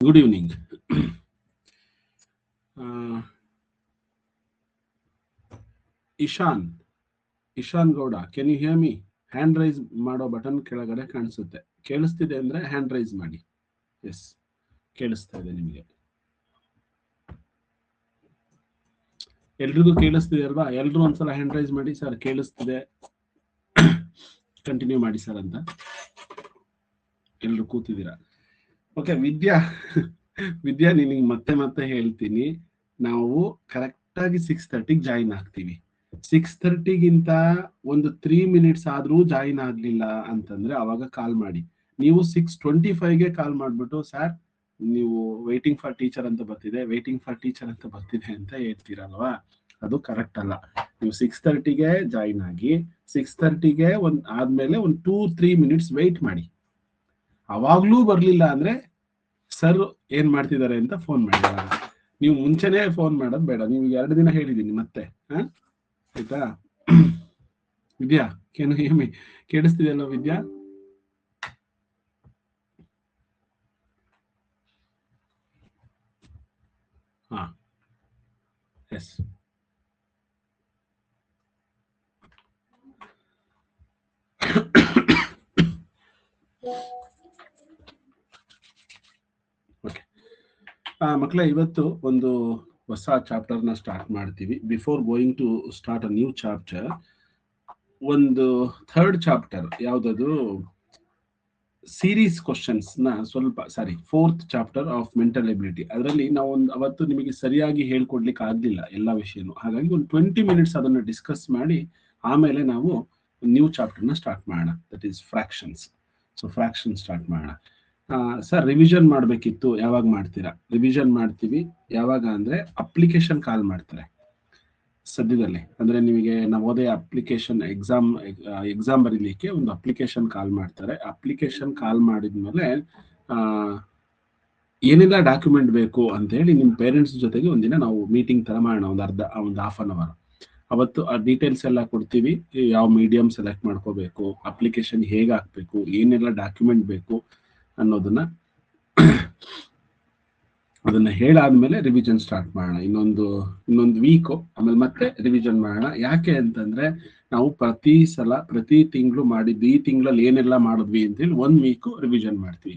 Good evening. Ishan Gowda, can you hear me? Hand raise ಮಾಡೋ button ಕೆಳಗಡೆ ಕಾಣಿಸುತ್ತೆ. ಕೇಳಿಸ್ತಿದೆ ಅಂದ್ರೆ ಹ್ಯಾಂಡ್ ರೈಸ್ ಮಾಡಿ. ಎಸ್, ಕೇಳಿಸ್ತಾ ಇದೆ ನಿಮಗೆ. ಎಲ್ರಿಗೂ ಕೇಳಿಸ್ತಿದೆ ಅಲ್ವಾ? ಎಲ್ರು ಒಂದ್ಸಲ ಹ್ಯಾಂಡ್ ರೈಸ್ ಮಾಡಿ. ಸರ್ ಕೇಳಿಸ್ತಿದೆ, ಕಂಟಿನ್ಯೂ ಮಾಡಿ ಸರ್ ಅಂತ. ಎಲ್ರು ಕೂತಿದ್ದೀರಾ? ಓಕೆ, ವಿದ್ಯಾ ನಿನಗೆ ಮತ್ತೆ ಹೇಳ್ತೀನಿ, ನಾವು ಕರೆಕ್ಟ್ ಆಗಿ 6:30 ಜಾಯಿನ್ ಆಗ್ತೀವಿ. 6:30ಗಿಂತ ಒಂದು 3 minutes ಆದ್ರೂ ಜಾಯಿನ್ ಆಗ್ಲಿಲ್ಲ ಅಂತಂದ್ರೆ ಅವಾಗ ಕಾಲ್ ಮಾಡಿ. ನೀವು 6:25ಗೆ ಕಾಲ್ ಮಾಡ್ಬಿಟ್ಟು ಸರ್ ನೀವು ವೇಟಿಂಗ್ ಫಾರ್ ಟೀಚರ್ ಅಂತ ಬರ್ತಿದೆ ಅಂತ ಹೇಳ್ತೀರಲ್ವಾ, ಅದು ಕರೆಕ್ಟ್ ಅಲ್ಲ. ನೀವು 6:30ಗೆ ಜಾಯಿನ್ ಆಗಿ 6:30ಗೆ ಆದ್ಮೇಲೆ ಒಂದು 2-3 minutes ವೇಟ್ ಮಾಡಿ. ಅವಾಗ್ಲೂ ಬರ್ಲಿಲ್ಲ ಅಂದ್ರೆ ಸರ್ ಏನ್ ಮಾಡ್ತಿದ್ದಾರೆ ಅಂತ ಫೋನ್ ಮಾಡಿ. ನೀವು ಮುಂಚೆನೆ ಫೋನ್ ಮಾಡೋದು ಬೇಡ. ನೀವು 2 ದಿನ ಹೇಳಿದೀನಿ ಮತ್ತೆ. ಆಯ್ತಾ ವಿದ್ಯಾ? ಕೇಳಿಸ್ತಿದೆಯಲ್ಲ ವಿದ್ಯಾ? ಹಾ, ಎಸ್. ಓಕೆ ಮಕ್ಕಳೇ, ಇವತ್ತು ಒಂದು ಹೊಸ ಚಾಪ್ಟರ್ ನ ಸ್ಟಾರ್ಟ್ ಮಾಡ್ತೀವಿ. Before going to start a new chapter, ಒಂದು ಥರ್ಡ್ ಚಾಪ್ಟರ್ ಯಾವ್ದದು ಸೀರೀಸ್ ಕ್ವಶನ್ಸ್ ನ fourth chapter of mental ability. ಅದರಲ್ಲಿ ನಾವು ಅವತ್ತು ನಿಮಗೆ ಸರಿಯಾಗಿ ಹೇಳ್ಕೊಡ್ಲಿಕ್ಕೆ ಆಗ್ಲಿಲ್ಲ ಎಲ್ಲ ವಿಷಯನೂ. ಹಾಗಾಗಿ ಒಂದು 20 minutes ಅದನ್ನ ಡಿಸ್ಕಸ್ ಮಾಡಿ ಆಮೇಲೆ ನಾವು ನ್ಯೂ ಚಾಪ್ಟರ್ ನ ಸ್ಟಾರ್ಟ್ ಮಾಡೋಣ. That is fractions. So fraction start ಮಾಡೋಣ. ಸರ್ ರಿವಿಷನ್ ಮಾಡ್ಬೇಕಿತ್ತು, ಯಾವಾಗ ಮಾಡ್ತೀರಾ? ರಿವಿಷನ್ ಮಾಡ್ತೀವಿ ಯಾವಾಗ ಅಂದ್ರೆ ಅಪ್ಲಿಕೇಶನ್ ಕಾಲ್ ಮಾಡ್ತಾರೆ ಸದ್ಯದಲ್ಲಿ. ಅಂದ್ರೆ ನಿಮಗೆ ನವೋದಯ ಅಪ್ಲಿಕೇಶನ್ ಎಕ್ಸಾಮ್ ಬರೀಲಿಕ್ಕೆ ಒಂದು ಅಪ್ಲಿಕೇಶನ್ ಕಾಲ್ ಮಾಡ್ತಾರೆ. ಅಪ್ಲಿಕೇಶನ್ ಕಾಲ್ ಮಾಡಿದ್ಮೇಲೆ ಏನೆಲ್ಲ ಡಾಕ್ಯುಮೆಂಟ್ ಬೇಕು ಅಂತ ಹೇಳಿ ನಿಮ್ಮ ಪೇರೆಂಟ್ಸ್ ಜೊತೆಗೆ ಒಂದಿನ ನಾವು ಮೀಟಿಂಗ್ ತರ ಮಾಡೋಣ, ಒಂದು ಹಾಫ್ ಅನ್ ಅವರ್. ಅವತ್ತು ಆ ಡೀಟೇಲ್ಸ್ ಎಲ್ಲ ಕೊಡ್ತೀವಿ. ಯಾವ ಮೀಡಿಯಂ ಸೆಲೆಕ್ಟ್ ಮಾಡ್ಕೋಬೇಕು, ಅಪ್ಲಿಕೇಶನ್ ಹೇಗೆ ಹಾಕ್ಬೇಕು, ಏನೆಲ್ಲ ಡಾಕ್ಯುಮೆಂಟ್ ಬೇಕು ಅನ್ನೋದನ್ನ ಹೇಳಾದ್ಮೇಲೆ ರಿವಿಷನ್ ಸ್ಟಾರ್ಟ್ ಮಾಡೋಣ. ಇನ್ನೊಂದು ವೀಕ್ ಆಮೇಲೆ ಮತ್ತೆ ರಿವಿಷನ್ ಮಾಡೋಣ. ಯಾಕೆ ಅಂತಂದ್ರೆ ನಾವು ಪ್ರತಿ ತಿಂಗಳು ಮಾಡಿದ್ದು, ಈ ತಿಂಗಳಲ್ಲಿ ಏನೆಲ್ಲ ಮಾಡಿದ್ವಿ ಅಂತ ಹೇಳಿ 1 week ರಿವಿಷನ್ ಮಾಡ್ತೀವಿ.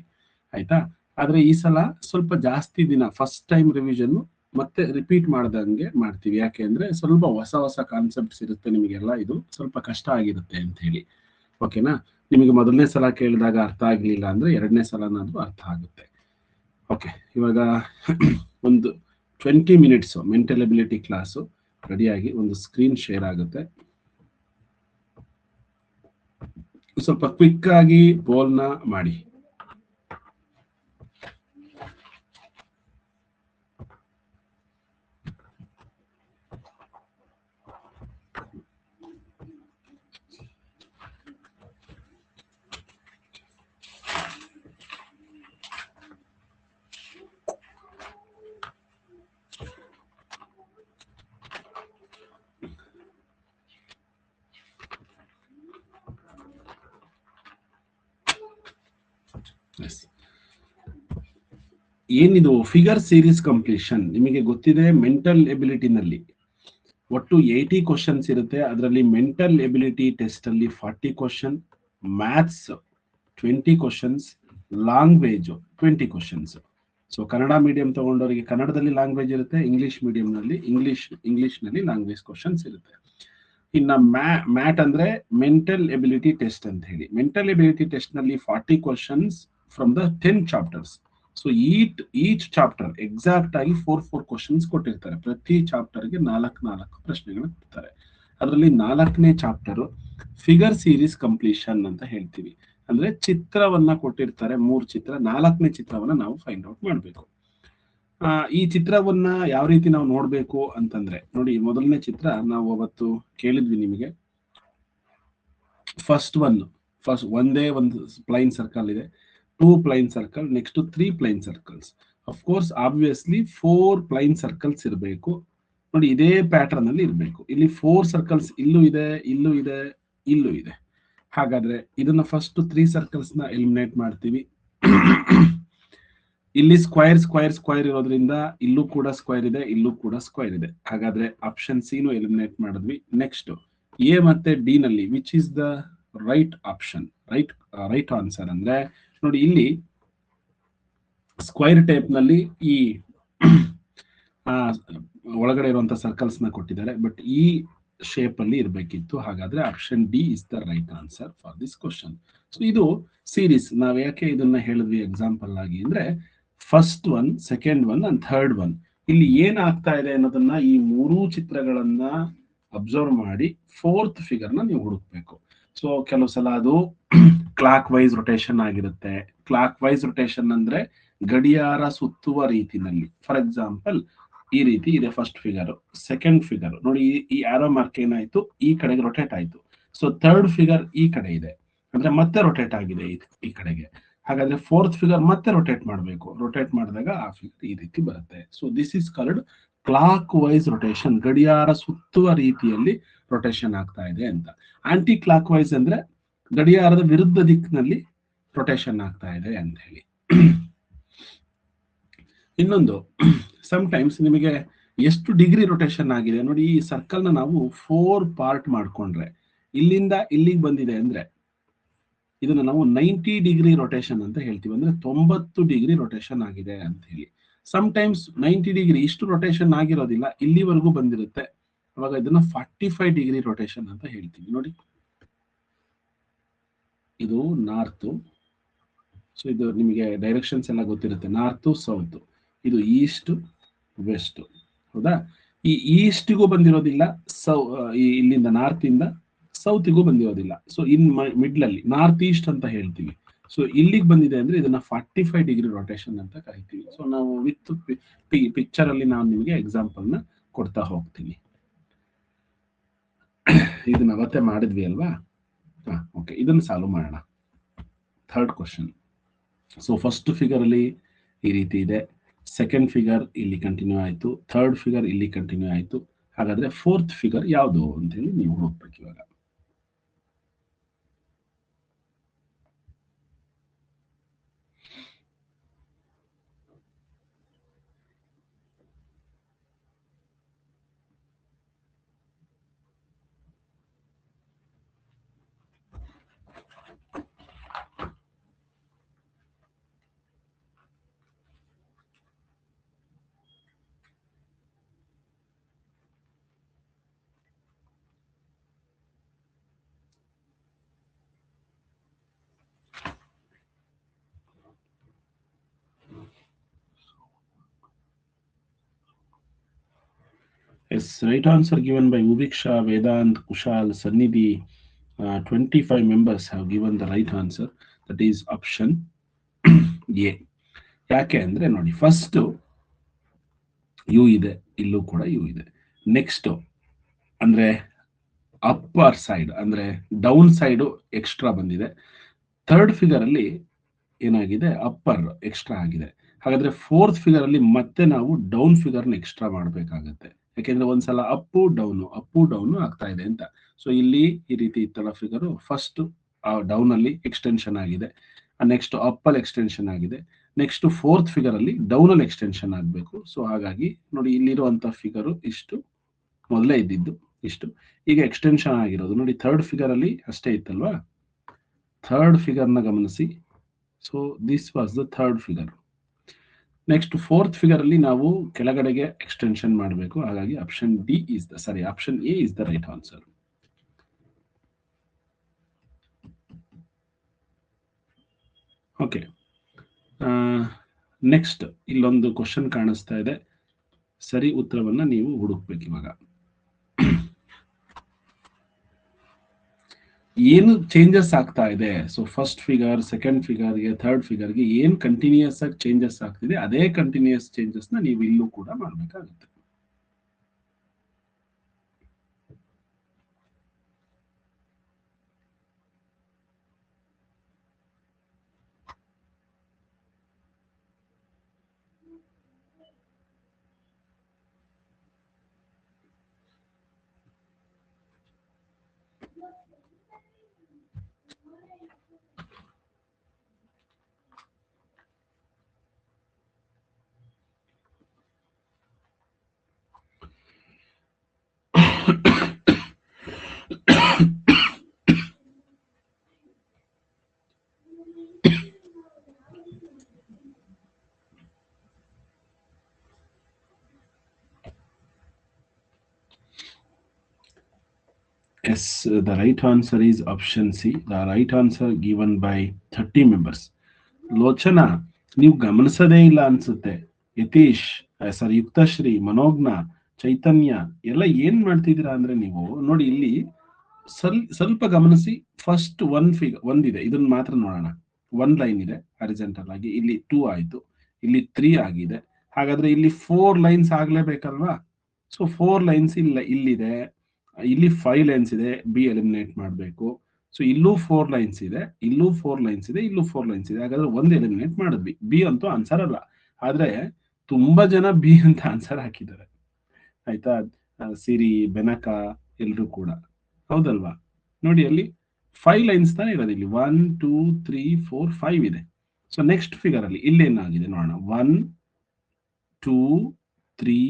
ಆಯ್ತಾ? ಆದ್ರೆ ಈ ಸಲ ಸ್ವಲ್ಪ ಜಾಸ್ತಿ ದಿನ ಫಸ್ಟ್ ಟೈಮ್ ರಿವಿಷನ್ ಮತ್ತೆ ರಿಪೀಟ್ ಮಾಡ್ದಂಗೆ ಮಾಡ್ತೀವಿ. ಯಾಕೆ ಅಂದ್ರೆ ಸ್ವಲ್ಪ ಹೊಸ ಕಾನ್ಸೆಪ್ಟ್ಸ್ ಇರುತ್ತೆ ನಿಮಗೆಲ್ಲ, ಇದು ಸ್ವಲ್ಪ ಕಷ್ಟ ಆಗಿರುತ್ತೆ ಅಂತ ಹೇಳಿ. ಓಕೆನಾ? ನಿಮಗೆ ಮೊದಲನೇ ಸಲ ಕೇಳಿದಾಗ ಅರ್ಥ ಆಗ್ಲಿಲ್ಲ ಅಂದ್ರೆ 2ನೇ ಸಲನಾದ್ರೂ ಅರ್ಥ ಆಗುತ್ತೆ. ಓಕೆ, ಇವಾಗ ಒಂದು 20 minutes ಮೆಂಟಲ್ ಎಬಿಲಿಟಿ ಕ್ಲಾಸು ರೆಡಿಯಾಗಿ ಒಂದು ಸ್ಕ್ರೀನ್ ಶೇರ್ ಆಗುತ್ತೆ. ಸ್ವಲ್ಪ ಕ್ವಿಕ್ ಆಗಿ ಬೋಲ್ನ ಮಾಡಿ. ಏನಿದು ಫಿಗರ್ ಸೀರೀಸ್ ಕಂಪ್ಲೀಷನ್? ನಿಮಗೆ ಗೊತ್ತಿದೆ ಮೆಂಟಲ್ ಎಬಿಲಿಟಿನಲ್ಲಿ ಒಟ್ಟು 80 ಕ್ವಶನ್ಸ್ ಇರುತ್ತೆ. ಅದರಲ್ಲಿ ಮೆಂಟಲ್ ಎಬಿಲಿಟಿ ಟೆಸ್ಟ್ ಅಲ್ಲಿ 40 question, maths 20 questions, language 20 questions. So Kannada medium ತಗೊಂಡವರಿಗೆ ಕನ್ನಡದಲ್ಲಿ ಲ್ಯಾಂಗ್ವೇಜ್ ಇರುತ್ತೆ, ಇಂಗ್ಲಿಷ್ ಮೀಡಿಯಂನಲ್ಲಿ ಇಂಗ್ಲಿಷ್ನಲ್ಲಿ ಲ್ಯಾಂಗ್ವೇಜ್ ಕ್ವಶನ್ಸ್ ಇರುತ್ತೆ. ಇನ್ನ ಮ್ಯಾಟ್ ಅಂದ್ರೆ ಮೆಂಟಲ್ ಎಬಿಲಿಟಿ ಟೆಸ್ಟ್ ಅಂತ ಹೇಳಿ. ಮೆಂಟಲ್ ಎಬಿಲಿಟಿ ಟೆಸ್ಟ್ ನಲ್ಲಿ 40 questions from the 10 chapters. So each chapter exact ಆಗಿ 4 ಕ್ವಶನ್ಸ್ ಕೊಟ್ಟಿರ್ತಾರೆ. ಪ್ರತಿ ಚಾಪ್ಟರ್ಗೆ 4 ಪ್ರಶ್ನೆಗಳು ಕೊಡ್ತಾರೆ. ಅದರಲ್ಲಿ 4ನೇ ಚಾಪ್ಟರ್ ಫಿಗರ್ ಸೀರೀಸ್ ಕಂಪ್ಲೀಷನ್ ಅಂತ ಹೇಳ್ತೀವಿ. ಅಂದ್ರೆ ಚಿತ್ರವನ್ನ ಕೊಟ್ಟಿರ್ತಾರೆ, 3 ಚಿತ್ರ. 4ನೇ ಚಿತ್ರವನ್ನ ನಾವು ಫೈಂಡ್ ಔಟ್ ಮಾಡಬೇಕು. ಈ ಚಿತ್ರವನ್ನ ಯಾವ ರೀತಿ ನಾವು ನೋಡ್ಬೇಕು ಅಂತಂದ್ರೆ, ನೋಡಿ, ಮೊದಲನೇ ಚಿತ್ರ ನಾವು ಅವತ್ತು ಕೇಳಿದ್ವಿ ನಿಮಗೆ. ಫಸ್ಟ್ ಒಂದೇ ಒಂದು ಪ್ಲೈನ್ ಸರ್ಕಲ್ ಇದೆ, 2 plain circle, next 3 plain circles. Of course obviously 4 plain circles ಇರಬೇಕು. ನೋಡಿ, ಇದೇ ಪ್ಯಾಟರ್ನ್ ಅಲ್ಲಿ ಇರಬೇಕು. ಇಲ್ಲಿ 4 ಸರ್ಕಲ್ಸ್ ಇಲ್ಲೂ ಇದೆ, ಇಲ್ಲೂ ಇದೆ, ಇಲ್ಲೂ ಇದೆ. ಹಾಗಾದ್ರೆ ಇದನ್ನ ಫಸ್ಟ್ 3 ಸರ್ಕಲ್ಸ್ ನ ಎಲಿಮಿನೇಟ್ ಮಾಡ್ತೀವಿ. ಇಲ್ಲಿ ಸ್ಕ್ವೈರ್ ಸ್ಕ್ವೈರ್ ಸ್ಕ್ವೈರ್ ಇರೋದ್ರಿಂದ ಇಲ್ಲೂ ಕೂಡ ಸ್ಕ್ವೈರ್ ಇದೆ, ಇಲ್ಲೂ ಕೂಡ ಸ್ಕ್ವೈರ್ ಇದೆ. ಹಾಗಾದ್ರೆ ಆಪ್ಷನ್ ಸಿ ನು ಎಲಿಮಿನೇಟ್ ಮಾಡಿದ್ವಿ. ನೆಕ್ಸ್ಟ್ ಎ ಮತ್ತೆ ಡಿ ನಲ್ಲಿ which is the right option, right answer ಅಂದ್ರೆ ನೋಡಿ ಇಲ್ಲಿ ಸ್ಕ್ವೈರ್ ಟೈಪ್ ನಲ್ಲಿ ಈ ಆ, ಒಳಗಡೆ ಇರುವಂತ ಸರ್ಕಲ್ಸ್ ನ ಕೊಟ್ಟಿದ್ದಾರೆ, ಬಟ್ ಈ ಶೇಪ್ ಅಲ್ಲಿ ಇರಬೇಕಿತ್ತು. ಹಾಗಾದ್ರೆ option D is the right answer for this question. So ಇದು ಸೀರೀಸ್. ನಾವ್ ಯಾಕೆ ಇದನ್ನ ಹೇಳಿದ್ವಿ ಎಕ್ಸಾಂಪಲ್ ಆಗಿ ಅಂದ್ರೆ first one, second one and third one, ಇಲ್ಲಿ ಏನ್ ಆಗ್ತಾ ಇದೆ ಅನ್ನೋದನ್ನ ಈ ಮೂರೂ ಚಿತ್ರಗಳನ್ನ ಅಬ್ಸರ್ವ್ ಮಾಡಿ ಫೋರ್ತ್ ಫಿಗರ್ ನ ನೀವು ಹುಡುಕ್ಬೇಕು. ಸೊ ಕೆಲವು ಸಲ ಅದು ಕ್ಲಾಕ್ ವೈಸ್ ರೊಟೇಷನ್ ಆಗಿರುತ್ತೆ. ಕ್ಲಾಕ್ ವೈಸ್ ರೊಟೇಷನ್ ಅಂದ್ರೆ ಗಡಿಯಾರ ಸುತ್ತುವ ರೀತಿನಲ್ಲಿ. ಫಾರ್ ಎಕ್ಸಾಂಪಲ್ ಈ ರೀತಿ ಇದೆ ಫಸ್ಟ್ ಫಿಗರ್. ಸೆಕೆಂಡ್ ಫಿಗರ್ ನೋಡಿ, ಈ ಆರೋ ಮಾರ್ಕ್ ಏನಾಯ್ತು, ಈ ಕಡೆಗೆ ರೊಟೇಟ್ ಆಯ್ತು. ಸೊ ಥರ್ಡ್ ಫಿಗರ್ ಈ ಕಡೆ ಇದೆ ಅಂದ್ರೆ ಮತ್ತೆ ರೊಟೇಟ್ ಆಗಿದೆ ಈ ಕಡೆಗೆ. ಹಾಗಾದ್ರೆ ಫೋರ್ತ್ ಫಿಗರ್ ಮತ್ತೆ ರೊಟೇಟ್ ಮಾಡಬೇಕು. ರೊಟೇಟ್ ಮಾಡಿದಾಗ ಆ ಫಿಗರ್ ಈ ರೀತಿ ಬರುತ್ತೆ. So this is called clockwise rotation. ಗಡಿಯಾರ ಸುತ್ತುವ ರೀತಿಯಲ್ಲಿ ರೊಟೇಷನ್ ಆಗ್ತಾ ಇದೆ ಅಂತ. ಆಂಟಿ ಕ್ಲಾಕ್ ವೈಸ್ ಅಂದ್ರೆ ಗಡಿಯಾರದ ವಿರುದ್ಧ ದಿಕ್ಕಿನಲ್ಲಿ ರೊಟೇಷನ್ ಆಗ್ತಾ ಇದೆ ಅಂತ ಹೇಳಿ. ಇನ್ನೊಂದು, ಟೈಮ್ಸ್ ನಿಮಗೆ ಎಷ್ಟು ಡಿಗ್ರಿ ರೊಟೇಷನ್ ಆಗಿದೆ ನೋಡಿ. ಈ ಸರ್ಕಲ್ ನ ನಾವು 4 ಪಾರ್ಟ್ ಮಾಡ್ಕೊಂಡ್ರೆ ಇಲ್ಲಿಂದ ಇಲ್ಲಿಗೆ ಬಂದಿದೆ ಅಂದ್ರೆ ಇದನ್ನ ನಾವು 90 ಡಿಗ್ರಿ ರೊಟೇಷನ್ ಅಂತ ಹೇಳ್ತೀವಿ. ಅಂದ್ರೆ 90 ಡಿಗ್ರಿ ರೊಟೇಷನ್ ಆಗಿದೆ ಅಂತ ಹೇಳಿ. ಟೈಮ್ಸ್ 90 ಡಿಗ್ರಿ ಇಷ್ಟು ರೊಟೇಷನ್ ಆಗಿರೋದಿಲ್ಲ, ಇಲ್ಲಿವರೆಗೂ ಬಂದಿರುತ್ತೆ. ಅವಾಗ ಇದನ್ನ 45 ಡಿಗ್ರಿ ರೊಟೇಷನ್ ಅಂತ ಹೇಳ್ತೀವಿ. ನೋಡಿ ಇದು ನಾರ್ತ್. ಸೊ ಇದು ನಿಮಗೆ ಡೈರೆಕ್ಷನ್ಸ್ ಎಲ್ಲ ಗೊತ್ತಿರುತ್ತೆ, ನಾರ್ತ್ ಸೌತ್. ಇದು ಈಸ್ಟ್ ವೆಸ್ಟ್, ಹೌದಾ? ಈ ಈಸ್ಟ್ಗೂ ಬಂದಿರೋದಿಲ್ಲ, ಇಲ್ಲಿಂದ ನಾರ್ತ್ ಇಂದ ಸೌತ್ಗೂ ಬಂದಿರೋದಿಲ್ಲ. ಸೊ ಇನ್ ಮಿಡ್ಲ್ ಅಲ್ಲಿ ನಾರ್ತ್ ಈಸ್ಟ್ ಅಂತ ಹೇಳ್ತೀವಿ. ಸೊ ಇಲ್ಲಿಗೆ ಬಂದಿದೆ ಅಂದ್ರೆ ಇದನ್ನ 45 ಡಿಗ್ರಿ ರೊಟೇಷನ್ ಅಂತ ಕರಿತೀವಿ. ಸೊ ನಾವು ವಿತ್ ಪಿಕ್ಚರ್ ಅಲ್ಲಿ ನಾನು ನಿಮಗೆ ಎಕ್ಸಾಂಪಲ್ ನ ಕೊಡ್ತಾ ಹೋಗ್ತೀನಿ. ಇದನ್ನ ಅವತ್ತೇ ಮಾಡಿದ್ವಿ ಅಲ್ವಾ? ಓಕೆ, ಇದನ್ನ ಸಾಲ್ವ್ ಮಾಡೋಣ. Third question. So first figure ಅಲ್ಲಿ ಈ ರೀತಿ ಇದೆ, ಸೆಕೆಂಡ್ ಫಿಗರ್ ಇಲ್ಲಿ ಕಂಟಿನ್ಯೂ ಆಯ್ತು, ಥರ್ಡ್ ಫಿಗರ್ ಇಲ್ಲಿ ಕಂಟಿನ್ಯೂ ಆಯ್ತು. ಹಾಗಾದ್ರೆ ಫೋರ್ತ್ ಫಿಗರ್ ಯಾವುದು ಅಂತ ಹೇಳಿ ನೀವು ಹುಡುಕ್ಬೇಕು ಇವಾಗ. Yes, right answer given by Uviksha, Vedant, Kushal, Sannidhi. 25 members have given the right answer. That is option A. ಯಾಕೆ ಅಂದ್ರೆ ನೋಡಿ, ಫಸ್ಟ್ ಯು ಇದೆ, ಇಲ್ಲೂ ಕೂಡ ಯು ಇದೆ. ನೆಕ್ಸ್ಟ್ ಅಂದ್ರೆ ಅಪ್ಪರ್ ಸೈಡ್ ಅಂದ್ರೆ ಡೌನ್ ಸೈಡ್ ಎಕ್ಸ್ಟ್ರಾ ಬಂದಿದೆ. ಥರ್ಡ್ ಫಿಗರ್ ಅಲ್ಲಿ ಏನಾಗಿದೆ, ಅಪ್ಪರ್ ಎಕ್ಸ್ಟ್ರಾ ಆಗಿದೆ. ಹಾಗಾದ್ರೆ ಫೋರ್ತ್ ಫಿಗರ್ ಅಲ್ಲಿ ಮತ್ತೆ ನಾವು ಡೌನ್ ಫಿಗರ್ ನ ಎಕ್ಸ್ಟ್ರಾ ಮಾಡಬೇಕಾಗತ್ತೆ. ಯಾಕೆಂದ್ರೆ ಒಂದ್ಸಲ ಅಪ್ಪು ಡೌನ್ ಆಗ್ತಾ ಇದೆ ಅಂತ. ಸೊ ಇಲ್ಲಿ ಈ ರೀತಿ ಇತ್ತಲ್ಲ ಫಿಗರ್, ಫಸ್ಟ್ ಡೌನ್ ಅಲ್ಲಿ ಎಕ್ಸ್ಟೆನ್ಷನ್ ಆಗಿದೆ, ನೆಕ್ಸ್ಟ್ ಅಪ್ ಅಲ್ಲಿ ಎಕ್ಸ್ಟೆನ್ಷನ್ ಆಗಿದೆ, ನೆಕ್ಸ್ಟ್ ಫೋರ್ತ್ ಫಿಗರ್ ಅಲ್ಲಿ ಡೌನ್ ಅಲ್ಲಿ ಎಕ್ಸ್ಟೆನ್ಷನ್ ಆಗಬೇಕು. ಸೊ ಹಾಗಾಗಿ ನೋಡಿ, ಇಲ್ಲಿರುವಂತ ಫಿಗರ್ ಇಷ್ಟು, ಮೊದಲೇ ಇದ್ದಿದ್ದು ಇಷ್ಟು, ಈಗ ಎಕ್ಸ್ಟೆನ್ಷನ್ ಆಗಿರೋದು ನೋಡಿ. ಥರ್ಡ್ ಫಿಗರ್ ಅಲ್ಲಿ ಅಷ್ಟೇ ಇತ್ತಲ್ವಾ? ಥರ್ಡ್ ಫಿಗರ್ ನ ಗಮನಿಸಿ. So this was the third figure. Next fourth figure ಅಲ್ಲಿ ನಾವು ಕೆಳಗಡೆಗೆ ಎಕ್ಸ್ಟೆನ್ಷನ್ ಮಾಡಬೇಕು. ಹಾಗಾಗಿ option D is the sorry option A is the right answer. Okay, next ಇಲ್ಲೊಂದು ಕ್ವಶನ್ ಕಾಣಿಸ್ತಾ ಇದೆ. ಸರಿ ಉತ್ತರವನ್ನ ನೀವು ಹುಡುಕ್ಬೇಕು ಇವಾಗ. ಏನು ಚೇಂಜಸ್ ಆಗ್ತಾ ಇದೆ? ಸೊ ಫಸ್ಟ್ ಫಿಗರ್, ಸೆಕೆಂಡ್ ಫಿಗರ್ಗೆ, ಥರ್ಡ್ ಫಿಗರ್ಗೆ ಏನ್ ಕಂಟಿನ್ಯೂಸ್ ಆಗಿ ಚೇಂಜಸ್ ಆಗ್ತಿದೆ, ಅದೇ ಕಂಟಿನ್ಯೂಸ್ ಚೇಂಜಸ್ ನ ನೀವು ಇಲ್ಲೂ ಕೂಡ ಮಾಡಬೇಕಾಗುತ್ತೆ. Yes, the right answer is option C. The right answer given by 30 members. ಲೋಚನಾ, ನೀವು ಗಮನಿಸದೇ ಇಲ್ಲ ಅನ್ಸುತ್ತೆ. ಯತೀಶ್, ಸರ್ ಯುಕ್ತಶ್ರೀ, ಮನೋಜ್ಞ, ಚೈತನ್ಯ ಎಲ್ಲ ಏನ್ ಮಾಡ್ತಿದ್ದೀರಾ ಅಂದ್ರೆ ನೀವು ನೋಡಿ ಇಲ್ಲಿ ಸ್ವಲ್ಪ ಗಮನಿಸಿ. ಫಸ್ಟ್ ಒಂದಿದೆ, ಇದನ್ನ ಮಾತ್ರ ನೋಡೋಣ. ಒನ್ ಲೈನ್ ಇದೆ ಹಾರಿಜಾಂಟಲ್ ಆಗಿ, ಇಲ್ಲಿ 2 ಆಯ್ತು, ಇಲ್ಲಿ 3 ಆಗಿದೆ. ಹಾಗಾದ್ರೆ ಇಲ್ಲಿ 4 ಲೈನ್ಸ್ ಆಗ್ಲೇಬೇಕಲ್ವಾ? ಸೊ 4 ಲೈನ್ಸ್ ಇಲ್ಲಿದೆ, ಇಲ್ಲಿ 5 ಲೈನ್ಸ್ ಇದೆ, ಬಿ ಎಲಿಮಿನೇಟ್ ಮಾಡಬೇಕು. ಸೊ ಇಲ್ಲೂ 4 ಲೈನ್ಸ್ ಇದೆ, ಇಲ್ಲೂ 4 ಲೈನ್ಸ್ ಇದೆ, ಇಲ್ಲೂ 4 ಲೈನ್ಸ್ ಇದೆ. ಹಾಗಾದ್ರೆ ಒಂದು ಎಲಿಮಿನೇಟ್ ಮಾಡಿದ್ವಿ. ಬಿ ಅಂತೂ ಆನ್ಸರ್ ಅಲ್ಲ. ಆದ್ರೆ ತುಂಬಾ ಜನ ಬಿ ಅಂತ ಆನ್ಸರ್ ಹಾಕಿದ್ದಾರೆ, ಆಯ್ತಾ? ಸಿರಿ, ಬೆನಕ ಎಲ್ರು ಕೂಡ, ಹೌದಲ್ವಾ? ನೋಡಿ ಅಲ್ಲಿ 5 ಲೈನ್ಸ್ ತಾನೇ ಇರೋದು. ಇಲ್ಲಿ 1 2 3 4 5 ಇದೆ. ಸೊ ನೆಕ್ಸ್ಟ್ ಫಿಗರ್ ಅಲ್ಲಿ ಇಲ್ಲೇನಾಗಿದೆ ನೋಡೋಣ. 1 2 3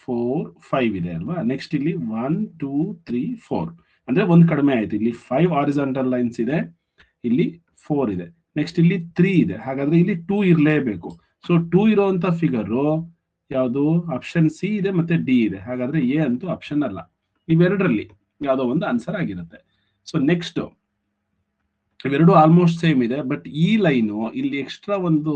4 5 ಇದೆ ಅಲ್ವಾ? ನೆಕ್ಸ್ಟ್ ಇಲ್ಲಿ 1 2 3 4 ಅಂದ್ರೆ ಒಂದ್ ಕಡಿಮೆ ಆಯ್ತು. ಇಲ್ಲಿ 5 ಹಾರಿಜಾಂಟಲ್ ಲೈನ್ಸ್ ಇದೆ, ಇಲ್ಲಿ 4 ಇದೆ, ನೆಕ್ಸ್ಟ್ ಇಲ್ಲಿ 3 ಇದೆ. ಹಾಗಾದ್ರೆ ಇಲ್ಲಿ 2 ಇರಲೇಬೇಕು. ಸೊ 2 ಇರುವಂತ ಫಿಗರ್ ಯಾವುದು? ಆಪ್ಷನ್ ಸಿ ಇದೆ ಮತ್ತೆ ಡಿ ಇದೆ. ಹಾಗಾದ್ರೆ ಎ ಅಂತೂ ಆಪ್ಷನ್ ಅಲ್ಲ. ಇವೆರಡರಲ್ಲಿ ಯಾವುದೋ ಒಂದು ಆನ್ಸರ್ ಆಗಿರುತ್ತೆ. ಸೊ ನೆಕ್ಸ್ಟ್ ಇವೆರಡು ಆಲ್ಮೋಸ್ಟ್ ಸೇಮ್ ಇದೆ, ಬಟ್ ಈ ಲೈನು ಇಲ್ಲಿ ಎಕ್ಸ್ಟ್ರಾ ಒಂದು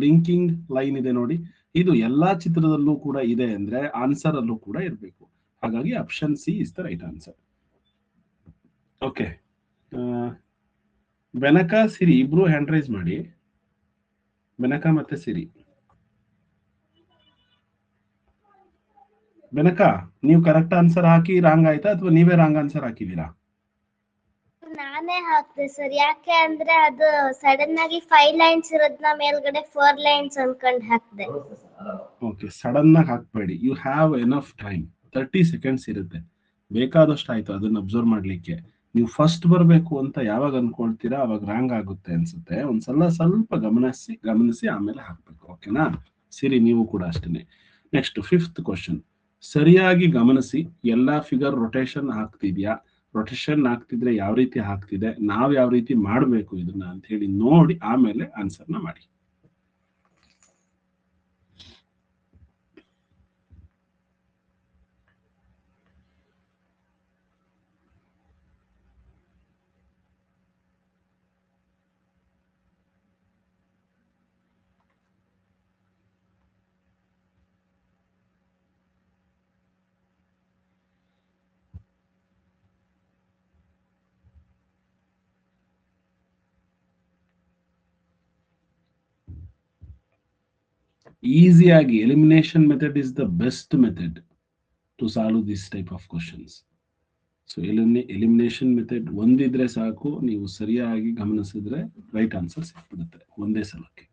ಲಿಂಕಿಂಗ್ ಲೈನ್ ಇದೆ ನೋಡಿ. ಇದು ಎಲ್ಲಾ ಚಿತ್ರದಲ್ಲೂ ಕೂಡ ಇದೆ ಅಂದ್ರೆ ಆನ್ಸರ್ ಅಲ್ಲೂ ಕೂಡ ಇರಬೇಕು. ಹಾಗಾಗಿ option C is the right answer. Okay, Benaka, Siri ಇಬ್ರು ಹ್ಯಾಂಡ್ ರೈಸ್ ಮಾಡಿ. ಬೆನಕ ಮತ್ತೆ ಸಿರಿ. ಬೆನಕ, ನೀವು ಕರೆಕ್ಟ್ ಆನ್ಸರ್ ಹಾಕಿ ರಾಂಗ್ ಆಯ್ತಾ ಅಥವಾ ನೀವೇ ರಾಂಗ್ ಆನ್ಸರ್ ಹಾಕಿದೀರಾ? ನಾನೇ ಹಾಕ್ದೆ ಸರ್. ಯಾಕೆ ಅಂದ್ರೆ ಅದು ಸಡನ್ ಆಗಿ 5 ಲೈನ್ಸ್ ಇರೋದ್ನ ಮೇಲ್ಗಡೆ 4 ಲೈನ್ಸ್ ಅನ್ಕೊಂಡ್ ಹಾಕ್ದೆ. ಓಕೆ, ಸಡನ್ ಆಗಿ ಹಾಕ್ಬೇಡಿ. You have enough time, 30 seconds ಇರುತ್ತೆ, ಬೇಕಾದಷ್ಟು ಆಯ್ತು ಅದನ್ನ ಅಬ್ಸರ್ವ್ ಮಾಡ್ಲಿಕ್ಕೆ. ನೀವು ಫಸ್ಟ್ ಬರಬೇಕು ಅಂತ ಯಾವಾಗ ಅನ್ಕೊಳ್ತೀರಾ ಅವಾಗ ರಾಂಗ್ ಆಗುತ್ತೆ ಅನ್ಸುತ್ತೆ. ಒಂದ್ಸಲ ಸ್ವಲ್ಪ ಗಮನಿಸಿ ಆಮೇಲೆ ಹಾಕ್ಬೇಕು. ಓಕೆನಾ? ಸಿರಿ, ನೀವು ಕೂಡ ಅಷ್ಟೇನೆ. Next 5th question. ಸರಿಯಾಗಿ ಗಮನಿಸಿ, ಎಲ್ಲಾ ಫಿಗರ್ ರೊಟೇಷನ್ ಆಗ್ತಿದ್ಯಾ? ರೊಟೇಷನ್ ಆಗ್ತಿದ್ರೆ ಯಾವ ರೀತಿ ಆಗ್ತಿದೆ, ನಾವ್ ಯಾವ ರೀತಿ ಮಾಡ್ಬೇಕು ಇದನ್ನ ಅಂತ ಹೇಳಿ ನೋಡಿ ಆಮೇಲೆ ಆನ್ಸರ್ನ ಮಾಡಿ. ಈಸಿಯಾಗಿ elimination method is the best method to solve this type of questions. So elimination method ಒಂದಿದ್ರೆ ಸಾಕು, ನೀವು ಸರಿಯಾಗಿ ಗಮನಿಸಿದ್ರೆ ರೈಟ್ ಆನ್ಸರ್ ಸಿಕ್ಬಿಡುತ್ತೆ ಒಂದೇ ಸಲಕ್ಕೆ.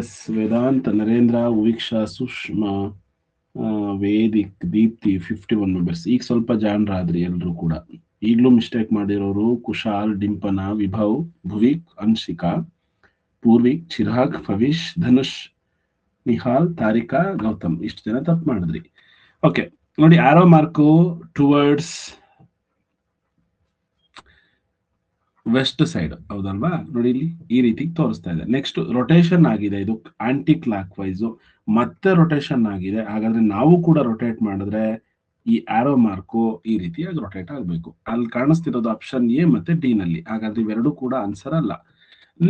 Yes, Vedant, Narendra, Uveeksha, Sushma, Vedik, Deepti 51 members. ಈಗ ಸ್ವಲ್ಪ ಜಾಣರಾದ್ರಿ ಎಲ್ರು ಕೂಡ. ಈಗಲೂ ಮಿಸ್ಟೇಕ್ ಮಾಡಿರೋರು ಕುಶಾಲ್, ಡಿಂಪನ, ವಿಭವ್, ಭುವಿಕ್, ಅನ್ಶಿಕಾ, ಪೂರ್ವಿಕ್, ಚಿರಾಗ್, ಭವಿಷ್, ಧನುಷ್, ನಿಹಾಲ್, ತಾರಿಕಾ, ಗೌತಮ್ ಇಷ್ಟು ಜನ ತಪ್ಪು ಮಾಡಿದ್ರಿ. ಓಕೆ ನೋಡಿ, ಆರೋ ಮಾರ್ಕು ಟುವರ್ಡ್ಸ್ ವೆಸ್ಟ್ ಸೈಡ್, ಹೌದಲ್ವಾ? ನೋಡಿ ಇಲ್ಲಿ ಈ ರೀತಿ ತೋರಿಸ್ತಾ ಇದೆ. ನೆಕ್ಸ್ಟ್ ರೊಟೇಷನ್ ಆಗಿದೆ, ಇದು ಆಂಟಿ ಕ್ಲಾಕ್ ವೈಸ್ ಮತ್ತೆ ರೊಟೇಷನ್ ಆಗಿದೆ. ಹಾಗಾದ್ರೆ ನಾವು ಕೂಡ ರೊಟೇಟ್ ಮಾಡಿದ್ರೆ ಈ ಆರೋ ಮಾರ್ಕು ಈ ರೀತಿಯಾಗಿ ರೊಟೇಟ್ ಆಗಬೇಕು. ಅಲ್ಲಿ ಕಾಣಿಸ್ತಿರೋದು ಆಪ್ಷನ್ ಎ ಮತ್ತೆ ಡಿ ನಲ್ಲಿ. ಹಾಗಾದ್ರೆ ಇವೆರಡು ಕೂಡ ಆನ್ಸರ್ ಅಲ್ಲ.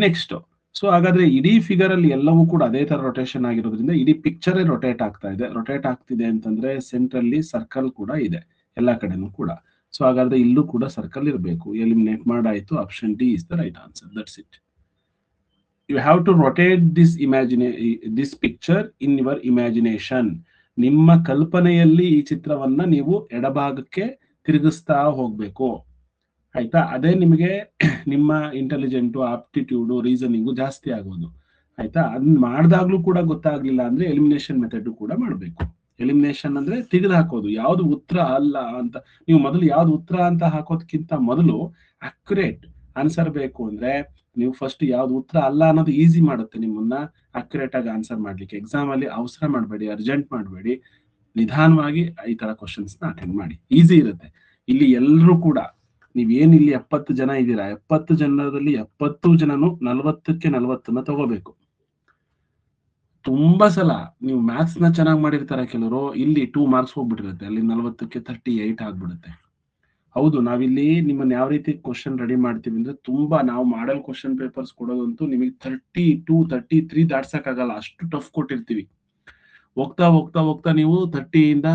ನೆಕ್ಸ್ಟ್, ಸೊ ಹಾಗಾದ್ರೆ ಇಡೀ ಫಿಗರ್ ಅಲ್ಲಿ ಎಲ್ಲವೂ ಕೂಡ ಅದೇ ತರ ರೊಟೇಷನ್ ಆಗಿರೋದ್ರಿಂದ ಇಡೀ ಪಿಕ್ಚರೇ ರೊಟೇಟ್ ಆಗ್ತಾ ಇದೆ. ರೊಟೇಟ್ ಆಗ್ತಿದೆ ಅಂತಂದ್ರೆ ಸೆಂಟ್ರಲ್ಲಿ ಸರ್ಕಲ್ ಕೂಡ ಇದೆ ಎಲ್ಲಾ ಕಡೆನೂ ಕೂಡ. ಸೊ ಹಾಗಾದ್ರೆ ಇಲ್ಲೂ ಕೂಡ ಸರ್ಕಲ್ ಇರಬೇಕು. ಎಲಿಮಿನೇಟ್ ಮಾಡಾಯ್ತು. Option D is the right answer. That's it. You have to rotate this picture in your imagination. ನಿಮ್ಮ ಕಲ್ಪನೆಯಲ್ಲಿ ಈ ಚಿತ್ರವನ್ನ ನೀವು ಎಡಭಾಗಕ್ಕೆ ತಿರುಗಿಸ್ತಾ ಹೋಗ್ಬೇಕು, ಆಯ್ತಾ? ಅದೇ ನಿಮಗೆ ನಿಮ್ಮ ಇಂಟೆಲಿಜೆಂಟು, ಆಪ್ಟಿಟ್ಯೂಡು, ರೀಸನಿಂಗು ಜಾಸ್ತಿ ಆಗೋದು, ಆಯ್ತಾ? ಅದನ್ನ ಮಾಡಿದಾಗ್ಲೂ ಕೂಡ ಗೊತ್ತಾಗ್ಲಿಲ್ಲ ಅಂದ್ರೆ ಎಲಿಮಿನೇಷನ್ ಮೆಥಡ್ ಕೂಡ ಮಾಡಬೇಕು. ಎಲಿಮಿನೇಷನ್ ಅಂದ್ರೆ ತೆಗೆದು ಹಾಕೋದು, ಯಾವ್ದು ಉತ್ತರ ಅಲ್ಲ ಅಂತ. ನೀವು ಮೊದಲು ಯಾವ್ದು ಉತ್ತರ ಅಂತ ಹಾಕೋದಕ್ಕಿಂತ ಮೊದಲು ಅಕ್ಯುರೇಟ್ ಆನ್ಸರ್ ಬೇಕು ಅಂದ್ರೆ ನೀವು ಫಸ್ಟ್ ಯಾವ್ದು ಉತ್ತರ ಅಲ್ಲ ಅನ್ನೋದು ಈಸಿ ಮಾಡುತ್ತೆ ನಿಮ್ಮನ್ನ ಅಕ್ಯುರೇಟ್ ಆಗಿ ಆನ್ಸರ್ ಮಾಡ್ಲಿಕ್ಕೆ. ಎಕ್ಸಾಮ್ ಅಲ್ಲಿ ಅವಸರ ಮಾಡಬೇಡಿ, ಅರ್ಜೆಂಟ್ ಮಾಡಬೇಡಿ, ನಿಧಾನವಾಗಿ ಈ ತರ ಕ್ವಶನ್ಸ್ ನ ಅಟೆಂಡ್ ಮಾಡಿ. ಈಸಿ ಇರುತ್ತೆ. ಇಲ್ಲಿ ಎಲ್ಲರೂ ಕೂಡ ನೀವೇನಿಲ್ಲಿ 70 ಜನ ಇದ್ದೀರಾ, 70 ಜನರಲ್ಲಿ 70 ಜನನು 40ಕ್ಕೆ 40 ತಗೋಬೇಕು. ತುಂಬಾ ಸಲ ನೀವು ಮ್ಯಾಥ್ಸ್ ನ ಚೆನ್ನಾಗಿ ಮಾಡಿರ್ತಾರೆ ಕೆಲವರು, ಇಲ್ಲಿ 2 ಮಾರ್ಕ್ಸ್ ಹೋಗ್ಬಿಟ್ಟಿರುತ್ತೆ, ಅಲ್ಲಿ 40ಕ್ಕೆ 38 ಆಗ್ಬಿಡುತ್ತೆ. ಹೌದು, ನಾವಿಲ್ಲಿ ನಿಮ್ಮನ್ನ ಯಾವ ರೀತಿ ಕ್ವಶನ್ ರೆಡಿ ಮಾಡ್ತೀವಿ ಅಂದ್ರೆ, ತುಂಬಾ ನಾವು ಮಾಡಲ್ ಕ್ವಶನ್ ಪೇಪರ್ಸ್ ಕೊಡೋದಂತೂ ನಿಮಗೆ 32 33 ದಾಟ್ಸಕ್ಕಾಗಲ್ಲ, ಅಷ್ಟು ಟಫ್ ಕೊಟ್ಟಿರ್ತೀವಿ. ಹೋಗ್ತಾ ಹೋಗ್ತಾ ಹೋಗ್ತಾ ನೀವು 30 ಇಂದ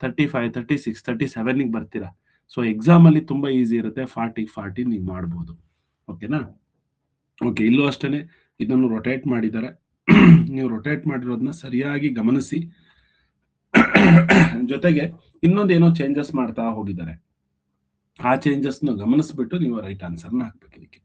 35 36 37 ಬರ್ತೀರಾ. ಸೊ ಎಕ್ಸಾಮ್ ಅಲ್ಲಿ ತುಂಬಾ ಈಸಿ ಇರುತ್ತೆ, 40 ನೀವು ಮಾಡ್ಬೋದು. ಓಕೆನಾ? ಓಕೆ, ಇಲ್ಲೂ ಅಷ್ಟೇನೆ ಇದನ್ನು ರೊಟೇಟ್ ಮಾಡಿದ್ದಾರೆ. ನೀವು ರೊಟೇಟ್ ಮಾಡಿರೋದನ್ನ ಸರಿಯಾಗಿ ಗಮನಿಸಿ. ಜೊತೆಗೆ ಇನ್ನೊಂದೇನೋ ಚೇಂಜಸ್ ಮಾಡ್ತಾ ಹೋಗಿದ್ದಾರೆ, ಆ ಚೇಂಜಸ್ ನ ಗಮನಿಸ್ಬಿಟ್ಟು ನೀವು ರೈಟ್ ಆನ್ಸರ್ ನ ಹಾಕ್ಬೇಕು ಇದಕ್ಕೆ.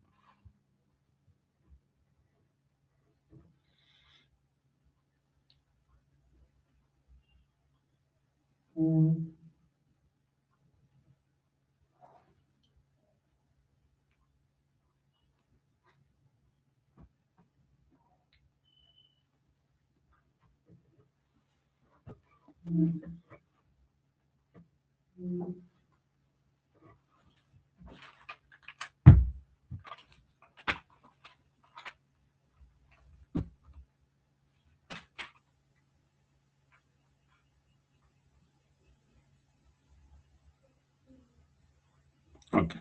ಓಕೆ,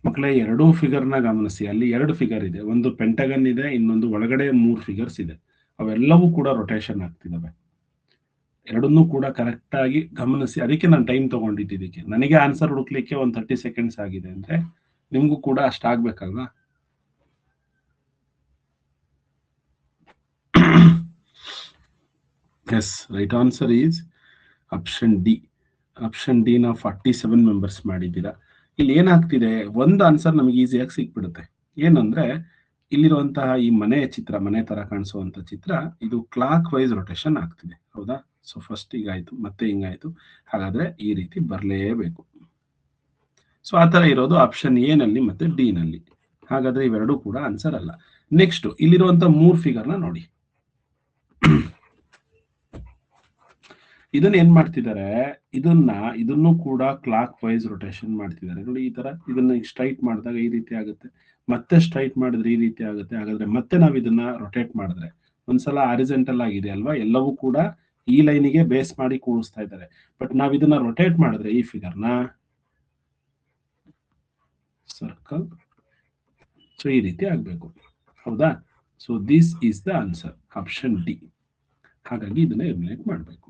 ಮಕ್ಕಳೇ ಎರಡೂ ಫಿಗರ್ ನ ಗಮನಿಸಿ. ಅಲ್ಲಿ 2 ಫಿಗರ್ ಇದೆ, ಒಂದು ಪೆಂಟಗನ್ ಇದೆ, ಇನ್ನೊಂದು ಒಳಗಡೆ 3 ಫಿಗರ್ಸ್ ಇದೆ. ಅವೆಲ್ಲವೂ ಕೂಡ ರೊಟೇಷನ್ ಆಗ್ತಿದಾವೆ. ಎರಡನ್ನೂ ಕೂಡ ಕರೆಕ್ಟ್ ಆಗಿ ಗಮನಿಸಿ. ಅದಕ್ಕೆ ನಾನು ಟೈಮ್ ತಗೊಂಡಿದ್ದು ಇದಕ್ಕೆ. ನನಗೆ ಆನ್ಸರ್ ಹುಡುಕ್ಲಿಕ್ಕೆ ಒಂದು 30 ಸೆಕೆಂಡ್ಸ್ ಆಗಿದೆ ಅಂದ್ರೆ ನಿಮ್ಗೂ ಕೂಡ ಅಷ್ಟಾಗ್ಬೇಕಲ್ವಾ? Yes, right answer is option D. Option D ನ 47 ಮೆಂಬರ್ಸ್ ಮಾಡಿದ್ದೀರಾ. ಇಲ್ಲಿ ಏನಾಗ್ತಿದೆ, ಒಂದು ಆನ್ಸರ್ ನಮಗೆ ಈಸಿಯಾಗಿ ಸಿಕ್ಬಿಡುತ್ತೆ. ಏನಂದ್ರೆ, ಇಲ್ಲಿರುವಂತಹ ಈ ಮನೆಯ ಚಿತ್ರ, ಮನೆ ತರ ಕಾಣಿಸುವಂತ ಚಿತ್ರ, ಇದು ಕ್ಲಾಕ್ ವೈಸ್ ರೊಟೇಷನ್ ಆಗ್ತಿದೆ, ಹೌದಾ? ಸೊ ಫಸ್ಟ್ ಹೀಗಾಯ್ತು, ಮತ್ತೆ ಹಿಂಗಾಯ್ತು, ಹಾಗಾದ್ರೆ ಈ ರೀತಿ ಬರಲೇಬೇಕು. ಸೊ ಆ ತರ ಇರೋದು ಆಪ್ಷನ್ ಎ ನಲ್ಲಿ ಮತ್ತೆ ಡಿ ನಲ್ಲಿ. ಹಾಗಾದ್ರೆ ಇವೆರಡೂ ಕೂಡ ಆನ್ಸರ್ ಅಲ್ಲ. ನೆಕ್ಸ್ಟ್ ಇಲ್ಲಿರುವಂತ 3 ಫಿಗರ್ ನ ನೋಡಿ. ಇದನ್ನ ಏನ್ ಮಾಡ್ತಿದ್ದಾರೆ, ಇದನ್ನು ಕೂಡ ಕ್ಲಾಕ್ ವೈಸ್ ರೊಟೇಷನ್ ಮಾಡ್ತಿದ್ದಾರೆ ನೋಡಿ. ಈ ತರ ಇದನ್ನ ಸ್ಟ್ರೈಟ್ ಮಾಡಿದಾಗ ಈ ರೀತಿ ಆಗುತ್ತೆ, ಮತ್ತೆ ಸ್ಟ್ರೈಟ್ ಮಾಡಿದ್ರೆ ಈ ರೀತಿ ಆಗುತ್ತೆ. ಹಾಗಾದ್ರೆ ಮತ್ತೆ ನಾವು ಇದನ್ನ ರೊಟೇಟ್ ಮಾಡಿದ್ರೆ, ಒಂದ್ಸಲ ಹಾರಿಜೆಂಟಲ್ ಆಗಿದೆ ಅಲ್ವಾ, ಎಲ್ಲವೂ ಕೂಡ ಈ ಲೈನಿಗೆ ಬೇಸ್ ಮಾಡಿ ಕೂಡಿಸ್ತಾ ಇದ್ದಾರೆ. ಬಟ್ ನಾವ್ ಇದನ್ನ ರೊಟೇಟ್ ಮಾಡಿದ್ರೆ ಈ ಫಿಗರ್ನ ಸರ್ಕಲ್, ಸೊ ಈ ರೀತಿ ಆಗ್ಬೇಕು, ಹೌದಾ? So this is the answer, option D. ಹಾಗಾಗಿ ಇದನ್ನ ಎಲಿಮಿನೇಟ್ ಮಾಡಬೇಕು,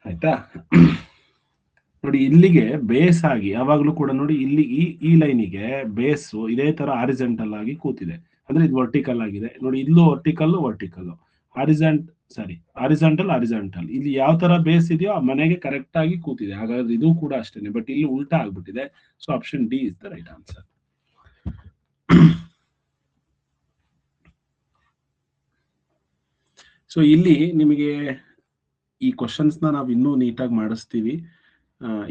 ಆಯ್ತಾ? ನೋಡಿ, ಇಲ್ಲಿಗೆ ಬೇಸ್ ಆಗಿ ಯಾವಾಗ್ಲೂ ಕೂಡ ನೋಡಿ, ಇಲ್ಲಿ ಈ ಲೈನಿಗೆ ಬೇಸ್ ಇದೇ ತರ ಹಾರಿಜೆಂಟಲ್ ಆಗಿ ಕೂತಿದೆ, ಅಂದ್ರೆ ಇದು ವರ್ಟಿಕಲ್ ಆಗಿದೆ ನೋಡಿ. ಇಲ್ಲೂ ವರ್ಟಿಕಲ್ ಹಾರಿಜೆಂಟಲ್ ಇಲ್ಲಿ ಯಾವ ತರ ಬೇಸ್ ಇದೆಯೋ ಆ ಮನೆಗೆ ಕರೆಕ್ಟ್ ಆಗಿ ಕೂತಿದೆ. ಹಾಗಾದ್ರೆ ಇದು ಕೂಡ ಅಷ್ಟೇನೆ, ಬಟ್ ಇಲ್ಲಿ ಉಲ್ಟಾ ಆಗ್ಬಿಟ್ಟಿದೆ. So option D is the right answer. So ಇಲ್ಲಿ ನಿಮಗೆ ಈ ಕ್ವಶನ್ಸ್ ನಾವು ಇನ್ನೂ ನೀಟಾಗಿ ಮಾಡಿಸ್ತೀವಿ.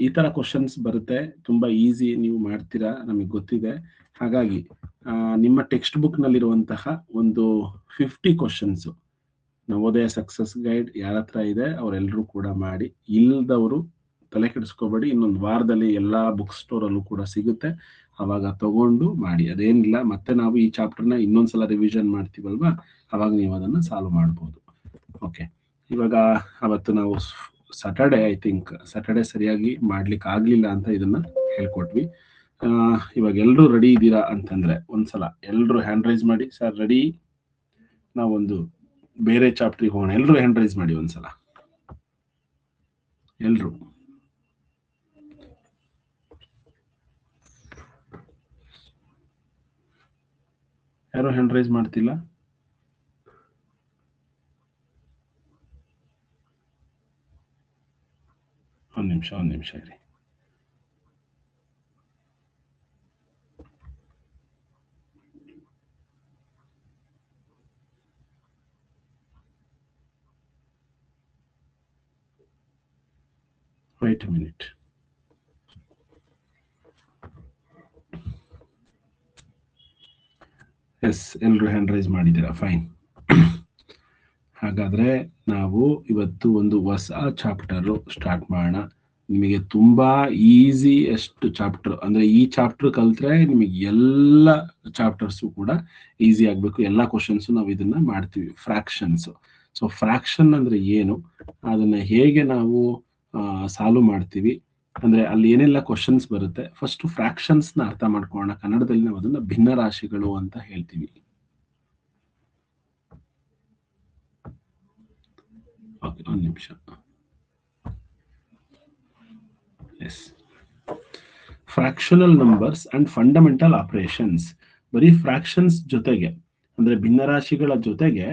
ಈ ತರ ಕ್ವಶನ್ಸ್ ಬರುತ್ತೆ, ತುಂಬಾ ಈಸಿ, ನೀವು ಮಾಡ್ತೀರಾ, ನಮಗೆ ಗೊತ್ತಿದೆ. ಹಾಗಾಗಿ ನಿಮ್ಮ ಟೆಕ್ಸ್ಟ್ ಬುಕ್ ನಲ್ಲಿರುವಂತಹ ಒಂದು 50 ಕ್ವಶನ್ಸ್ ನವೋದಯ ಸಕ್ಸಸ್ ಗೈಡ್ ಯಾರ ಹತ್ರ ಇದೆ ಅವರೆಲ್ಲರೂ ಕೂಡ ಮಾಡಿ. ಇಲ್ದವರು ತಲೆ ಕೆಡಿಸ್ಕೋಬೇಡಿ, ಇನ್ನೊಂದು ವಾರದಲ್ಲಿ ಎಲ್ಲಾ ಬುಕ್ ಸ್ಟೋರ್ ಅಲ್ಲೂ ಕೂಡ ಸಿಗುತ್ತೆ, ಅವಾಗ ತಗೊಂಡು ಮಾಡಿ. ಅದೇನಿಲ್ಲ, ಮತ್ತೆ ನಾವು ಈ ಚಾಪ್ಟರ್ನ ಇನ್ನೊಂದ್ಸಲ ರಿವಿಷನ್ ಮಾಡ್ತೀವಲ್ವಾ, ಅವಾಗ ನೀವು ಅದನ್ನ ಸಾಲ್ವ್ ಮಾಡ್ಬೋದು. ಓಕೆ, ಇವಾಗ ಅವತ್ತು ನಾವು ಸ್ಯಾಟರ್ಡೆ, ಐ ಥಿಂಕ್ ಸ್ಯಾಟರ್ಡೆ ಸರಿಯಾಗಿ ಮಾಡ್ಲಿಕ್ಕೆ ಆಗ್ಲಿಲ್ಲ ಅಂತ ಇದನ್ನ ಹೇಳ್ಕೊಟ್ವಿ. ಇವಾಗ ಎಲ್ರು ರೆಡಿ ಇದ್ದೀರಾ ಅಂತಂದ್ರೆ ಒಂದ್ಸಲ ಎಲ್ರು ಹ್ಯಾಂಡ್ ರೈಸ್ ಮಾಡಿ. ಸರ್ ರೆಡಿ, ನಾವೊಂದು ಬೇರೆ ಚಾಪ್ಟರ್ಗೆ ಹೋಗೋಣ. ಎಲ್ರು ಹ್ಯಾಂಡ್ ರೈಸ್ ಮಾಡಿ ಒಂದ್ಸಲ, ಎಲ್ರು. ಯಾರು ಹ್ಯಾಂಡ್ ರೈಸ್ ಮಾಡ್ತಿಲ್ಲ? ಒಂದ್ ನಿಮಿಷ ಇರಿ. wait a minute. ಎಸ್, ಎಲ್ಲರೂ ಹ್ಯಾಂಡ್ ರೈಸ್ ಮಾಡಿದ್ದೀರಾ, ಫೈನ್. ಹಾಗಾದ್ರೆ ನಾವು ಇವತ್ತು ಒಂದು ಹೊಸ ಚಾಪ್ಟರ್ ಸ್ಟಾರ್ಟ್ ಮಾಡೋಣ. ನಿಮಗೆ ತುಂಬಾ ಈಸಿ ಎಷ್ಟು ಚಾಪ್ಟರ್ ಅಂದ್ರೆ ಈ ಚಾಪ್ಟರ್ ಕಲ್ತ್ರೆ ನಿಮಗೆ ಎಲ್ಲ ಚಾಪ್ಟರ್ಸ್ ಕೂಡ ಈಸಿ ಆಗ್ಬೇಕು. ಎಲ್ಲ ಕ್ವಶನ್ಸ್ ನಾವು ಇದನ್ನ ಮಾಡ್ತೀವಿ. ಫ್ರಾಕ್ಷನ್ಸ್. ಸೊ ಫ್ರಾಕ್ಷನ್ ಅಂದ್ರೆ ಏನು, ಅದನ್ನ ಹೇಗೆ ನಾವು ಸಾಲ್ವ್ ಮಾಡ್ತೀವಿ, ಅಂದ್ರೆ ಅಲ್ಲಿ ಏನೆಲ್ಲ ಕ್ವಶನ್ಸ್ ಬರುತ್ತೆ. ಫಸ್ಟ್ ಫ್ರಾಕ್ಷನ್ಸ್ ನ ಅರ್ಥ ಮಾಡ್ಕೊಳ್ಳೋಣ. ಕನ್ನಡದಲ್ಲಿ ನಾವು ಅದನ್ನ ಭಿನ್ನ ರಾಶಿಗಳು ಅಂತ ಹೇಳ್ತೀವಿ. ಒಂದು ನಿಮಿಷ. Yes, fractional numbers and fundamental operations. ಬರೀ ಫ್ರಾಕ್ಷನ್ಸ್ ಜೊತೆಗೆ ಅಂದ್ರೆ ಭಿನ್ನರಾಶಿಗಳ ಜೊತೆಗೆ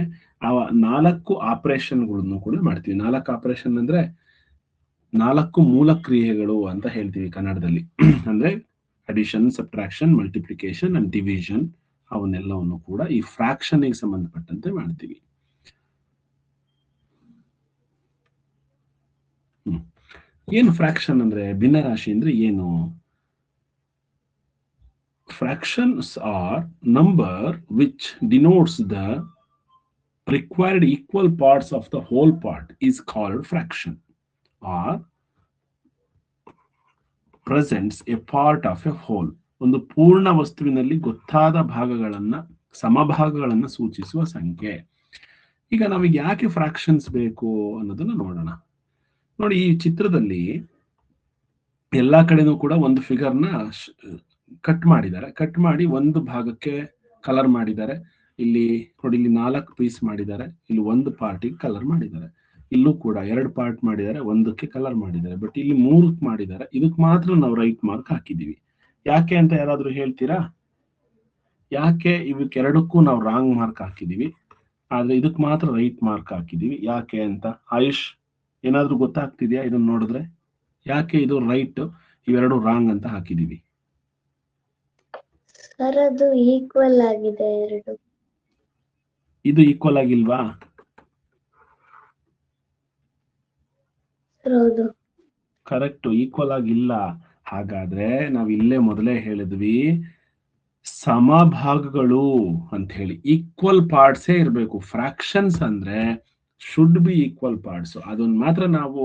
ಆ 4 ಆಪರೇಷನ್ಗಳನ್ನು ಕೂಡ ಮಾಡ್ತೀವಿ. 4 ಆಪರೇಷನ್ ಅಂದ್ರೆ 4 ಮೂಲ ಕ್ರಿಯೆಗಳು ಅಂತ ಹೇಳ್ತೀವಿ ಕನ್ನಡದಲ್ಲಿ. ಅಂದ್ರೆ addition, subtraction, multiplication and division, ಅವನ್ನೆಲ್ಲವನ್ನು ಕೂಡ ಈ ಫ್ರಾಕ್ಷನ್ ಗೆ ಸಂಬಂಧಪಟ್ಟಂತೆ ಮಾಡ್ತೀವಿ. ಏನು ಫ್ರಾಕ್ಷನ್ ಅಂದ್ರೆ, ಭಿನ್ನರಾಶಿ ಅಂದ್ರೆ ಏನು? Fractions are number which denotes the required equal parts of the whole part is called fraction, or presents a part of a whole. ಒಂದು ಪೂರ್ಣ ವಸ್ತುವಿನಲ್ಲಿ ಗೊತ್ತಾದ ಭಾಗಗಳನ್ನ, ಸಮಭಾಗಗಳನ್ನ ಸೂಚಿಸುವ ಸಂಖ್ಯೆ. ಈಗ ನಮಗೆ ಯಾಕೆ ಫ್ರಾಕ್ಷನ್ಸ್ ಬೇಕು ಅನ್ನೋದನ್ನ ನೋಡೋಣ. ನೋಡಿ, ಈ ಚಿತ್ರದಲ್ಲಿ ಎಲ್ಲಾ ಕಡೆನೂ ಕೂಡ ಒಂದು ಫಿಗರ್ನ ಕಟ್ ಮಾಡಿದ್ದಾರೆ. ಕಟ್ ಮಾಡಿ ಒಂದು ಭಾಗಕ್ಕೆ ಕಲರ್ ಮಾಡಿದ್ದಾರೆ. ಇಲ್ಲಿ ನೋಡಿ, ಇಲ್ಲಿ 4 ಪೀಸ್ ಮಾಡಿದ್ದಾರೆ. ಇಲ್ಲಿ ಒಂದು ಪಾರ್ಟಿಗೆ ಕಲರ್ ಮಾಡಿದ್ದಾರೆ. ಇಲ್ಲೂ ಕೂಡ 2 ಪಾರ್ಟ್ ಮಾಡಿದ್ದಾರೆ, ಒಂದಕ್ಕೆ ಕಲರ್ ಮಾಡಿದ್ದಾರೆ. ಬಟ್ ಇಲ್ಲಿ 3 ಮಾಡಿದ್ದಾರೆ. ಇದಕ್ಕೆ ಮಾತ್ರ ನಾವು ರೈಟ್ ಮಾರ್ಕ್ ಹಾಕಿದೀವಿ. ಯಾಕೆ ಅಂತ ಯಾರಾದ್ರೂ ಹೇಳ್ತೀರಾ? ಯಾಕೆ ಇವಕ್ಕೆರಡಕ್ಕೂ ನಾವು ರಾಂಗ್ ಮಾರ್ಕ್ ಹಾಕಿದೀವಿ, ಆದ್ರೆ ಇದಕ್ ಮಾತ್ರ ರೈಟ್ ಮಾರ್ಕ್ ಹಾಕಿದೀವಿ? ಯಾಕೆ ಅಂತ ಆಯುಷ್ ಏನಾದ್ರೂ ಗೊತ್ತಾಗ್ತಿದ್ಯಾ? ಇದನ್ನ ನೋಡಿದ್ರೆ ಯಾಕೆ ಇದು ರೈಟ್, ಇವೆರಡು ರಾಂಗ್ ಅಂತ ಹಾಕಿದೀವಿ? ಸರ್, ಅದು ಈಕ್ವಲ್ ಆಗಿದೆ ಎರಡು. ಇದು ಈಕ್ವಲ್ ಆಗಿಲ್ವಾ? ಹೌದು. ಕರೆಕ್ಟ್, ಈಕ್ವಲ್ ಆಗಿಲ್ಲ. ಹಾಗಾದ್ರೆ ನಾವ್ ಇಲ್ಲೇ ಮೊದಲೇ ಹೇಳಿದ್ವಿ, ಸಮಭಾಗಗಳು ಅಂತ ಹೇಳಿ. ಈಕ್ವಲ್ ಪಾರ್ಟ್ಸೇ ಇರಬೇಕು. ಫ್ರಾಕ್ಷನ್ಸ್ ಅಂದ್ರೆ ಶುಡ್ ಬಿ ಈಕ್ವಲ್ ಪಾರ್ಟ್ಸ್. ಅದನ್ನ ಮಾತ್ರ ನಾವು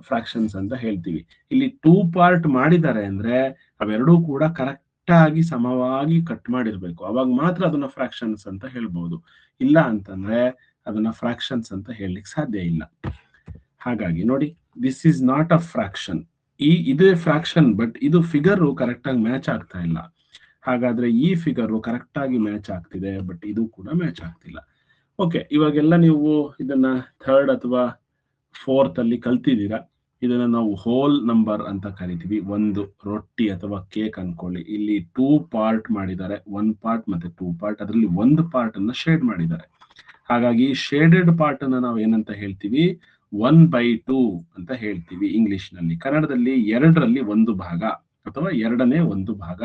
ಫ್ರಾಕ್ಷನ್ಸ್ ಅಂತ ಹೇಳ್ತೀವಿ. ಇಲ್ಲಿ 2 ಪಾರ್ಟ್ ಮಾಡಿದ್ದಾರೆ ಅಂದ್ರೆ ಅವೆರಡೂ ಕೂಡ ಕರೆಕ್ಟ್ ಆಗಿ ಸಮವಾಗಿ ಕಟ್ ಮಾಡಿರ್ಬೇಕು. ಅವಾಗ ಮಾತ್ರ ಅದನ್ನ ಫ್ರಾಕ್ಷನ್ಸ್ ಅಂತ ಹೇಳ್ಬಹುದು. ಇಲ್ಲ ಅಂತಂದ್ರೆ ಅದನ್ನ ಫ್ರಾಕ್ಷನ್ಸ್ ಅಂತ ಹೇಳಲಿಕ್ಕೆ ಸಾಧ್ಯ ಇಲ್ಲ. ಹಾಗಾಗಿ ನೋಡಿ, this is not a fraction. ಇದೇ ಫ್ರಾಕ್ಷನ್, ಬಟ್ ಇದು ಫಿಗರ್ ಕರೆಕ್ಟ್ ಆಗಿ ಮ್ಯಾಚ್ ಆಗ್ತಾ ಇಲ್ಲ. ಹಾಗಾದ್ರೆ ಈ ಫಿಗರ್ ಕರೆಕ್ಟ್ ಆಗಿ ಮ್ಯಾಚ್ ಆಗ್ತಿದೆ, ಬಟ್ ಇದು ಕೂಡ ಮ್ಯಾಚ್ ಆಗ್ತಿಲ್ಲ. ಓಕೆ, ಇವಾಗೆಲ್ಲ ನೀವು ಇದನ್ನ 3rd ಅಥವಾ 4th ಅಲ್ಲಿ ಕಲ್ತಿದ್ದೀರಾ. ಇದನ್ನ ನಾವು ಹೋಲ್ ನಂಬರ್ ಅಂತ ಕರಿತೀವಿ. ಒಂದು ರೊಟ್ಟಿ ಅಥವಾ ಕೇಕ್ ಅನ್ಕೊಳ್ಳಿ. ಇಲ್ಲಿ 2 ಪಾರ್ಟ್ ಮಾಡಿದ್ದಾರೆ, 1 ಪಾರ್ಟ್ ಮತ್ತೆ 2 ಪಾರ್ಟ್. ಅದರಲ್ಲಿ 1 ಪಾರ್ಟ್ ಅನ್ನ ಶೇಡ್ ಮಾಡಿದ್ದಾರೆ. ಹಾಗಾಗಿ ಶೇಡೆಡ್ ಪಾರ್ಟ್ ಅನ್ನ ನಾವು ಏನಂತ ಹೇಳ್ತೀವಿ? 1/2 ಅಂತ ಹೇಳ್ತೀವಿ ಇಂಗ್ಲಿಷ್ ನಲ್ಲಿ. ಕನ್ನಡದಲ್ಲಿ 2ರಲ್ಲಿ 1 ಭಾಗ ಅಥವಾ 2ನೇ 1 ಭಾಗ.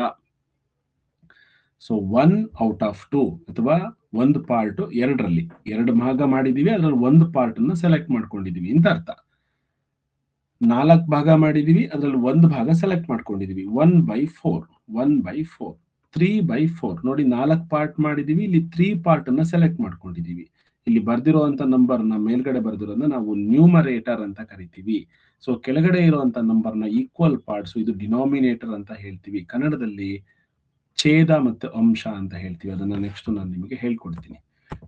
ಸೊ 1 ಔಟ್ ಆಫ್ 2 ಅಥವಾ 1 ಪಾರ್ಟ್ 2ರಲ್ಲಿ 2 ಭಾಗ ಮಾಡಿದೀವಿ, ಅದ್ರಲ್ಲಿ 1 ಪಾರ್ಟ್ ಅನ್ನ ಸೆಲೆಕ್ಟ್ ಮಾಡ್ಕೊಂಡಿದೀವಿ ಅಂತ ಅರ್ಥ. 4 ಭಾಗ ಮಾಡಿದೀವಿ, ಅದ್ರಲ್ಲಿ 1 ಭಾಗ ಸೆಲೆಕ್ಟ್ ಮಾಡ್ಕೊಂಡಿದೀವಿ. 1/4, 1/4, 3/4. ನೋಡಿ, 4 ಪಾರ್ಟ್ ಮಾಡಿದೀವಿ, ಇಲ್ಲಿ 3 ಪಾರ್ಟ್ ಅನ್ನ ಸೆಲೆಕ್ಟ್ ಮಾಡ್ಕೊಂಡಿದೀವಿ. ಇಲ್ಲಿ ಬರ್ದಿರುವಂತ ನಂಬರ್ ನ ಮೇಲ್ಗಡೆ ಬರ್ದಿರೋದನ್ನ ನಾವು ನ್ಯೂಮರೇಟರ್ ಅಂತ ಕರಿತೀವಿ. ಸೊ ಕೆಳಗಡೆ ಇರುವಂತ ನಂಬರ್ ನ ಈಕ್ವಲ್ ಪಾರ್ಟ್ಸ್, ಇದು ಡಿನಾಮಿನೇಟರ್ ಅಂತ ಹೇಳ್ತೀವಿ. ಕನ್ನಡದಲ್ಲಿ ಛೇದ ಮತ್ತು ಅಂಶ ಅಂತ ಹೇಳ್ತೀವಿ. ಅದನ್ನ ನೆಕ್ಸ್ಟ್ ನಾನು ನಿಮಗೆ ಹೇಳ್ಕೊಡ್ತೀನಿ.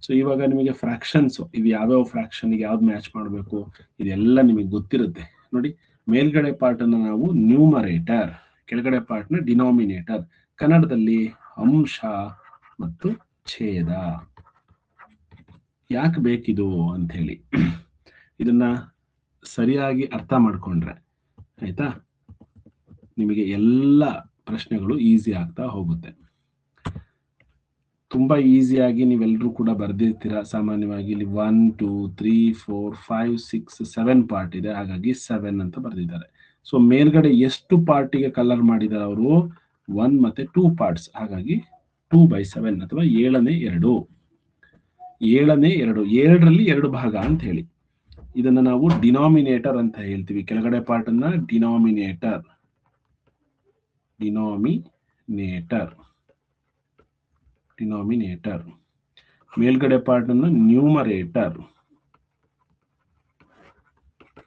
ಸೊ ಇವಾಗ ನಿಮಗೆ ಫ್ರಾಕ್ಷನ್ಸ್, ಇವು ಯಾವ್ಯಾವ ಫ್ರಾಕ್ಷನ್ ಯಾವ್ದು ಮ್ಯಾಚ್ ಮಾಡಬೇಕು ಇದೆಲ್ಲ ನಿಮಗೆ ಗೊತ್ತಿರುತ್ತೆ. ನೋಡಿ, ಮೇಲ್ಗಡೆ ಪಾರ್ಟ್ ಅನ್ನ ನಾವು ನ್ಯೂಮರೇಟರ್, ಕೆಳಗಡೆ ಪಾರ್ಟ್ ನ ಡಿನಾಮಿನೇಟರ್. ಕನ್ನಡದಲ್ಲಿ ಅಂಶ ಮತ್ತು ಛೇದ. ಯಾಕೆ ಬೇಕಿದು ಅಂತ ಹೇಳಿ ಇದನ್ನ ಸರಿಯಾಗಿ ಅರ್ಥ ಮಾಡ್ಕೊಂಡ್ರೆ ಆಯ್ತಾ, ನಿಮಗೆ ಎಲ್ಲ ಪ್ರಶ್ನೆಗಳು ಈಸಿ ಆಗ್ತಾ ಹೋಗುತ್ತೆ. ತುಂಬಾ ಈಸಿಯಾಗಿ ನೀವೆಲ್ಲರೂ ಕೂಡ ಬರ್ದಿರ್ತೀರಾ. ಸಾಮಾನ್ಯವಾಗಿ ಇಲ್ಲಿ 1 2 3 4 5 6 7 ಪಾರ್ಟ್ ಇದೆ, ಹಾಗಾಗಿ 7 ಅಂತ ಬರ್ದಿದ್ದಾರೆ. ಸೊ ಮೇಲ್ಗಡೆ ಎಷ್ಟು ಪಾರ್ಟಿಗೆ ಕಲರ್ ಮಾಡಿದ್ದಾರೆ ಅವರು? 1 ಮತ್ತೆ 2 ಪಾರ್ಟ್ಸ್, ಹಾಗಾಗಿ 2/7 ಅಥವಾ 7ನೇ 2. 7ನೇ 2, 7ರಲ್ಲಿ 2 ಭಾಗ ಅಂತ ಹೇಳಿ. ಇದನ್ನ ನಾವು ಡಿನಾಮಿನೇಟರ್ ಅಂತ ಹೇಳ್ತೀವಿ. ಕೆಳಗಡೆ ಪಾರ್ಟ್ ಅನ್ನ ಡಿನಾಮಿನೇಟರ್ ಮೇಲ್ಗಡೆ ಪಾರ್ಟ್ ಅನ್ನ ನ್ಯೂಮರೇಟರ್.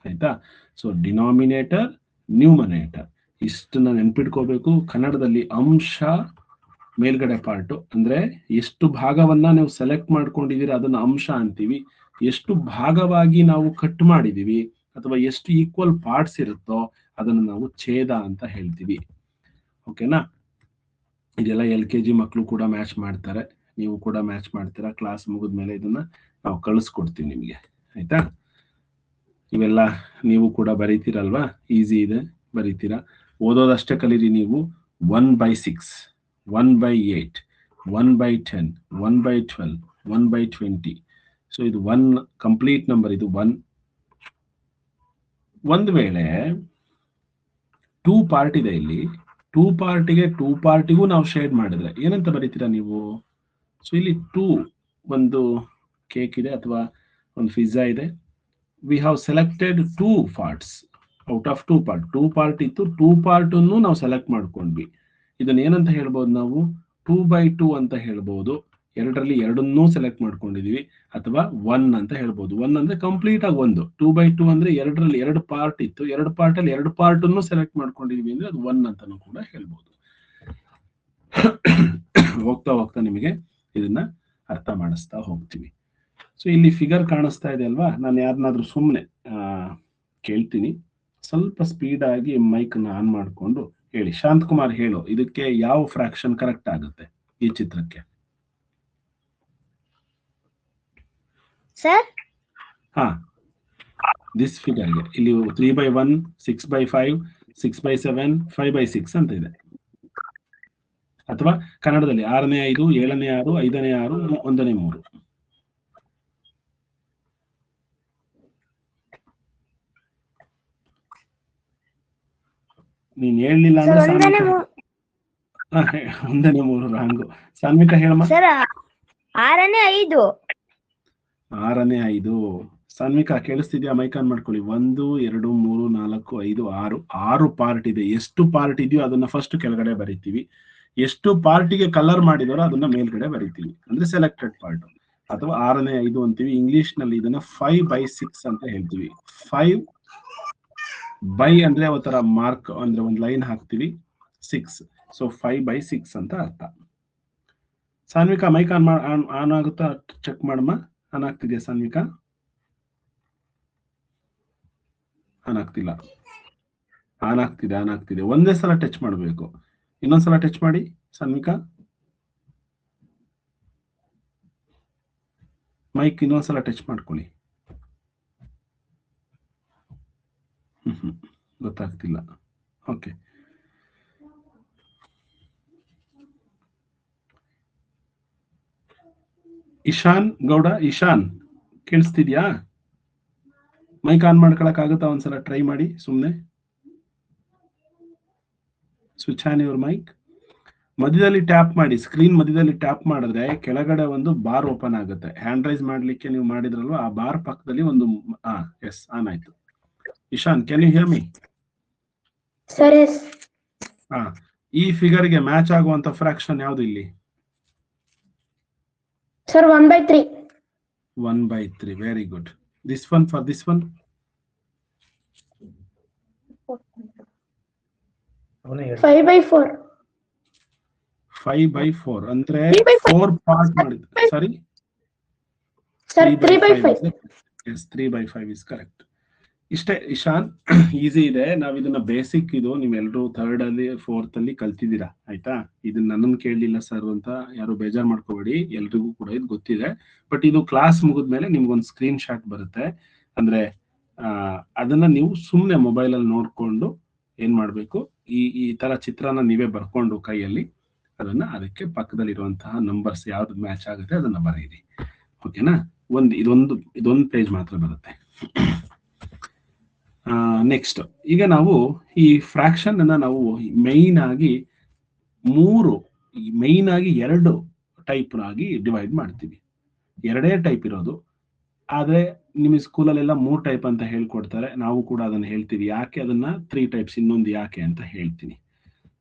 ಆಯ್ತಾ? ಸೊ ಡಿನಾಮಿನೇಟರ್, ನ್ಯೂಮರೇಟರ್ ಇಷ್ಟನ್ನ ನೆನ್ಪಿಟ್ಕೋಬೇಕು. ಕನ್ನಡದಲ್ಲಿ ಅಂಶ ಮೇಲ್ಗಡೆ ಪಾರ್ಟ್ ಅಂದ್ರೆ ಎಷ್ಟು ಭಾಗವನ್ನ ನೀವು ಸೆಲೆಕ್ಟ್ ಮಾಡ್ಕೊಂಡಿದೀರ ಅದನ್ನ ಅಂಶ ಅಂತೀವಿ. ಎಷ್ಟು ಭಾಗವಾಗಿ ನಾವು ಕಟ್ ಮಾಡಿದೀವಿ ಅಥವಾ ಎಷ್ಟು ಈಕ್ವಲ್ ಪಾರ್ಟ್ಸ್ ಇರುತ್ತೋ ಅದನ್ನು ನಾವು ಛೇದ ಅಂತ ಹೇಳ್ತೀವಿ. ಓಕೆನಾ? ಇದೆಲ್ಲ LKG ಮಕ್ಕಳು ಕೂಡ ಮ್ಯಾಚ್ ಮಾಡ್ತಾರೆ, ನೀವು ಕೂಡ ಮ್ಯಾಚ್ ಮಾಡ್ತೀರಾ. ಕ್ಲಾಸ್ ಮುಗಿದ್ಮೇಲೆ ಇದನ್ನ ನಾವು ಕಳಿಸ್ಕೊಡ್ತೀವಿ ನಿಮ್ಗೆ. ಆಯ್ತಾ? ಇವೆಲ್ಲ ನೀವು ಕೂಡ ಬರೀತೀರಲ್ವಾ? ಈಸಿ ಇದೆ, ಬರೀತೀರಾ. ಓದೋದಷ್ಟೇ ಕಲೀರಿ ನೀವು. 1/6, 1/8, 1/10, 1/12, 1/20. ಸೊ ಇದು 1 ಕಂಪ್ಲೀಟ್ ನಂಬರ್, ಇದು 1. ಒಂದು ವೇಳೆ 2 ಪಾರ್ಟ್ ಇದೆ ಇಲ್ಲಿ, 2 ಪಾರ್ಟಿಗೆ 2 ಪಾರ್ಟಿಗೂ ನಾವು ಶೇಡ್ ಮಾಡಿದ್ರೆ ಏನಂತ ಬರೀತೀರಾ ನೀವು? ಸೊ ಇಲ್ಲಿ 2 ಒಂದು ಕೇಕ್ ಇದೆ ಅಥವಾ ಒಂದು ಪಿಜ್ಜಾ ಇದೆ. We have selected 2 parts out of 2 part. 2 part ಇತ್ತು, 2 ಪಾರ್ಟ್ ಅನ್ನು ನಾವು ಸೆಲೆಕ್ಟ್ ಮಾಡ್ಕೊಂಡ್ವಿ. ಇದನ್ನ ಏನಂತ ಹೇಳ್ಬೋದು ನಾವು? 2/2 ಅಂತ ಹೇಳ್ಬೋದು. ಎರಡರಲ್ಲಿ ಎರಡನ್ನೂ ಸೆಲೆಕ್ಟ್ ಮಾಡ್ಕೊಂಡಿದೀವಿ. ಅಥವಾ 1 ಅಂತ ಹೇಳ್ಬೋದು. 1 ಅಂದ್ರೆ ಕಂಪ್ಲೀಟ್ ಆಗಿ 1. 2/2 ಅಂದ್ರೆ ಎರಡರಲ್ಲಿ 2 ಪಾರ್ಟ್ ಇತ್ತು, 2 ಪಾರ್ಟ್ ಅಲ್ಲಿ 2 ಪಾರ್ಟ್ ಅನ್ನು ಸೆಲೆಕ್ಟ್ ಮಾಡ್ಕೊಂಡಿದೀವಿ ಅಂದ್ರೆ ಅದು 1 ಅಂತಾನು ಕೂಡ ಹೇಳ್ಬೋದು. ಹೋಗ್ತಾ ಹೋಗ್ತಾ ನಿಮಗೆ ಇದನ್ನ ಅರ್ಥ ಮಾಡಿಸ್ತಾ ಹೋಗ್ತೀವಿ. ಸೊ ಇಲ್ಲಿ ಫಿಗರ್ ಕಾಣಿಸ್ತಾ ಇದೆ ಅಲ್ವಾ? ನಾನು ಯಾರನ್ನಾದ್ರೂ ಸುಮ್ಮನೆ ಕೇಳ್ತೀನಿ, ಸ್ವಲ್ಪ ಸ್ಪೀಡ್ ಆಗಿ ಮೈಕ್ ನ ಆನ್ ಮಾಡ್ಕೊಂಡು ಹೇಳಿ. ಶಾಂತಕುಮಾರ್ ಹೇಳು, ಇದಕ್ಕೆ ಯಾವ ಫ್ರಾಕ್ಷನ್ ಕರೆಕ್ಟ್ ಆಗುತ್ತೆ ಈ ಚಿತ್ರಕ್ಕೆ? ಸರ್ ದಿಸ್ ಫಿಗರ್ಗೆ ಇಲ್ಲಿ 3/1, 6/5, 6/7, 5/6 ಅಂತ ಇದೆ. ಅಥವಾ ಕನ್ನಡದಲ್ಲಿ 6ನೇ 5, 7ನೇ 6, 5ನೇ 6, 1ನೇ 3. ನೀನ್ ಹೇಳಲಿಲ್ಲ ಅಂದ್ರೆ 1ನೇ 3 ರಾಂಗು. ಸಾನ್ವಿಕಾ ಹೇಳಮ್ಮ. ಸರ್ 6ನೇ 5. 6ನೇ 5. ಸಾನ್ವಿಕಾ ಕೇಳಿಸ್ತಿದ್ಯಾ? ಮೈಕ್ ಆನ್ ಮಾಡ್ಕೊಳ್ಳಿ. 1, 2, 3, 4, 5, 6. 6 ಪಾರ್ಟ್ ಇದೆ. ಎಷ್ಟು ಪಾರ್ಟ್ ಇದೆಯೋ ಅದನ್ನ ಫಸ್ಟ್ ಕೆಳಗಡೆ ಬರಿತೀವಿ. ಎಷ್ಟು ಪಾರ್ಟಿಗೆ ಕಲರ್ ಮಾಡಿದಾರೋ ಅದನ್ನ ಮೇಲ್ಗಡೆ ಬರಿತೀವಿ, ಅಂದ್ರೆ ಸೆಲೆಕ್ಟೆಡ್ ಪಾರ್ಟ್. ಅಥವಾ 6ನೇ 5 ಅಂತೀವಿ. ಇಂಗ್ಲಿಷ್ ನಲ್ಲಿ ಇದನ್ನ 5/6 ಅಂತ ಹೇಳ್ತೀವಿ. 5 ಬೈ ಅಂದ್ರೆ ಒಂಥರ ಮಾರ್ಕ್, ಅಂದ್ರೆ ಒಂದು ಲೈನ್ ಹಾಕ್ತಿವಿ. 6, ಸೊ 5/6 ಅಂತ ಅರ್ಥ. ಸಾನ್ವಿಕಾ ಮೈಕ್ ಆನ್ ಆಗುತ್ತಾ? ಚೆಕ್ ಮಾಡಮ್ಮ. ಆನ್ ಆಗ್ತಿದ್ಯಾ ಸಾನ್ವಿಕಾ? ಆನ್ ಆಗ್ತಿಲ್ಲ. ಆನ್ ಆಗ್ತಿದೆ. ಒಂದೇ ಸಲ ಟಚ್ ಮಾಡಬೇಕು. ಇನ್ನೊಂದ್ಸಲ ಟಚ್ ಮಾಡಿ ಸಾನ್ವಿಕಾ. ಮೈಕ್ ಇನ್ನೊಂದ್ಸಲ ಟಚ್ ಮಾಡ್ಕೊಳ್ಳಿ. ಗೊತ್ತಾಗ್ತಿಲ್ಲ. ಓಕೆ, ಇಶಾನ್ ಗೌಡ, ಇಶಾನ್ ಕೇಳಿಸ್ತಿದ್ಯಾ? ಮೈಕ್ ಆನ್ ಮಾಡ್ಕೊಳಕ್ ಆಗುತ್ತಾ? ಒಂದ್ಸಲ ಟ್ರೈ ಮಾಡಿ ಸುಮ್ನೆ. Switch on your mic. ಮಧ್ಯದಲ್ಲಿ ಟ್ಯಾಪ್ ಮಾಡಿ, ಸ್ಕ್ರೀನ್ ಮಧ್ಯದಲ್ಲಿ ಟ್ಯಾಪ್ ಮಾಡಿದ್ರೆ ಕೆಳಗಡೆ ಒಂದು ಬಾರ್ ಓಪನ್ ಆಗುತ್ತೆ. ಹ್ಯಾಂಡ್ ರೈಸ್ ಮಾಡ್ಲಿಕ್ಕೆ ನೀವು ಮಾಡಿದ್ರಲ್ವಾ, ಆ ಬಾರ್ ಪಕ್ಕದಲ್ಲಿ ಒಂದು ಎಸ್ ಆನ್ ಆಯ್ತು. Ishan, can you hear me? ಸರಿ. ಈ ಫಿಗರ್ಗೆ ಮ್ಯಾಚ್ ಆಗುವಂತ ಫ್ರಾಕ್ಷನ್ ಯಾವುದು ಇಲ್ಲಿ? Sir 1/3. 1/3. Very good. This one, for this one? 5/4. 5/4 ಅಂದ್ರೆ 4 ಪಾರ್ಟ್ ಮಾಡಿದ್ದು. Sorry sir 3/5. Yes, 3/5 is correct. ಇಷ್ಟೇ ಇಶಾನ್, ಈಸಿ ಇದೆ. ನಾವ್ ಇದನ್ನ ಬೇಸಿಕ್, ಇದು ನೀವೆಲ್ಲರೂ 3rd ಅಲ್ಲಿ 4th ಅಲ್ಲಿ ಕಲ್ತಿದ್ದೀರಾ. ಆಯ್ತಾ? ಇದನ್ನ ನನ್ನನ್ನು ಕೇಳಲಿಲ್ಲ ಸರ್ ಅಂತ ಯಾರು ಬೇಜಾರ್ ಮಾಡ್ಕೋಬೇಡಿ, ಎಲ್ರಿಗೂ ಕೂಡ ಇದು ಗೊತ್ತಿದೆ. ಬಟ್ ಇದು ಕ್ಲಾಸ್ ಮುಗಿದ್ಮೇಲೆ ನಿಮ್ಗೊಂದು ಸ್ಕ್ರೀನ್ ಶಾಟ್ ಬರುತ್ತೆ. ಅಂದ್ರೆ ಅದನ್ನ ನೀವು ಸುಮ್ನೆ ಮೊಬೈಲ್ ಅಲ್ಲಿ ನೋಡ್ಕೊಂಡು ಏನ್ ಮಾಡ್ಬೇಕು, ಈ ತರ ಚಿತ್ರನ ನೀವೇ ಬರ್ಕೊಂಡು ಕೈಯಲ್ಲಿ ಅದನ್ನ ಅದಕ್ಕೆ ಪಕ್ಕದಲ್ಲಿರುವಂತಹ ನಂಬರ್ಸ್ ಯಾವ್ದು ಮ್ಯಾಚ್ ಆಗುತ್ತೆ ಅದನ್ನ ಬರೀರಿ. ಓಕೆನಾ? ಇದೊಂದು ಪೇಜ್ ಮಾತ್ರ ಬರುತ್ತೆ. ನೆಕ್ಸ್ಟ್, ಈಗ ನಾವು ಈ ಫ್ರಾಕ್ಷನ್ ಅನ್ನ ನಾವು ಮೈನ್ ಆಗಿ 2 ಟೈಪ್ ಆಗಿ ಡಿವೈಡ್ ಮಾಡ್ತೀವಿ. 2 ಟೈಪ್ ಇರೋದು. ಆದ್ರೆ ನಿಮಗೆ ಸ್ಕೂಲಲ್ಲೆಲ್ಲ 3 ಟೈಪ್ ಅಂತ ಹೇಳ್ಕೊಡ್ತಾರೆ, ನಾವು ಕೂಡ ಅದನ್ನ ಹೇಳ್ತೀವಿ. ಯಾಕೆ ಅದನ್ನ 3 ಟೈಪ್ಸ್, ಇನ್ನೊಂದು ಯಾಕೆ ಅಂತ ಹೇಳ್ತೀನಿ.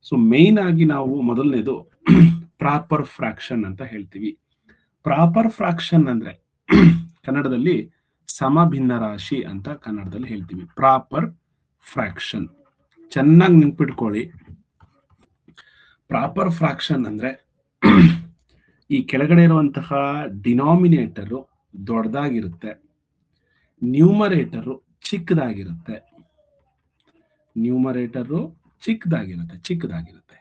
ಸೊ ಮೇನ್ ಆಗಿ ನಾವು ಮೊದಲನೇದು ಪ್ರಾಪರ್ ಫ್ರಾಕ್ಷನ್ ಅಂತ ಹೇಳ್ತೀವಿ. ಪ್ರಾಪರ್ ಫ್ರಾಕ್ಷನ್ ಅಂದ್ರೆ ಕನ್ನಡದಲ್ಲಿ ಸಮಭಿನ್ನ ರಾಶಿ ಅಂತ ಕನ್ನಡದಲ್ಲಿ ಹೇಳ್ತೀವಿ. ಪ್ರಾಪರ್ ಫ್ರಾಕ್ಷನ್ ಚೆನ್ನಾಗಿ ನೆನ್ಪಿಟ್ಕೊಳ್ಳಿ. ಪ್ರಾಪರ್ ಫ್ರಾಕ್ಷನ್ ಅಂದ್ರೆ ಈ ಕೆಳಗಡೆ ಇರುವಂತಹ ಡಿನಾಮಿನೇಟರ್ ದೊಡ್ಡದಾಗಿರುತ್ತೆ, ನ್ಯೂಮರೇಟರ್ ಚಿಕ್ಕದಾಗಿರುತ್ತೆ. ಚಿಕ್ಕದಾಗಿರುತ್ತೆ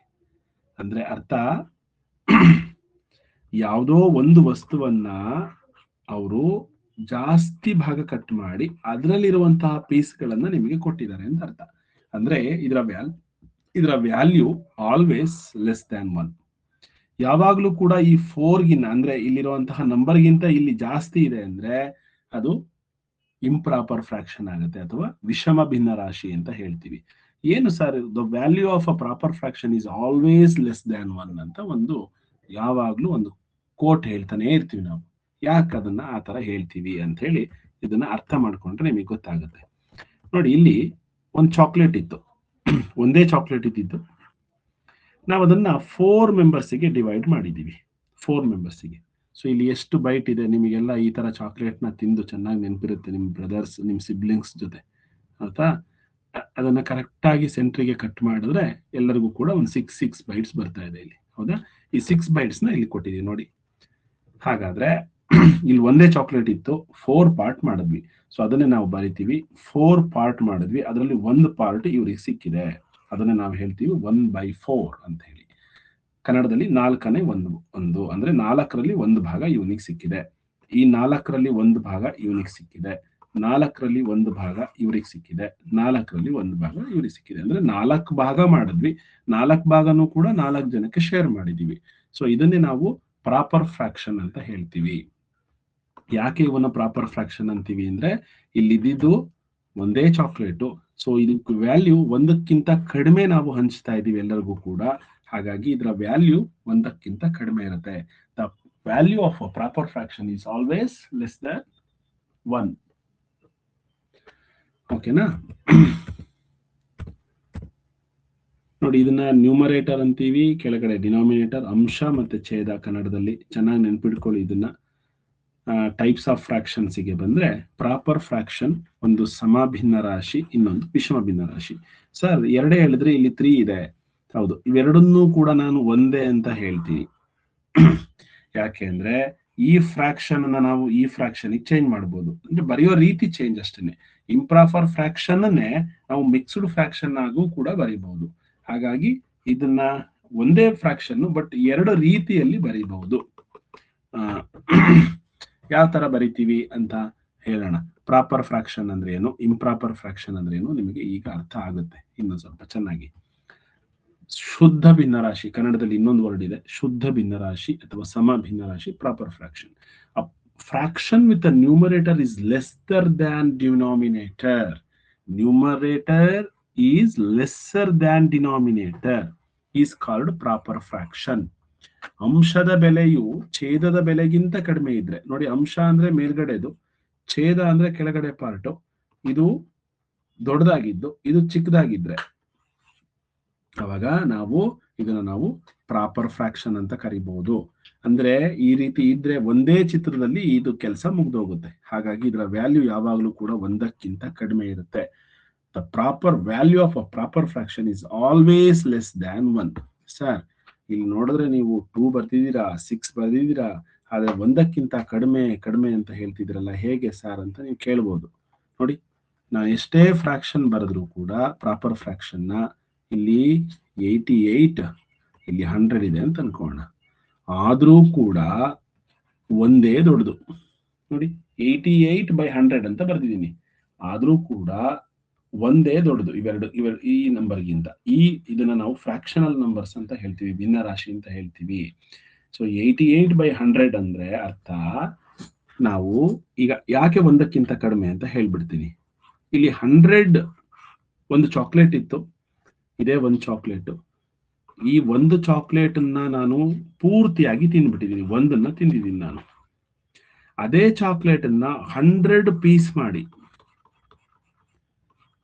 ಅಂದ್ರೆ ಅರ್ಥ, ಯಾವುದೋ ಒಂದು ವಸ್ತುವನ್ನ ಅವರು ಜಾಸ್ತಿ ಭಾಗ ಕಟ್ ಮಾಡಿ ಅದರಲ್ಲಿರುವಂತಹ ಪೀಸ್ಗಳನ್ನ ನಿಮಗೆ ಕೊಟ್ಟಿದ್ದಾರೆ ಅಂತ ಅರ್ಥ. ಅಂದ್ರೆ ಇದರ ವ್ಯಾಲ್ಯೂ ಆಲ್ವೇಸ್ ಲೆಸ್ ದ್ಯಾನ್ 1. ಯಾವಾಗ್ಲೂ ಕೂಡ ಈ 4 ಅಂದ್ರೆ ಇಲ್ಲಿರುವಂತಹ ನಂಬರ್ಗಿಂತ ಇಲ್ಲಿ ಜಾಸ್ತಿ ಇದೆ ಅಂದ್ರೆ ಅದು ಇಂಪ್ರಾಪರ್ ಫ್ರಾಕ್ಷನ್ ಆಗುತ್ತೆ, ಅಥವಾ ವಿಷಮ ಭಿನ್ನ ರಾಶಿ ಅಂತ ಹೇಳ್ತೀವಿ. ಏನು sir, the value of a proper fraction is always less than 1 ಅಂತ ಯಾವಾಗ್ಲೂ ಒಂದು ಕೋಟ್ ಹೇಳ್ತಾನೆ ಇರ್ತೀವಿ ನಾವು. ಯಾಕೆ ಅದನ್ನ ಆ ತರ ಹೇಳ್ತೀವಿ ಅಂತ ಹೇಳಿ ಇದನ್ನ ಅರ್ಥ ಮಾಡ್ಕೊಂಡ್ರೆ ನಿಮಗೆ ಗೊತ್ತಾಗುತ್ತೆ. ನೋಡಿ, ಇಲ್ಲಿ ಒಂದು ಚಾಕ್ಲೇಟ್ ಇತ್ತು, ಒಂದೇ ಚಾಕ್ಲೇಟ್ ಇದ್ದಿದ್ದು. ನಾವು ಅದನ್ನ 4 ಮೆಂಬರ್ಸಿಗೆ ಡಿವೈಡ್ ಮಾಡಿದೀವಿ, 4 ಮೆಂಬರ್ಸಿಗೆ. ಸೊ ಇಲ್ಲಿ ಎಷ್ಟು ಬೈಟ್ ಇದೆ, ನಿಮಗೆಲ್ಲ ಈ ತರ ಚಾಕ್ಲೇಟ್ ನ ತಿಂದು ಚೆನ್ನಾಗಿ ನೆನಪಿರುತ್ತೆ, ನಿಮ್ ಬ್ರದರ್ಸ್, ನಿಮ್ ಸಿಬ್ಲಿಂಗ್ಸ್ ಜೊತೆ, ಆಯ್ತಾ? ಅದನ್ನ ಕರೆಕ್ಟ್ ಆಗಿ ಸೆಂಟ್ರಿಗೆ ಕಟ್ ಮಾಡಿದ್ರೆ ಎಲ್ಲರಿಗೂ ಕೂಡ ಒಂದು 6 ಬೈಟ್ಸ್ ಬರ್ತಾ ಇದೆ ಇಲ್ಲಿ, ಹೌದಾ? ಈ 6 ಬೈಟ್ಸ್ ನ ಇಲ್ಲಿ ಕೊಟ್ಟಿದೀವಿ ನೋಡಿ. ಹಾಗಾದ್ರೆ ಇಲ್ಲಿ ಒಂದೇ ಚಾಕ್ಲೇಟ್ ಇತ್ತು, 4 ಪಾರ್ಟ್ ಮಾಡಿದ್ವಿ. ಸೊ ಅದನ್ನೇ ನಾವು ಬರಿತೀವಿ, 4 ಪಾರ್ಟ್ ಮಾಡಿದ್ವಿ, ಅದರಲ್ಲಿ 1 ಪಾರ್ಟ್ ಇವ್ರಿಗೆ ಸಿಕ್ಕಿದೆ, ಅದನ್ನ ನಾವು ಹೇಳ್ತೀವಿ 1/4 ಅಂತ ಹೇಳಿ. ಕನ್ನಡದಲ್ಲಿ 4ನೇ 1 ಅಂದ್ರೆ 4ರಲ್ಲಿ 1 ಭಾಗ ಇವನಿಗೆ ಸಿಕ್ಕಿದೆ, ಈ 4ರಲ್ಲಿ 1 ಭಾಗ ಇವನಿಗೆ ಸಿಕ್ಕಿದೆ, 4ರಲ್ಲಿ 1 ಭಾಗ ಇವ್ರಿಗೆ ಸಿಕ್ಕಿದೆ, 4ರಲ್ಲಿ 1 ಭಾಗ ಇವ್ರಿಗೆ ಸಿಕ್ಕಿದೆ. ಅಂದ್ರೆ 4 ಭಾಗ ಮಾಡಿದ್ವಿ, 4 ಭಾಗನೂ ಕೂಡ 4 ಜನಕ್ಕೆ ಶೇರ್ ಮಾಡಿದೀವಿ. ಸೊ ಇದನ್ನೇ ನಾವು ಪ್ರಾಪರ್ ಫ್ರಾಕ್ಷನ್ ಅಂತ ಹೇಳ್ತೀವಿ. ಯಾಕೆ ಇವನ್ನ ಪ್ರಾಪರ್ ಫ್ರಾಕ್ಷನ್ ಅಂತೀವಿ ಅಂದ್ರೆ ಇಲ್ಲಿದ್ದು ಒಂದೇ ಚಾಕ್ಲೇಟು, ಸೊ ಇದಕ್ಕೆ ವ್ಯಾಲ್ಯೂ 1ಕ್ಕಿಂತ ಕಡಿಮೆ ನಾವು ಹಂಚ್ತಾ ಇದೀವಿ ಎಲ್ಲರಿಗೂ ಕೂಡ, ಹಾಗಾಗಿ ಇದರ ವ್ಯಾಲ್ಯೂ 1ಕ್ಕಿಂತ ಕಡಿಮೆ ಇರುತ್ತೆ. The value of a proper fraction is always less than 1. ಓಕೆನಾ? ನೋಡಿ, ಇದನ್ನ ನ್ಯೂಮರೇಟರ್ ಅಂತೀವಿ, ಕೆಳಗಡೆ ಡಿನಾಮಿನೇಟರ್, ಅಂಶ ಮತ್ತೆ ಛೇದ ಕನ್ನಡದಲ್ಲಿ. ಚೆನ್ನಾಗಿ ನೆನ್ಪಿಡ್ಕೊಳ್ಳಿ ಇದನ್ನ. ಟೈಪ್ಸ್ ಆಫ್ ಫ್ರಾಕ್ಷನ್ಸ್ ಗೆ ಬಂದ್ರೆ ಪ್ರಾಪರ್ ಫ್ರಾಕ್ಷನ್ ಒಂದು ಸಮಭಿನ್ನ ರಾಶಿ, ಇನ್ನೊಂದು ವಿಷಮ ಭಿನ್ನ ರಾಶಿ. ಸರ್ 2 ಹೇಳಿದ್ರೆ ಇಲ್ಲಿ 3 ಇದೆ, ಹೌದು, ಇವೆರಡನ್ನೂ ಕೂಡ ನಾನು ಒಂದೇ ಅಂತ ಹೇಳ್ತೀನಿ. ಯಾಕೆ ಅಂದ್ರೆ ಈ ಫ್ರಾಕ್ಷನ್ ಅನ್ನ ನಾವು ಈ ಫ್ರಾಕ್ಷನ್ ಚೇಂಜ್ ಮಾಡಬಹುದು, ಅಂದ್ರೆ ಬರೆಯೋ ರೀತಿ ಚೇಂಜ್ ಅಷ್ಟೇನೆ. ಇಂಪ್ರಾಪರ್ ಫ್ರಾಕ್ಷನ್ ಅನ್ನೇ ನಾವು ಮಿಕ್ಸ್ಡ್ ಫ್ರಾಕ್ಷನ್ ಆಗೂ ಕೂಡ ಬರೀಬಹುದು. ಹಾಗಾಗಿ ಇದನ್ನ ಒಂದೇ ಫ್ರಾಕ್ಷನ್ ಬಟ್ 2 ರೀತಿಯಲ್ಲಿ ಬರೀಬಹುದು. ಯಾವ ತರ ಬರಿತೀವಿ ಅಂತ ಹೇಳೋಣ. ಪ್ರಾಪರ್ ಫ್ರಾಕ್ಷನ್ ಅಂದ್ರೆ ಏನು, ಇಂಪ್ರಾಪರ್ ಫ್ರಾಕ್ಷನ್ ಅಂದ್ರೆ ಏನು, ನಿಮಗೆ ಈಗ ಅರ್ಥ ಆಗುತ್ತೆ ಇನ್ನೊಂದು ಸ್ವಲ್ಪ ಚೆನ್ನಾಗಿ. ಶುದ್ಧ ಭಿನ್ನರಾಶಿ, ಕನ್ನಡದಲ್ಲಿ ಇನ್ನೊಂದು ವರ್ಡ್ ಇದೆ, ಶುದ್ಧ ಭಿನ್ನರಾಶಿ ಅಥವಾ ಸಮ ಭಿನ್ನರಾಶಿ, proper fraction. A fraction with a numerator is lesser than denominator. Numerator is lesser than denominator is called proper fraction. ಅಂಶದ ಬೆಲೆಯು ಛೇದದ ಬೆಲೆಗಿಂತ ಕಡಿಮೆ ಇದ್ರೆ, ನೋಡಿ, ಅಂಶ ಅಂದ್ರೆ ಮೇಲ್ಗಡೆದು, ಛೇದ ಅಂದ್ರೆ ಕೆಳಗಡೆ ಪಾರ್ಟ್, ಇದು ದೊಡ್ಡದಾಗಿದ್ದು ಇದು ಚಿಕ್ಕದಾಗಿದ್ರೆ ಅವಾಗ ಇದನ್ನ ನಾವು ಪ್ರಾಪರ್ ಫ್ರಾಕ್ಷನ್ ಅಂತ ಕರಿಬಹುದು. ಅಂದ್ರೆ ಈ ರೀತಿ ಇದ್ರೆ ಒಂದೇ ಚಿತ್ರದಲ್ಲಿ ಇದು ಕೆಲಸ ಮುಗ್ದೋಗುತ್ತೆ. ಹಾಗಾಗಿ ಇದರ ವ್ಯಾಲ್ಯೂ ಯಾವಾಗ್ಲೂ ಕೂಡ 1ಕ್ಕಿಂತ ಕಡಿಮೆ ಇರುತ್ತೆ. The proper value of a proper fraction is always less than 1. Sir, ಇಲ್ಲಿ ನೋಡಿದ್ರೆ ನೀವು 2 ಬರ್ತಿದ್ದೀರಾ, 6 ಬರ್ದಿದ್ದೀರಾ, ಆದ್ರೆ 1ಕ್ಕಿಂತ ಕಡಿಮೆ ಅಂತ ಹೇಳ್ತಿದ್ರಲ್ಲ, ಹೇಗೆ ಸರ್ ಅಂತ ನೀವು ಕೇಳ್ಬೋದು. ನೋಡಿ, ನಾನು ಎಷ್ಟೇ ಫ್ರಾಕ್ಷನ್ ಬರೆದ್ರು ಕೂಡ ಪ್ರಾಪರ್ ಫ್ರಾಕ್ಷನ್ ನ, ಇಲ್ಲಿ 88 ಇಲ್ಲಿ 100 ಇದೆ ಅಂತ ಅನ್ಕೋಣ, ಆದ್ರೂ ಕೂಡ ಒಂದೇ ದೊಡ್ಡದು. ನೋಡಿ, 88/100 ಅಂತ ಬರ್ದಿದ್ದೀನಿ, ಆದ್ರೂ ಕೂಡ ಒಂದೇ ದೊಡ್ಡದು ಇವೆರಡು ಈ ನಂಬರ್ಗಿಂತ. ಇದನ್ನ ನಾವು ಫ್ರಾಕ್ಷನಲ್ ನಂಬರ್ಸ್ ಅಂತ ಹೇಳ್ತೀವಿ, ಭಿನ್ನ ರಾಶಿ ಅಂತ ಹೇಳ್ತೀವಿ. ಸೊ 88/100 ಅಂದ್ರೆ ಅರ್ಥ, ನಾವು ಈಗ ಯಾಕೆ 1ಕ್ಕಿಂತ ಕಡಿಮೆ ಅಂತ ಹೇಳ್ಬಿಡ್ತೀನಿ. ಇಲ್ಲಿ 100 ಒಂದು ಚಾಕ್ಲೇಟ್ ಇತ್ತು, ಇದೇ ಒಂದು ಚಾಕ್ಲೇಟ್. ಈ ಒಂದು ಚಾಕ್ಲೇಟ್ ಅನ್ನ ನಾನು ಪೂರ್ತಿಯಾಗಿ ತಿಂದ್ಬಿಟ್ಟಿದ್ದೀನಿ, ಒಂದನ್ನ ತಿಂದಿದ್ದೀನಿ ನಾನು. ಅದೇ ಚಾಕ್ಲೇಟ್ ಅನ್ನ 100 ಪೀಸ್ ಮಾಡಿ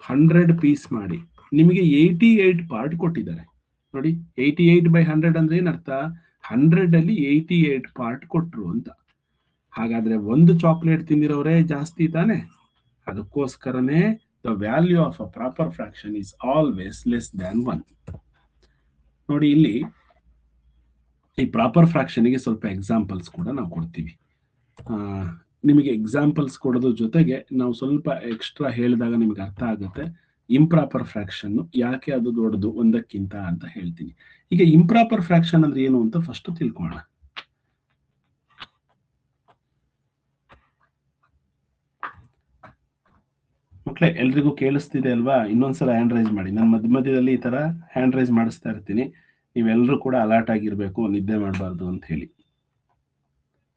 100 ಪೀಸ್ ಮಾಡಿ ನಿಮಗೆ 88 ಪಾರ್ಟ್ ಕೊಟ್ಟಿದ್ದಾರೆ ನೋಡಿ. 88/100 ಅಂದ್ರೆ ಏನರ್ಥ? 100 ಅಲ್ಲಿ 88 ಪಾರ್ಟ್ ಕೊಟ್ರು ಅಂತ. ಹಾಗಾದ್ರೆ ಒಂದು ಚಾಕ್ಲೇಟ್ ತಿಂದಿರೋರೇ ಜಾಸ್ತಿ ತಾನೆ. ಅದಕ್ಕೋಸ್ಕರನೇ the value of a proper fraction is always less than 1. ನೋಡಿ ಇಲ್ಲಿ ಈ ಪ್ರಾಪರ್ ಫ್ರಾಕ್ಷನ್ಗೆ ಸ್ವಲ್ಪ ಎಕ್ಸಾಂಪಲ್ಸ್ ಕೂಡ ನಾವು ಕೊಡ್ತೀವಿ. ನಿಮಗೆ ಎಕ್ಸಾಂಪಲ್ಸ್ ಕೊಡೋದ್ರ ಜೊತೆಗೆ ನಾವು ಸ್ವಲ್ಪ ಎಕ್ಸ್ಟ್ರಾ ಹೇಳಿದಾಗ ನಿಮ್ಗೆ ಅರ್ಥ ಆಗುತ್ತೆ ಇಂಪ್ರಾಪರ್ ಫ್ರಾಕ್ಷನ್ ಯಾಕೆ ಅದು ದೊಡ್ಡದು ಒಂದಕ್ಕಿಂತ ಅಂತ ಹೇಳ್ತೀನಿ. ಈಗ ಇಂಪ್ರಾಪರ್ ಫ್ರಾಕ್ಷನ್ ಅಂದ್ರೆ ಏನು ಅಂತ ಫಸ್ಟ್ ತಿಳ್ಕೊಳ್ಳೋಣ. ಮಕ್ಕಳೇ ಎಲ್ರಿಗೂ ಕೇಳಿಸ್ತಿದೆ ಅಲ್ವಾ? ಇನ್ನೊಂದ್ಸಲ ಹ್ಯಾಂಡ್ ರೈಸ್ ಮಾಡಿ. ನಾನು ಮಧ್ಯದಲ್ಲಿ ಈ ತರ ಹ್ಯಾಂಡ್ ರೈಸ್ ಮಾಡಿಸ್ತಾ ಇರ್ತೀನಿ. ನೀವೆಲ್ಲರೂ ಕೂಡ ಅಲರ್ಟ್ ಆಗಿರ್ಬೇಕು, ನಿದ್ದೆ ಮಾಡಬಾರ್ದು ಅಂತ ಹೇಳಿ.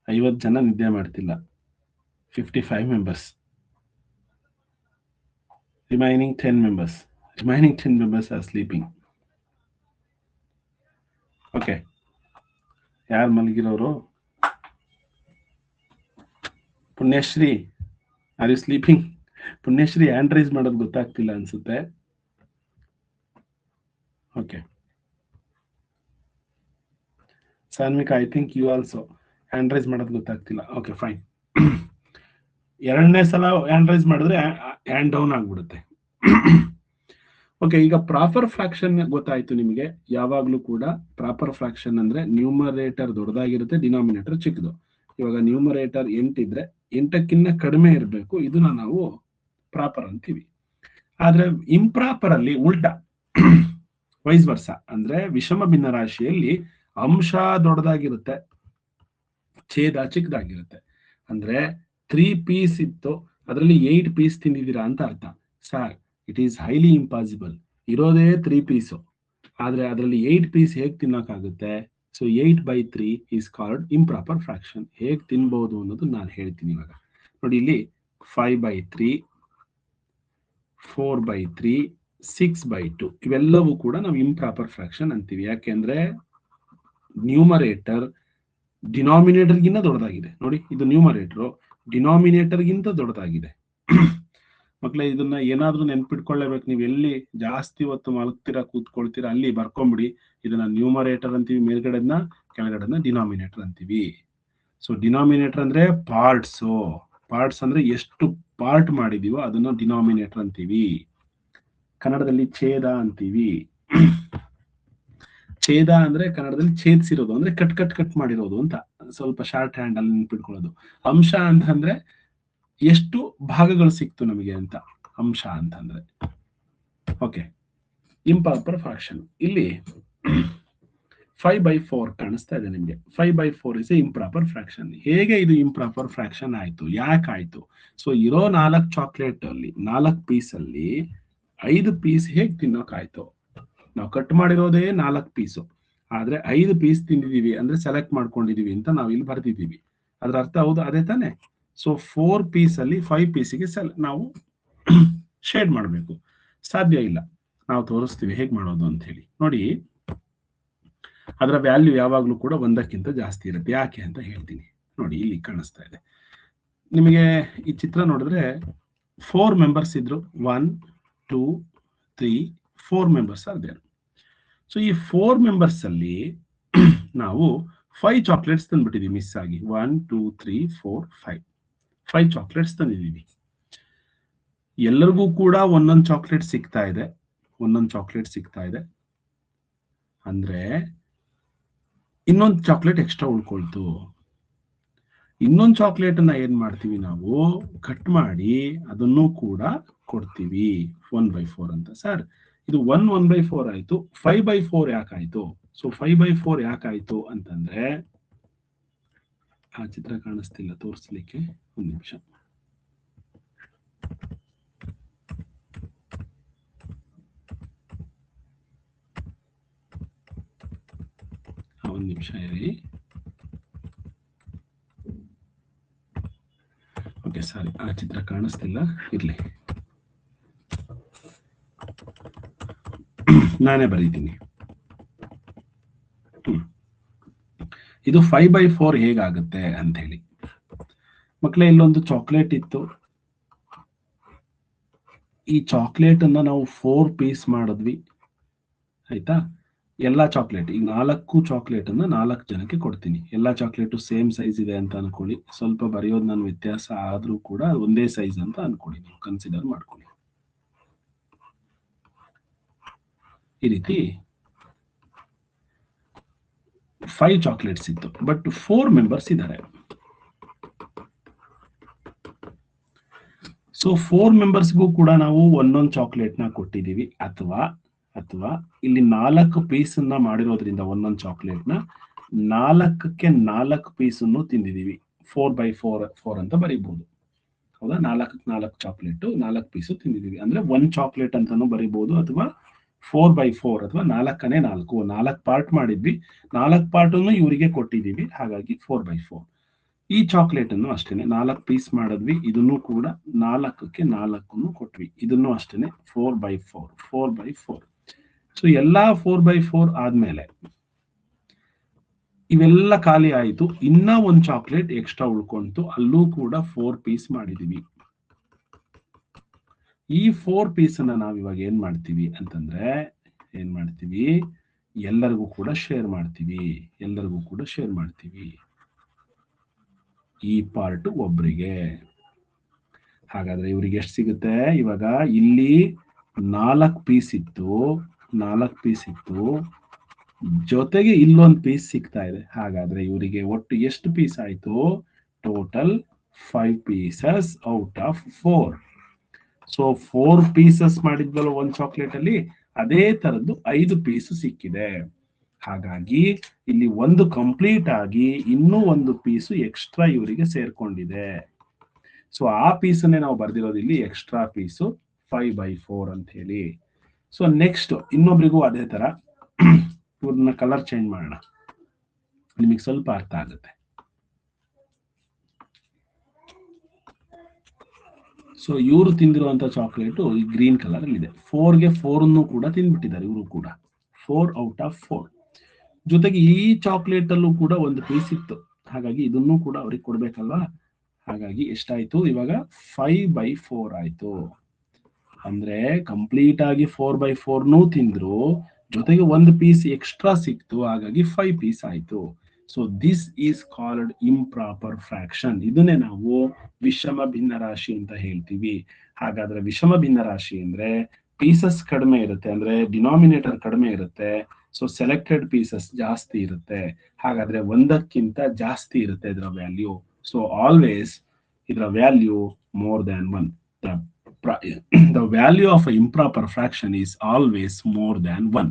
50 ಜನ ನಿದ್ದೆ ಮಾಡ್ತಿಲ್ಲ. 55 members. Remaining 10 members are sleeping. Okay. ಯಾರು ಮಲಗಿರೋರು? Punyashree, are you sleeping? Punyashree hand raise ಮಾಡೋದು ಗೊತ್ತಾಗ್ತಿಲ್ಲ ಅನ್ಸುತ್ತೆ. Okay. Sanvika, I think you also hand raise ಮಾಡೋದು ಗೊತ್ತಾಗ್ತಿಲ್ಲ. Okay fine. ಎರಡನೇ ಸಲ ಹ್ಯಾಂಡ್ ರೈಸ್ ಮಾಡಿದ್ರೆ ಹ್ಯಾಂಡ್ ಡೌನ್ ಆಗ್ಬಿಡುತ್ತೆ. ಓಕೆ, ಈಗ ಪ್ರಾಪರ್ ಫ್ರಾಕ್ಷನ್ ಗೊತ್ತಾಯ್ತು ನಿಮಗೆ. ಯಾವಾಗ್ಲೂ ಕೂಡ ಪ್ರಾಪರ್ ಫ್ರಾಕ್ಷನ್ ಅಂದ್ರೆ ನ್ಯೂಮರೇಟರ್ ದೊಡ್ಡದಾಗಿರುತ್ತೆ, ಡಿನಾಮಿನೇಟರ್ ಚಿಕ್ಕದು. ಇವಾಗ ನ್ಯೂಮರೇಟರ್ 8 ಇದ್ರೆ 8ಕ್ಕಿಂತ ಕಡಿಮೆ ಇರಬೇಕು, ಇದನ್ನ ನಾವು ಪ್ರಾಪರ್ ಅಂತೀವಿ. ಆದ್ರೆ ಇಂಪ್ರಾಪರ್ ಅಲ್ಲಿ ಉಲ್ಟಾ, ವೈಸ್ ವರ್ಸ, ಅಂದ್ರೆ ವಿಷಮ ಭಿನ್ನ ರಾಶಿಯಲ್ಲಿ ಅಂಶ ದೊಡ್ಡದಾಗಿರುತ್ತೆ, ಛೇದ ಚಿಕ್ಕದಾಗಿರುತ್ತೆ. ಅಂದ್ರೆ 3 ಪೀಸ್ ಇತ್ತು, ಅದರಲ್ಲಿ 8 ಪೀಸ್ ತಿಂದಿದ್ದೀರಾ ಅಂತ ಅರ್ಥ. Sir, it is highly impossible. ಇರೋದೇ 3 ಪೀಸು, ಆದ್ರೆ ಅದರಲ್ಲಿ 8 ಪೀಸ್ ಹೇಗೆ ತಿನ್ನೋಕ್ಕಾಗುತ್ತೆ? So 8/3 is called improper fraction. ಹೇಗೆ ತಿನ್ಬಹುದು ಅನ್ನೋದು ನಾನು ಹೇಳ್ತೀನಿ ಇವಾಗ. ನೋಡಿ ಇಲ್ಲಿ 5/3, 4/3, 6/2 ಇವೆಲ್ಲವೂ ಕೂಡ ನಾವು ಇಂಪ್ರಾಪರ್ ಫ್ರಾಕ್ಷನ್ ಅಂತೀವಿ. ಯಾಕೆಂದ್ರೆ ನ್ಯೂಮರೇಟರ್ ಡಿನಾಮಿನೇಟರ್ಗಿಂತ ದೊಡ್ಡದಾಗಿದೆ. ನೋಡಿ, ಇದು ನ್ಯೂಮರೇಟರ್ ಡಿನಾಮಿನೇಟರ್ಗಿಂತ ದೊಡ್ಡದಾಗಿದೆ. ಮಕ್ಕಳೇ, ಇದನ್ನ ಏನಾದ್ರೂ ನೆನ್ಪಿಟ್ಕೊಳ್ಳೇಬೇಕು. ನೀವು ಎಲ್ಲಿ ಜಾಸ್ತಿ ಹೊತ್ತು ಮಲಗ್ತೀರಾ, ಕೂತ್ಕೊಳ್ತೀರಾ, ಅಲ್ಲಿ ಬರ್ಕೊಂಬಿಡಿ. ಇದನ್ನ ನ್ಯೂಮರೇಟರ್ ಅಂತೀವಿ ಮೇಲ್ಗಡೆನ, ಕೆಳಗಡೆನ ಡಿನಾಮಿನೇಟರ್ ಅಂತೀವಿ. ಸೊ ಡಿನಾಮಿನೇಟರ್ ಅಂದ್ರೆ ಪಾರ್ಟ್ಸ್ ಅಂದ್ರೆ ಎಷ್ಟು ಪಾರ್ಟ್ ಮಾಡಿದೀವೋ ಅದನ್ನ ಡಿನಾಮಿನೇಟರ್ ಅಂತೀವಿ. ಕನ್ನಡದಲ್ಲಿ ಛೇದ ಅಂತೀವಿ. ಛೇದ ಅಂದ್ರೆ ಕನ್ನಡದಲ್ಲಿ ಛೇದಿಸಿರೋದು ಅಂದ್ರೆ ಕಟ್ ಮಾಡಿರೋದು ಅಂತ, ಸ್ವಲ್ಪ ಶಾರ್ಟ್ ಹ್ಯಾಂಡ್ ಅಲ್ಲಿ ನೆನ್ಪಿಟ್ಕೊಳ್ಳೋದು. ಅಂಶ ಅಂತಂದ್ರೆ ಎಷ್ಟು ಭಾಗಗಳು ಸಿಕ್ತು ನಮಗೆ ಅಂತ ಅಂಶ ಅಂತಂದ್ರೆ. ಓಕೆ, ಇಂಪ್ರಾಪರ್ ಫ್ರಾಕ್ಷನ್ ಇಲ್ಲಿ 5/4 ಕಾಣಿಸ್ತಾ ಇದೆ ನಿಮ್ಗೆ. 5/4 ಇಸ್ ಇಂಪ್ರಾಪರ್ ಫ್ರಾಕ್ಷನ್. ಹೇಗೆ ಇದು ಇಂಪ್ರಾಪರ್ ಫ್ರಾಕ್ಷನ್ ಆಯ್ತು? ಯಾಕಾಯ್ತು? ಸೊ ಇರೋ 4 ಚಾಕ್ಲೇಟ್ ಅಲ್ಲಿ 4 ಪೀಸ್ ಅಲ್ಲಿ 5 ಪೀಸ್ ಹೇಗೆ ತಿನ್ನೋಕಾಯ್ತು? ನಾವು ಕಟ್ ಮಾಡಿರೋದೇ 4 ಪೀಸು, ಆದ್ರೆ 5 ಪೀಸ್ ತಿಂದಿದೀವಿ ಅಂದ್ರೆ ಸೆಲೆಕ್ಟ್ ಮಾಡ್ಕೊಂಡಿದೀವಿ ಅಂತ ನಾವು ಇಲ್ಲಿ ಬರ್ದಿದ್ದೀವಿ. ಅದ್ರ ಅರ್ಥ ಹೌದು ಅದೇ ತಾನೆ. ಸೊ 4 ಪೀಸ್ ಅಲ್ಲಿ 5 ಪೀಸಿಗೆ ನಾವು ಶೇಡ್ ಮಾಡಬೇಕು. ಸಾಧ್ಯ ಇಲ್ಲ, ನಾವು ತೋರಿಸ್ತೀವಿ ಹೇಗೆ ಮಾಡೋದು ಅಂತ ಹೇಳಿ. ನೋಡಿ, ಅದರ ವ್ಯಾಲ್ಯೂ ಯಾವಾಗ್ಲೂ ಕೂಡ 1ಕ್ಕಿಂತ ಜಾಸ್ತಿ ಇರುತ್ತೆ. ಯಾಕೆ ಅಂತ ಹೇಳ್ತೀನಿ. ನೋಡಿ, ಇಲ್ಲಿ ಕಾಣಿಸ್ತಾ ಇದೆ ನಿಮಗೆ. ಈ ಚಿತ್ರ ನೋಡಿದ್ರೆ 4 ಮೆಂಬರ್ಸ್ ಇದ್ರು. 1, 2, 3, 4 ಮೆಂಬರ್ಸ್ ಆರ್ ದೇರ್. ಸೊ ಈ 4 ಮೆಂಬರ್ಸ್ ಅಲ್ಲಿ ನಾವು 5 ಚಾಕ್ಲೇಟ್ಸ್ ತಂದ್ಬಿಟ್ಟಿದೀವಿ ಮಿಸ್ ಆಗಿ. 1, 2, 3, 4, 5 ಚಾಕ್ಲೇಟ್ಸ್ ತಂದಿದ್ದೀವಿ. ಎಲ್ಲರಿಗೂ ಕೂಡ ಒಂದೊಂದು ಚಾಕ್ಲೇಟ್ ಸಿಗ್ತಾ ಇದೆ. ಅಂದ್ರೆ ಇನ್ನೊಂದು ಚಾಕ್ಲೇಟ್ ಎಕ್ಸ್ಟ್ರಾ ಉಳ್ಕೊಳ್ತು. ಇನ್ನೊಂದು ಚಾಕ್ಲೇಟ್ ಅನ್ನ ಏನ್ ಮಾಡ್ತೀವಿ ನಾವು? ಕಟ್ ಮಾಡಿ ಅದನ್ನು ಕೂಡ ಕೊಡ್ತೀವಿ 1/4 ಅಂತ. ಸರ್, ಇದು 1/4 ಆಯ್ತು, 5/4 ಯಾಕಾಯ್ತು? ಸೊ 5/4 ಯಾಕಾಯ್ತು ಅಂತಂದ್ರೆ, ಆ ಚಿತ್ರ ಕಾಣಿಸ್ತಿಲ್ಲ ತೋರಿಸ್ಲಿಕ್ಕೆ, ಒಂದು ನಿಮಿಷ. ಒಂದು ನಿಮಿಷ ಇರಿ. ಓಕೆ, ಸಾರಿ, ಆ ಚಿತ್ರ ಕಾಣಿಸ್ತಿಲ್ಲ, ಇರ್ಲಿ, ನಾನೇ ಬರೀತೀನಿ. ಇದು 5/4 ಹೇಗಾಗುತ್ತೆ ಅಂತ ಹೇಳಿ. ಮಕ್ಕಳೇ, ಇಲ್ಲೊಂದು ಚಾಕ್ಲೇಟ್ ಇತ್ತು. ಈ ಚಾಕ್ಲೇಟ್ ಅನ್ನ ನಾವು 4 ಪೀಸ್ ಮಾಡಿದ್ವಿ, ಆಯ್ತಾ? ಎಲ್ಲಾ ಚಾಕ್ಲೇಟ್, ಈಗ 4 ಚಾಕ್ಲೇಟ್ ಅನ್ನ 4 ಜನಕ್ಕೆ ಕೊಡ್ತೀನಿ. ಎಲ್ಲಾ ಚಾಕ್ಲೇಟು ಸೇಮ್ ಸೈಜ್ ಇದೆ ಅಂತ ಅನ್ಕೊಳ್ಳಿ. ಸ್ವಲ್ಪ ಬರೆಯೋದು ನಾನು ವ್ಯತ್ಯಾಸ ಆದ್ರೂ ಕೂಡ ಒಂದೇ ಸೈಜ್ ಅಂತ ಅನ್ಕೊಳ್ಳಿ, ನೀವು ಕನ್ಸಿಡರ್ ಮಾಡ್ಕೊಳ್ಳಿ. ಈ ರೀತಿ 5 ಚಾಕ್ಲೇಟ್ಸ್ ಇತ್ತು, ಬಟ್ 4 ಮೆಂಬರ್ಸ್ ಇದ್ದಾರೆ. ಸೊ 4 ಮೆಂಬರ್ಸ್ಗೂ ಕೂಡ ನಾವು ಒಂದೊಂದು ಚಾಕ್ಲೇಟ್ ನ ಕೊಟ್ಟಿದೀವಿ, ಅಥವಾ ಇಲ್ಲಿ 4 ಪೀಸ್ ಅನ್ನ ಮಾಡಿರೋದ್ರಿಂದ ಒಂದೊಂದು ಚಾಕ್ಲೇಟ್ ನ 4ಕ್ಕೆ 4 ಪೀಸ್ ಅನ್ನು ತಿಂದಿದೀವಿ. 4/4 ಅಂತ ಬರೀಬಹುದು, ಹೌದಾ? 4 ಚಾಕ್ಲೇಟ್ 4 ಪೀಸು ತಿಂದಿದೀವಿ ಅಂದ್ರೆ 1 ಚಾಕ್ಲೇಟ್ ಅಂತಾನು ಬರೀಬಹುದು, ಅಥವಾ 4/4 ಅಥವಾ 4ನೇ 4 ಪಾರ್ಟ್ ಮಾಡಿದ್ವಿ, 4 ಪಾರ್ಟ್ ಅನ್ನು ಇವರಿಗೆ ಕೊಟ್ಟಿದೀವಿ, ಹಾಗಾಗಿ 4/4. ಈ ಚಾಕ್ಲೇಟ್ ಅನ್ನು ಅಷ್ಟೇನೆ 4 ಪೀಸ್ ಮಾಡಿದ್ವಿ, ಇದನ್ನು ಕೂಡ 4ಕ್ಕೆ 4 ಕೊಟ್ವಿ, ಇದನ್ನು ಅಷ್ಟೇನೆ 4/4. ಸೊ ಎಲ್ಲಾ 4/4 ಆದ್ಮೇಲೆ ಇವೆಲ್ಲ ಖಾಲಿ ಆಯಿತು. ಇನ್ನ ಒಂದು ಚಾಕ್ಲೇಟ್ ಎಕ್ಸ್ಟ್ರಾ ಉಳ್ಕೊಂತು, ಅಲ್ಲೂ ಕೂಡ 4 ಪೀಸ್ ಮಾಡಿದೀವಿ. ಈ 4 ಪೀಸ್ ಅನ್ನ ನಾವ್ ಇವಾಗ ಏನ್ ಮಾಡ್ತೀವಿ ಅಂತಂದ್ರೆ, ಎಲ್ಲರಿಗೂ ಕೂಡ ಶೇರ್ ಮಾಡ್ತೀವಿ. ಈ ಪಾರ್ಟ್ ಒಬ್ರಿಗೆ. ಹಾಗಾದ್ರೆ ಇವ್ರಿಗೆ ಎಷ್ಟು ಸಿಗುತ್ತೆ? ಇವಾಗ ಇಲ್ಲಿ 4 ಪೀಸ್ ಇತ್ತು, ಜೊತೆಗೆ ಇಲ್ಲೊಂದು ಪೀಸ್ ಸಿಗ್ತಾ ಇದೆ. ಹಾಗಾದ್ರೆ ಇವರಿಗೆ ಒಟ್ಟು ಎಷ್ಟು ಪೀಸ್ ಆಯ್ತು? Total 5 pieces out of 4. So 4 pieces ಮಾಡಿದ್ವಲ್ಲ ಒಂದು ಚಾಕ್ಲೇಟ್ ಅಲ್ಲಿ, ಅದೇ ತರದ್ದು 5 ಪೀಸ್ ಸಿಕ್ಕಿದೆ. ಹಾಗಾಗಿ ಇಲ್ಲಿ ಒಂದು ಕಂಪ್ಲೀಟ್ ಆಗಿ ಇನ್ನೂ ಒಂದು ಪೀಸು ಎಕ್ಸ್ಟ್ರಾ ಇವರಿಗೆ ಸೇರ್ಕೊಂಡಿದೆ. ಸೊ ಆ ಪೀಸನ್ನೇ ನಾವು ಬರ್ದಿರೋದು ಇಲ್ಲಿ ಎಕ್ಸ್ಟ್ರಾ ಪೀಸು 5/4 ಅಂತ ಹೇಳಿ. ಸೊ ನೆಕ್ಸ್ಟ್ ಇನ್ನೊಬ್ರಿಗೂ ಅದೇ ತರ ಇವ್ರನ್ನ ಕಲರ್ ಚೇಂಜ್ ಮಾಡೋಣ, ನಿಮಗೆ ಸ್ವಲ್ಪ ಅರ್ಥ ಆಗುತ್ತೆ. ಸೊ ಇವರು ತಿಂದಿರುವಂತ ಚಾಕ್ಲೇಟು ಈ ಗ್ರೀನ್ ಕಲರ್ ಅಲ್ಲಿ ಇದೆ. 4ಗೆ 4 ಕೂಡ ತಿಂದ್ಬಿಟ್ಟಿದ್ದಾರೆ ಇವರು ಕೂಡ, 4 ಔಟ್ ಆಫ್ 4. ಜೊತೆಗೆ ಈ ಚಾಕ್ಲೇಟ್ ಅಲ್ಲೂ ಕೂಡ ಒಂದು ಪೀಸ್ ಇತ್ತು, ಹಾಗಾಗಿ ಇದನ್ನು ಕೂಡ ಅವ್ರಿಗೆ ಕೊಡ್ಬೇಕಲ್ವಾ. ಹಾಗಾಗಿ ಎಷ್ಟಾಯ್ತು ಇವಾಗ? 5/4 ಆಯ್ತು. ಅಂದ್ರೆ ಕಂಪ್ಲೀಟ್ ಆಗಿ 4/4 ತಿಂದ್ರು, ಜೊತೆಗೆ ಒಂದು ಪೀಸ್ ಎಕ್ಸ್ಟ್ರಾ ಸಿಕ್ತು, ಹಾಗಾಗಿ 5 ಪೀಸ್ ಆಯ್ತು. So this is called improper fraction. ಇದನ್ನೇ ನಾವು ವಿಷಮ ಭಿನ್ನರಾಶಿ ಅಂತ ಹೇಳ್ತೀವಿ. ಹಾಗಾದ್ರೆ ವಿಷಮ ಭಿನ್ನರಾಶಿ ಅಂದ್ರೆ ಪೀಸಸ್ ಕಡಿಮೆ ಇರುತ್ತೆ, ಅಂದ್ರೆ ಡಿನಾಮಿನೇಟರ್ ಕಡಿಮೆ ಇರುತ್ತೆ, ಸೊ ಸೆಲೆಕ್ಟೆಡ್ ಪೀಸಸ್ ಜಾಸ್ತಿ ಇರುತ್ತೆ. ಹಾಗಾದ್ರೆ ಒಂದಕ್ಕಿಂತ ಜಾಸ್ತಿ ಇರುತ್ತೆ ಇದರ ವ್ಯಾಲ್ಯೂ. ಸೊ ಆಲ್ವೇಸ್ ಇದರ value more than 1. The value of an improper fraction is always more than 1.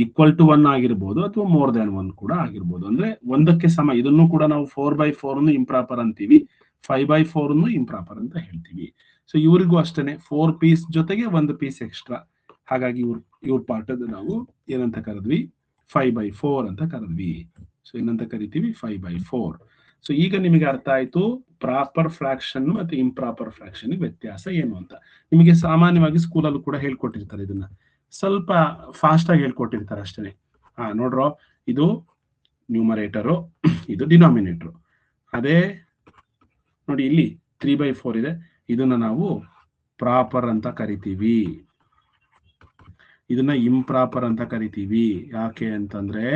Equal to 1 ಆಗಿರ್ಬೋದು, ಅಥವಾ ಮೋರ್ ದ್ಯಾನ್ 1 ಕೂಡ ಆಗಿರ್ಬೋದು. ಅಂದ್ರೆ ಒಂದಕ್ಕೆ ಸಮ. ಇದನ್ನು ಕೂಡ ನಾವು 4/4 ಇಂಪ್ರಾಪರ್ ಅಂತೀವಿ, 5/4 ಇಂಪ್ರಾಪರ್ ಅಂತ ಹೇಳ್ತೀವಿ. ಸೊ ಇವರಿಗೂ ಅಷ್ಟೇನೆ 4 ಪೀಸ್ ಜೊತೆಗೆ ಒಂದು ಪೀಸ್ ಎಕ್ಸ್ಟ್ರಾ. ಹಾಗಾಗಿ ಇವ್ರ ಪಾರ್ಟ್ ನಾವು ಏನಂತ ಕರೆದ್ವಿ? 5/4 ಅಂತ ಕರೆದ್ವಿ. ಸೊ ಏನಂತ ಕರಿತೀವಿ? 5/4. ಸೊ ಈಗ ನಿಮಗೆ ಅರ್ಥ ಆಯ್ತು ಪ್ರಾಪರ್ ಫ್ರಾಕ್ಷನ್ ಮತ್ತೆ ಇಂಪ್ರಾಪರ್ ಫ್ರಾಕ್ಷನ್ ವ್ಯತ್ಯಾಸ ಏನು ಅಂತ. ನಿಮಗೆ ಸಾಮಾನ್ಯವಾಗಿ ಸ್ಕೂಲಲ್ಲೂ ಕೂಡ ಹೇಳ್ಕೊಟ್ಟಿರ್ತಾರೆ, ಇದನ್ನ ಸ್ವಲ್ಪ ಫಾಸ್ಟ್ ಆಗಿ ಹೇಳ್ಕೊಟ್ಟಿರ್ತಾರೆ ಅಷ್ಟೇ. ನೋಡ್ರೋ, ಇದು ನ್ಯೂಮರೇಟರು, ಇದು ಡಿನಾಮಿನೇಟರು. ಅದೇ ನೋಡಿ ಇಲ್ಲಿ 3/4 ಇದೆ, ಇದನ್ನ ನಾವು ಪ್ರಾಪರ್ ಅಂತ ಕರಿತೀವಿ, ಇದನ್ನ ಇಂಪ್ರಾಪರ್ ಅಂತ ಕರಿತೀವಿ. ಯಾಕೆ ಅಂತಂದ್ರೆ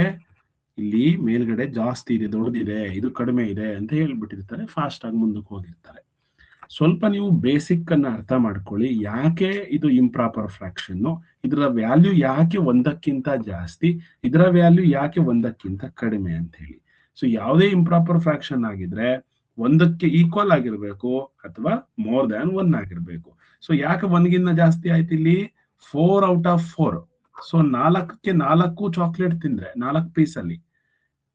ಇಲ್ಲಿ ಮೇಲ್ಗಡೆ ಜಾಸ್ತಿ ಇದೆ, ದೊಡ್ಡದಿದೆ, ಇದು ಕಡಿಮೆ ಇದೆ ಅಂತ ಹೇಳ್ಬಿಟ್ಟಿರ್ತಾರೆ, ಫಾಸ್ಟ್ ಆಗಿ ಮುಂದಕ್ಕೆ ಹೋಗಿರ್ತಾರೆ. ಸ್ವಲ್ಪ ನೀವು ಬೇಸಿಕ್ ಅನ್ನ ಅರ್ಥ ಮಾಡ್ಕೊಳ್ಳಿ, ಯಾಕೆ ಇದು ಇಂಪ್ರಾಪರ್ ಫ್ರಾಕ್ಷನ್, ಇದರ ವ್ಯಾಲ್ಯೂ ಯಾಕೆ ಒಂದಕ್ಕಿಂತ ಜಾಸ್ತಿ, ಇದರ ವ್ಯಾಲ್ಯೂ ಯಾಕೆ ಒಂದಕ್ಕಿಂತ ಕಡಿಮೆ ಅಂತ ಹೇಳಿ. ಸೊ ಯಾವುದೇ ಇಂಪ್ರಾಪರ್ ಫ್ರಾಕ್ಷನ್ ಆಗಿದ್ರೆ ಒಂದಕ್ಕೆ ಈಕ್ವಲ್ ಆಗಿರ್ಬೇಕು ಅಥವಾ ಮೋರ್ ದ್ಯಾನ್ 1 ಆಗಿರ್ಬೇಕು. ಸೊ ಯಾಕೆ 1ಗಿಂತ ಜಾಸ್ತಿ ಆಯ್ತು ಇಲ್ಲಿ? 4 ಔಟ್ ಆಫ್ 4. ಸೊ 4ಕ್ಕೆ 4 ಚಾಕ್ಲೇಟ್ ತಿಂದ್ರೆ 4 ಪೀಸ್ ಅಲ್ಲಿ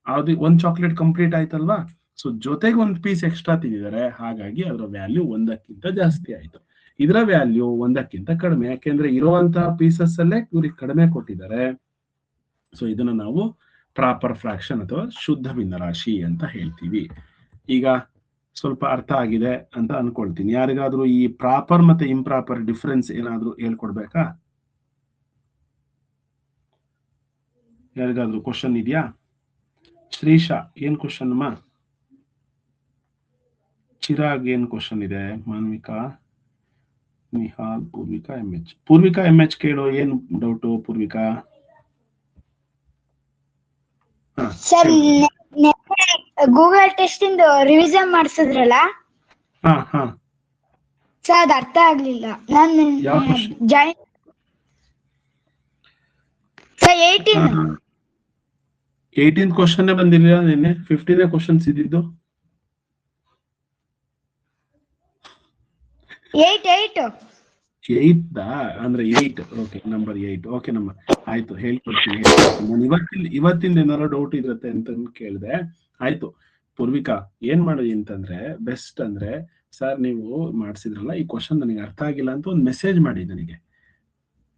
ಅದು 1 ಚಾಕ್ಲೇಟ್ ಕಂಪ್ಲೀಟ್ ಆಯ್ತಲ್ವಾ. ಸೊ ಜೊತೆಗೆ ಒಂದು ಪೀಸ್ ಎಕ್ಸ್ಟ್ರಾ ತಿಂದಿದ್ದಾರೆ, ಹಾಗಾಗಿ ಅದರ ವ್ಯಾಲ್ಯೂ 1ಕ್ಕಿಂತ ಜಾಸ್ತಿ ಆಯ್ತು. ಇದರ ವ್ಯಾಲ್ಯೂ 1ಕ್ಕಿಂತ ಕಡಿಮೆ, ಯಾಕೆಂದ್ರೆ ಇರುವಂತಹ ಪೀಸಸ್ ಅಲ್ಲೇ ಇವ್ರಿಗೆ ಕಡಿಮೆ ಕೊಟ್ಟಿದ್ದಾರೆ. ಸೊ ಇದನ್ನ ನಾವು ಪ್ರಾಪರ್ ಫ್ರಾಕ್ಷನ್ ಅಥವಾ ಶುದ್ಧ ಭಿನ್ನರಾಶಿ ಅಂತ ಹೇಳ್ತೀವಿ. ಈಗ ಸ್ವಲ್ಪ ಅರ್ಥ ಆಗಿದೆ ಅಂತ ಅನ್ಕೊಳ್ತೀನಿ. ಯಾರಿಗಾದ್ರೂ ಈ ಪ್ರಾಪರ್ ಮತ್ತೆ ಇಂಪ್ರಾಪರ್ ಡಿಫರೆನ್ಸ್ ಏನಾದ್ರೂ ಹೇಳ್ಕೊಡ್ಬೇಕಾ? ಯಾರಿಗಾದ್ರೂ ಕ್ವಶನ್ ಇದೆಯಾ? ಶ್ರೀಶಾ, ಏನ್ ಕ್ವಶನ್ ಅಮ್ಮ? ಚಿರಾಗ್ ಏನ್ ಕ್ವಶನ್ ಇದೆ? ಮಾನ್ವಿಕಾ, ನಿಹಾಲ್, ಪೂರ್ವಿಕಾ MH. ಪೂರ್ವಿಕಾ MH ಕೇಳೋ, ಏನ್ doubt Purvika? Sir Google test ಇಂದು ರಿವಿಷನ್ ಮಾಡಿಸಿದ್ರಲ್ಲ ಸರ್, ಅದು ಅರ್ಥ ಆಗ್ಲಿಲ್ಲ. ನಾನು ಯಾವ question? Join sir 18th question ಬಂದಿಲ್ಲ ನಿನ್ನೆ, 15ನೇ ಕ್ವಶನ್ಸ್ ಇದ್ದಿದ್ದು. 8 ಅಂದ್ರೆ 8. Okay, number 8. ಓಕೆ ನಮ್ಮ ಆಯ್ತು, ಹೇಳ್ಕೊಡ್ತೀನಿ. ನಾನು ಇವತ್ತಿಂದ ಏನಾದ್ರು ಡೌಟ್ ಇರುತ್ತೆ ಅಂತ ಕೇಳಿದೆ. ಆಯ್ತು ಪೂರ್ವಿಕಾ, ಏನ್ ಮಾಡಿ ಅಂತಂದ್ರೆ ಬೆಸ್ಟ್ ಅಂದ್ರೆ, ಸರ್ ನೀವು ಮಾಡಿಸಿದ್ರಲ್ಲ ಈ ಕ್ವಶನ್ ನನಗೆ ಅರ್ಥ ಆಗಿಲ್ಲ ಅಂತ ಒಂದು ಮೆಸೇಜ್ ಮಾಡಿ ನನಗೆ.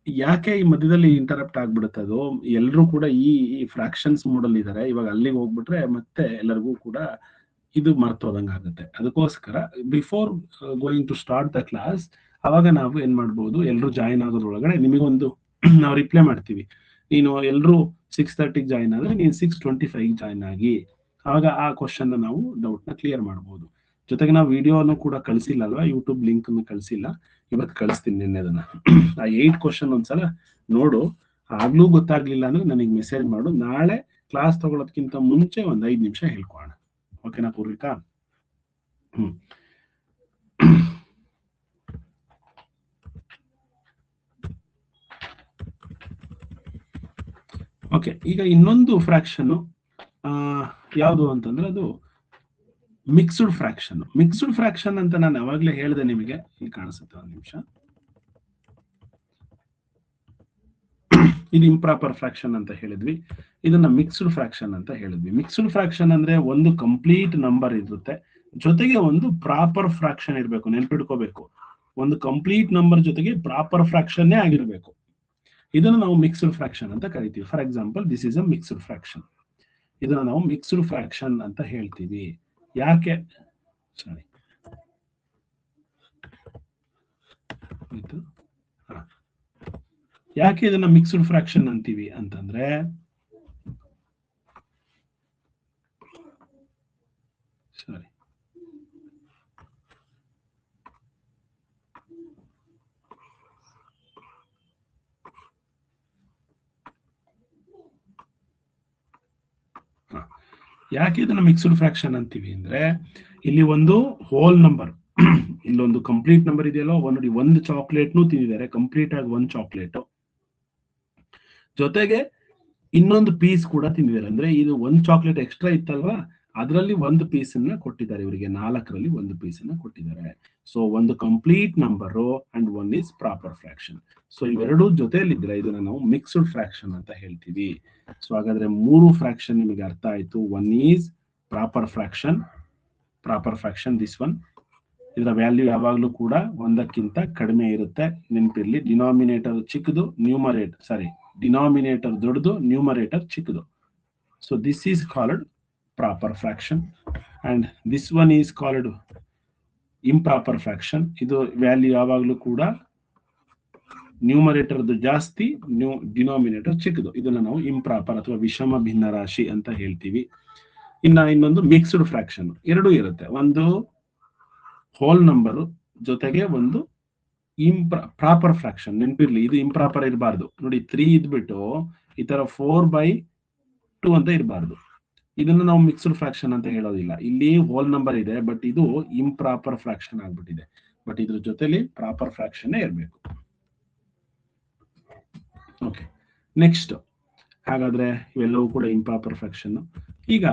ಯಾಕೆ ಈ ಮಧ್ಯದಲ್ಲಿ ಇಂಟರಪ್ಟ್ ಆಗ್ಬಿಡುತ್ತೆ ಅದು? ಎಲ್ಲರೂ ಕೂಡ ಈ ಫ್ರಾಕ್ಷನ್ಸ್ ಮೋಡಲ್ ಇದ್ದಾರೆ. ಇವಾಗ ಅಲ್ಲಿಗೆ ಹೋಗ್ಬಿಟ್ರೆ ಮತ್ತೆ ಎಲ್ಲರಿಗೂ ಕೂಡ ಇದು ಮರ್ತೋದಂಗ ಆಗುತ್ತೆ. ಅದಕ್ಕೋಸ್ಕರ before going to start the class, ಅವಾಗ ನಾವು ಏನ್ ಮಾಡ್ಬೋದು, ಎಲ್ಲರೂ ಜಾಯಿನ್ ಆಗೋದ್ರೊಳಗಡೆ ನಿಮಗೊಂದು ನಾವು ರಿಪ್ಲೈ ಮಾಡ್ತೀವಿ. ನೀನು ಎಲ್ಲರೂ 6:30 ಜಾಯಿನ್ ಆದ್ರೆ ನೀನು 6:25 ಜಾಯಿನ್ ಆಗಿ, ಆವಾಗ ಆ ಕ್ವಶನ್ ನಾವು ಡೌಟ್ ನ ಕ್ಲಿಯರ್ ಮಾಡ್ಬೋದು. ಜೊತೆಗೆ ನಾವು ವಿಡಿಯೋನು ಕೂಡ ಕಳಿಸಿಲ್ಲ ಅಲ್ವಾ, ಯೂಟ್ಯೂಬ್ ಲಿಂಕ್ ಕಳಿಸಿಲ್ಲ, ಇವತ್ತು ಕಳಿಸ್ತೀನಿ. ನಿನ್ನೆ ಅದನ್ನ ಆ 8 ಕ್ವಶನ್ ಒಂದ್ಸಲ ನೋಡು. ಆಗ್ಲೂ ಗೊತ್ತಾಗ್ಲಿಲ್ಲ ಅಂದ್ರೆ ನನಗೆ ಮೆಸೇಜ್ ಮಾಡು. ನಾಳೆ ಕ್ಲಾಸ್ ತಗೊಳ್ಳೋದಕ್ಕಿಂತ ಮುಂಚೆ ಒಂದ್ 5 ನಿಮಿಷ ಹೇಳ್ಕೊಳ್ಳೋಣ. ಓಕೆನಾ ಪೂರ್ವಿಕಾ? ಓಕೆ, ಈಗ ಇನ್ನೊಂದು ಫ್ರಾಕ್ಷನ್ ಯಾವುದು ಅಂತಂದ್ರೆ ಅದು ಮಿಕ್ಸ್ಡ್ ಫ್ರಾಕ್ಷನ್. ಮಿಕ್ಸ್ಡ್ ಫ್ರಾಕ್ಷನ್ ಅಂತ ನಾನು ಯಾವಾಗ್ಲೇ ಹೇಳಿದೆ ನಿಮಗೆ, ಇಲ್ಲಿ ಕಾಣಿಸುತ್ತೆ, ಒಂದು ನಿಮಿಷ. ಇದು ಇಂಪ್ರಾಪರ್ ಫ್ರಾಕ್ಷನ್ ಅಂತ ಹೇಳಿದ್ವಿ, ಇದನ್ನ ಮಿಕ್ಸ್ಡ್ ಫ್ರಾಕ್ಷನ್ ಅಂತ ಹೇಳಿದ್ವಿ. ಮಿಕ್ಸ್ಡ್ ಫ್ರಾಕ್ಷನ್ ಅಂದ್ರೆ ಒಂದು ಕಂಪ್ಲೀಟ್ ನಂಬರ್ ಇರುತ್ತೆ, ಜೊತೆಗೆ ಒಂದು ಪ್ರಾಪರ್ ಫ್ರಾಕ್ಷನ್ ಇರಬೇಕು. ನೆನ್ಪಿಡ್ಕೋಬೇಕು, ಒಂದು ಕಂಪ್ಲೀಟ್ ನಂಬರ್ ಜೊತೆಗೆ ಪ್ರಾಪರ್ ಫ್ರಾಕ್ಷನ್ನೇ ಆಗಿರ್ಬೇಕು. ಇದನ್ನು ನಾವು ಮಿಕ್ಸ್ಡ್ ಫ್ರಾಕ್ಷನ್ ಅಂತ ಕರಿತೀವಿ. For example, this is a mixed fraction. ಇದನ್ನ ನಾವು ಮಿಕ್ಸ್ಡ್ ಫ್ರಾಕ್ಷನ್ ಅಂತ ಹೇಳ್ತೀವಿ. ಯಾಕೆ ಸಾರಿ ಯಾಕೆ ಇದನ್ನ ಮಿಕ್ಸ್ಡ್ ಫ್ರಾಕ್ಷನ್ ಅಂತೀವಿ ಅಂತಂದ್ರೆ, ಸಾರಿ ಯಾಕೆ ಇದನ್ನ ಮಿಕ್ಸ್ಡ್ ಫ್ರಾಕ್ಷನ್ ಅಂತೀವಿ ಅಂದ್ರೆ, ಇಲ್ಲಿ ಒಂದು ಹೋಲ್ ನಂಬರ್, ಇಲ್ಲೊಂದು ಕಂಪ್ಲೀಟ್ ನಂಬರ್ ಇದೆಯಲ್ಲ, ನೋಡಿ ಒಂದು ಚಾಕ್ಲೇಟ್ನು ತಿಂದಿದ್ದಾರೆ, ಕಂಪ್ಲೀಟ್ ಆಗಿ ಒಂದು ಚಾಕ್ಲೇಟ್, ಜೊತೆಗೆ ಇನ್ನೊಂದು ಪೀಸ್ ಕೂಡ ತಿಂದಿದ್ದಾರೆ. ಅಂದ್ರೆ ಇದು ಒಂದು ಚಾಕ್ಲೇಟ್ ಎಕ್ಸ್ಟ್ರಾ ಇತ್ತಲ್ವಾ, ಅದರಲ್ಲಿ ಒಂದು ಪೀಸ್ ಅನ್ನ ಕೊಟ್ಟಿದ್ದಾರೆ ಇವರಿಗೆ, 4ರಲ್ಲಿ ಒಂದು ಪೀಸ್ ಅನ್ನ ಕೊಟ್ಟಿದ್ದಾರೆ. ಸೊ ಒಂದು complete number and one is proper fraction. So ಇವೆರಡೂ ಜೊತೆಯಲ್ಲಿದ್ರೆ ಇದನ್ನ ನಾವು ಮಿಕ್ಸ್ಡ್ ಫ್ರಾಕ್ಷನ್ ಅಂತ ಹೇಳ್ತೀವಿ. ಸೊ ಹಾಗಾದ್ರೆ 3 ಫ್ರಾಕ್ಷನ್ ನಿಮಗೆ ಅರ್ಥ ಆಯ್ತು. One is proper fraction, this one. ಇದರ ವ್ಯಾಲ್ಯೂ ಯಾವಾಗ್ಲೂ ಕೂಡ 1ಕ್ಕಿಂತ ಕಡಿಮೆ ಇರುತ್ತೆ. ನೆನಪಿರ್ಲಿ, ಡಿನಾಮಿನೇಟರ್ ಚಿಕ್ಕದು, ಡಿನಾಮಿನೇಟರ್ ದೊಡ್ಡದು, ನ್ಯೂಮರೇಟರ್ ಚಿಕ್ಕದು. So this is called proper fraction and this one is called improper fraction. ಇದು ವ್ಯಾಲ್ಯೂ ಯಾವಾಗ್ಲೂ ಕೂಡ ನ್ಯೂಮರೇಟರ್ ಜಾಸ್ತಿ, ಡಿನಾಮಿನೇಟರ್ ಚಿಕ್ಕದು. ಇದನ್ನ ನಾವು ಇಂಪ್ರಾಪರ್ ಅಥವಾ ವಿಷಮ ಭಿನ್ನ ರಾಶಿ ಅಂತ ಹೇಳ್ತೀವಿ. ಇನ್ನೊಂದು ಮಿಕ್ಸ್ಡ್ ಫ್ರಾಕ್ಷನ್, ಎರಡೂ ಇರುತ್ತೆ. ಒಂದು ಹೋಲ್ ನಂಬರ್ ಜೊತೆಗೆ ಒಂದು ಪ್ರಾಪರ್ ಫ್ರಾಕ್ಷನ್. ನೆನಪಿರ್ಲಿ, ಇದು ಇಂಪ್ರಾಪರ್ ಇರಬಾರ್ದು. ನೋಡಿ 3 ಇದ್ಬಿಟ್ಟು ಈ ತರ 4/2 ಅಂತ ಇರಬಾರ್ದು. ಇದನ್ನು ನಾವು ಮಿಕ್ಸ್ಡ್ ಫ್ರಾಕ್ಷನ್ ಅಂತ ಹೇಳೋದಿಲ್ಲ. ಇಲ್ಲಿ ಹೋಲ್ ನಂಬರ್ ಇದೆ, ಬಟ್ ಇದು ಇಂಪ್ರಾಪರ್ ಫ್ರಾಕ್ಷನ್ ಆಗ್ಬಿಟ್ಟಿದೆ. ಬಟ್ ಇದ್ರ ಜೊತೆಲಿ ಪ್ರಾಪರ್ ಫ್ರಾಕ್ಷನ್ ಇರಬೇಕು. Okay, next. ಹಾಗಾದ್ರೆ ಇವೆಲ್ಲವೂ ಕೂಡ ಇಂಪ್ರಾಪರ್ ಫ್ರಾಕ್ಷನ್. ಈಗ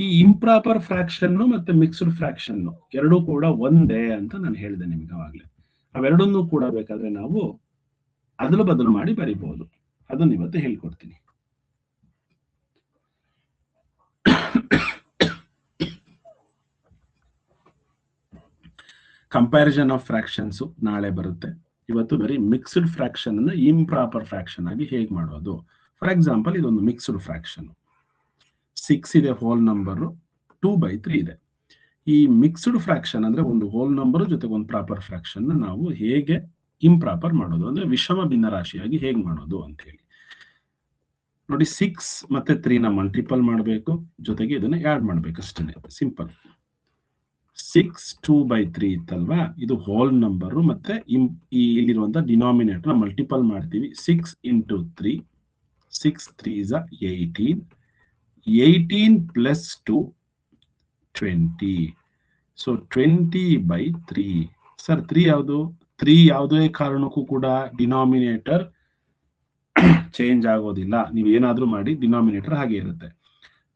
ಈ ಇಂಪ್ರಾಪರ್ ಫ್ರಾಕ್ಷನ್ ಮತ್ತೆ ಮಿಕ್ಸ್ಡ್ ಫ್ರಾಕ್ಷನ್ ಎರಡೂ ಕೂಡ ಒಂದೇ ಅಂತ ನಾನು ಹೇಳಿದೆ ನಿಮ್ಗೆ ಅವಾಗ್ಲೇ. ಅವೆರಡನ್ನೂ ಕೂಡ ಬೇಕಾದ್ರೆ ನಾವು ಅದಲು ಬದಲು ಮಾಡಿ ಬರೀಬಹುದು. ಅದನ್ನ ಇವತ್ತು ಹೇಳ್ಕೊಡ್ತೀನಿ. ಕಂಪ್ಯಾರಿಸನ್ ಆಫ್ ಫ್ರಾಕ್ಷನ್ಸ್ ನಾಳೆ ಬರುತ್ತೆ. ಇವತ್ತು ಬರೀ ಮಿಕ್ಸ್ಡ್ ಫ್ರಾಕ್ಷನ್ ಅನ್ನ ಇಂಪ್ರಾಪರ್ ಫ್ರಾಕ್ಷನ್ ಆಗಿ ಹೇಗೆ ಮಾಡೋದು. ಫಾರ್ ಎಕ್ಸಾಂಪಲ್, ಇದೊಂದು ಮಿಕ್ಸ್ಡ್ ಫ್ರಾಕ್ಷನ್, 6 ಇದೆ ಹೋಲ್ ನಂಬರ್, 2/3 ಇದೆ. ಈ ಮಿಕ್ಸ್ಡ್ ಫ್ರಾಕ್ಷನ್ ಅಂದ್ರೆ ಒಂದು ಹೋಲ್ ನಂಬರ್ ಜೊತೆಗೆ ಒಂದು ಪ್ರಾಪರ್ ಫ್ರಾಕ್ಷನ್ ನಾವು ಹೇಗೆ ಇಂಪ್ರಾಪರ್ ಮಾಡೋದು, ಅಂದ್ರೆ ವಿಷಮ ಭಿನ್ನರಾಶಿಯಾಗಿ ಹೇಗೆ ಮಾಡೋದು ಅಂತ ಹೇಳಿ ನೋಡಿ. 6 ಮತ್ತೆ 3ನ ಮಲ್ಟಿಪಲ್ ಮಾಡಬೇಕು, ಜೊತೆಗೆ ಇದನ್ನ ಆಡ್ ಮಾಡ್ಬೇಕು, ಅಷ್ಟೇ ಸಿಂಪಲ್. 6/2 ಇತ್ತಲ್ವಾ, ಇದು ಹೋಲ್ ನಂಬರು. ಮತ್ತೆ ಇಲ್ಲಿರುವಂತ ಡಿನಾಮಿನೇಟರ್ ಮಲ್ಟಿಪಲ್ ಮಾಡ್ತೀವಿ. 6 into 3, 6 3s are 18. 18 plus 2, 20. So 20/3. Sir 3 ಯಾವುದು? 3 ಯಾವುದೇ ಕಾರಣಕ್ಕೂ ಕೂಡ ಡಿನಾಮಿನೇಟರ್ ಚೇಂಜ್ ಆಗೋದಿಲ್ಲ. ನೀವೇನಾದ್ರೂ ಮಾಡಿ ಡಿನಾಮಿನೇಟರ್ ಹಾಗೆ ಇರುತ್ತೆ.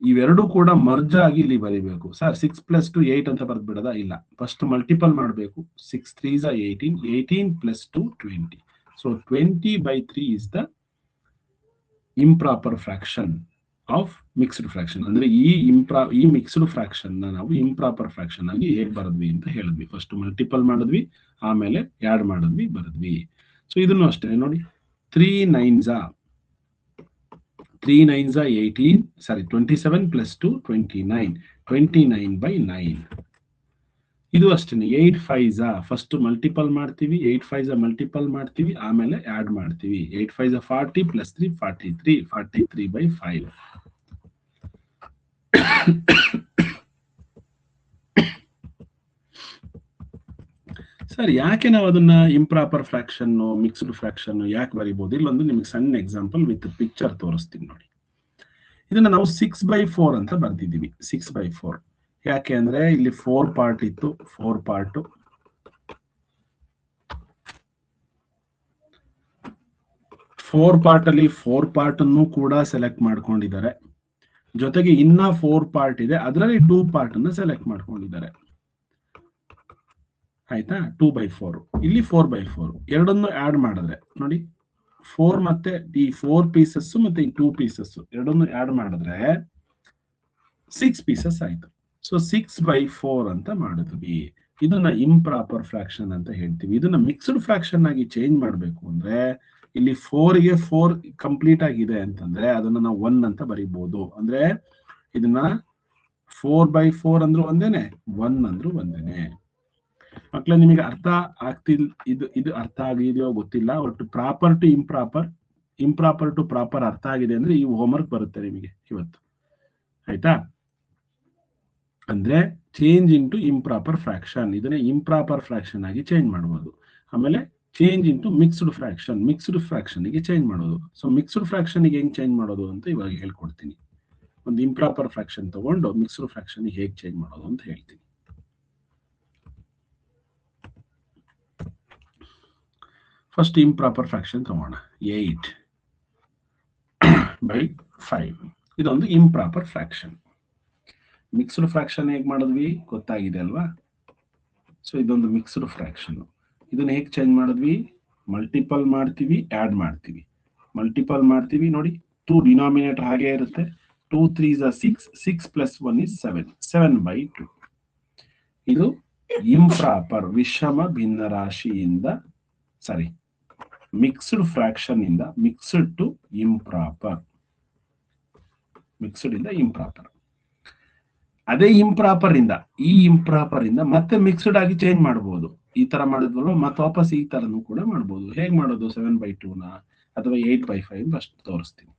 ಇವೆರಡು ಕೂಡ ಮರ್ಜ್ ಆಗಿ ಇಲ್ಲಿ ಬರೀಬೇಕು. ಸರ್ 6 + 2 8 ಅಂತ ಬರ್ದ್ಬಿಡದ? ಇಲ್ಲ, ಫಸ್ಟ್ ಮಲ್ಟಿಪಲ್ ಮಾಡಬೇಕು. 6 3s are 18. 18 plus 2, 20. So 20/3 is the improper fraction of mixed fraction. ಅಂದ್ರೆ ಈ ಮಿಕ್ಸ್ಡ್ ಫ್ರಾಕ್ಷನ್ ನಾವು ಇಂಪ್ರಾಪರ್ ಫ್ರಾಕ್ಷನ್ ಆಗಿ ಹೇಗೆ ಬರದ್ವಿ ಅಂತ ಹೇಳಿದ್ವಿ. ಫಸ್ಟ್ ಮಲ್ಟಿಪಲ್ ಮಾಡಿದ್ವಿ, ಆಮೇಲೆ ಆಡ್ ಮಾಡಿದ್ವಿ, ಬರದ್ವಿ. ಸೊ ಇದನ್ನು ಅಷ್ಟೇ ನೋಡಿ. 3 9s are 18. Sorry 27 plus 2, 29. 29/9. ಇದು ಅಷ್ಟೇ. 8 5s are ಫಸ್ಟ್ ಮಲ್ಟಿಪಲ್ ಮಾಡ್ತೀವಿ, 8 5s are ಮಲ್ಟಿಪಲ್ ಮಾಡ್ತೀವಿ, ಆಮೇಲೆ ಆಡ್ ಮಾಡ್ತೀವಿ. 8 5s are 40 plus 3, 43. 43/5. ಸರ್ ಯಾಕೆ ನಾವು ಅದನ್ನ ಇಂಪ್ರಾಪರ್ ಫ್ರಾಕ್ಷನ್ ಮಿಕ್ಸ್ಡ್ ಫ್ರಾಕ್ಷನ್ ಯಾಕೆ ಬರೀಬಹುದು? ಇಲ್ಲೊಂದು ನಿಮಗೆ ಸಣ್ಣ ಎಕ್ಸಾಂಪಲ್ ವಿತ್ ಪಿಕ್ಚರ್ ತೋರಿಸ್ತೀನಿ ನೋಡಿ. ಇದನ್ನ ನಾವು 6/4 ಅಂತ ಬರ್ತಿದ್ದೀವಿ. 6/4 ಯಾಕೆ ಅಂದ್ರೆ ಇಲ್ಲಿ 4 ಪಾರ್ಟ್ ಇತ್ತು. 4 ಪಾರ್ಟ್ 4 ಪಾರ್ಟ್ ಅಲ್ಲಿ 4 ಪಾರ್ಟ್ ಅನ್ನು ಕೂಡ ಸೆಲೆಕ್ಟ್ ಮಾಡ್ಕೊಂಡಿದ್ದಾರೆ. ಜೊತೆಗೆ ಇನ್ನ 4 ಪಾರ್ಟ್ ಇದೆ, ಅದರಲ್ಲಿ 2 ಪಾರ್ಟ್ ಅನ್ನು ಸೆಲೆಕ್ಟ್ ಮಾಡ್ಕೊಂಡಿದ್ದಾರೆ. ಆಯ್ತಾ? 2/4 ಇಲ್ಲಿ 4/4 ಎರಡನ್ನು ಆಡ್ ಮಾಡಿದ್ರೆ ನೋಡಿ, 4 ಮತ್ತೆ ಈ 4 ಪೀಸಸ್ ಮತ್ತೆ ಈ 2 ಪೀಸಸ್ ಎರಡನ್ನು ಆಡ್ ಮಾಡಿದ್ರೆ 6 ಪೀಸಸ್ ಆಯ್ತು. ಸೊ 6/4 ಅಂತ ಮಾಡಿದ್ವಿ. ಇದನ್ನ ಇಂಪ್ರಾಪರ್ ಫ್ರಾಕ್ಷನ್ ಅಂತ ಹೇಳ್ತೀವಿ. ಇದನ್ನ ಮಿಕ್ಸ್ಡ್ ಫ್ರಾಕ್ಷನ್ ಆಗಿ ಚೇಂಜ್ ಮಾಡ್ಬೇಕು ಅಂದ್ರೆ ಇಲ್ಲಿ 4ಗೆ 4 ಕಂಪ್ಲೀಟ್ ಆಗಿದೆ ಅಂತಂದ್ರೆ ಅದನ್ನ ನಾವು 1 ಅಂತ ಬರೀಬಹುದು. ಅಂದ್ರೆ ಇದನ್ನ 4/4 ಅಂದ್ರೂ ಒಂದೇನೆ, 1 ಅಂದ್ರೂ ಒಂದೇನೆ. ಮಕ್ಕಳ ನಿಮಗೆ ಅರ್ಥ ಆಗ್ತಿಲ್? ಇದು ಅರ್ಥ ಆಗಿದೆಯೋ ಗೊತ್ತಿಲ್ಲ. ಒಟ್ಟು proper to improper, improper to proper ಅರ್ಥ ಆಗಿದೆ ಅಂದ್ರೆ ಈ ಹೋಮ್ವರ್ಕ್ ಬರುತ್ತೆ ನಿಮಗೆ ಇವತ್ತು. ಆಯ್ತಾ? ಅಂದ್ರೆ ಚೇಂಜ್ ಇಂಟು ಇಂಪ್ರಾಪರ್ ಫ್ರಾಕ್ಷನ್, ಇದನ್ನ ಇಂಪ್ರಾಪರ್ ಫ್ರಾಕ್ಷನ್ ಆಗಿ ಚೇಂಜ್ ಮಾಡಬಹುದು. ಆಮೇಲೆ change into mixed fraction, mixed fraction ಗೆ ಚೇಂಜ್ ಮಾಡೋದು. ಸೊ ಮಿಕ್ಸ್ಡ್ ಫ್ರಾಕ್ಷನ್ ಗೆ ಹೆಂಗ್ ಚೇಂಜ್ ಮಾಡೋದು ಅಂತ ಇವಾಗ ಹೇಳ್ಕೊಡ್ತೀನಿ. ಒಂದು ಇಂಪ್ರಾಪರ್ ಫ್ರಾಕ್ಷನ್ ತಗೊಂಡು ಮಿಕ್ಸ್ಡ್ ಫ್ರಾಕ್ಷನ್ ಹೇಗೆ ಚೇಂಜ್ ಮಾಡೋದು ಅಂತ ಹೇಳ್ತೀನಿ. ಫಸ್ಟ್ ಇಂಪ್ರಾಪರ್ ಫ್ರಾಕ್ಷನ್ ತಗೋಣ. 8/5 ಇದೊಂದು ಇಂಪ್ರಾಪರ್ ಫ್ರಾಕ್ಷನ್. ಮಿಕ್ಸ್ಡ್ ಫ್ರಾಕ್ಷನ್ ಹೇಗೆ ಮಾಡಿದ್ವಿ ಗೊತ್ತಾಗಿದೆ ಅಲ್ವಾ? ಸೊ ಇದೊಂದು ಮಿಕ್ಸ್ಡ್ ಫ್ರಾಕ್ಷನ್. ಇದನ್ನ ಹೇಗೆ ಚೇಂಜ್ ಮಾಡಿದ್ವಿ? ಮಲ್ಟಿಪಲ್ ಮಾಡ್ತೀವಿ, ಆಡ್ ಮಾಡ್ತೀವಿ. ಮಲ್ಟಿಪಲ್ ಮಾಡ್ತೀವಿ ನೋಡಿ, 2 ಡಿನಾಮಿನೇಟರ್ ಹಾಗೆ ಇರುತ್ತೆ. 2 3s are 6. 6 plus 1 is 7. 7/2. ಇದು ಇಂಪ್ರಾಪರ್ ವಿಷಮ ಭಿನ್ನರಾಶಿಯಿಂದ, ಸಾರಿ ಮಿಕ್ಸ್ಡ್ ಫ್ರಾಕ್ಷನ್ ಇಂದ ಮಿಕ್ಸ್ಡ್ ಟು ಇಂಪ್ರಾಪರ್, ಮಿಕ್ಸ್ಡ್ ಇಂದ ಇಂಪ್ರಾಪರ್. ಅದೇ ಇಂಪ್ರಾಪರ್ ಇಂದ ಮತ್ತೆ ಮಿಕ್ಸ್ಡ್ ಆಗಿ ಚೇಂಜ್ ಮಾಡಬಹುದು. ಈ ತರ ಮಾಡಿದ್ವಲ್ಲ, ಮತ್ತೆ ವಾಪಸ್ ಈ ತರನು ಕೂಡ ಮಾಡಬಹುದು. ಹೇಗ್ ಮಾಡೋದು? 7/2ನ ಅಥವಾ 8/5 ಅಷ್ಟು ತೋರಿಸ್ತೀನಿ.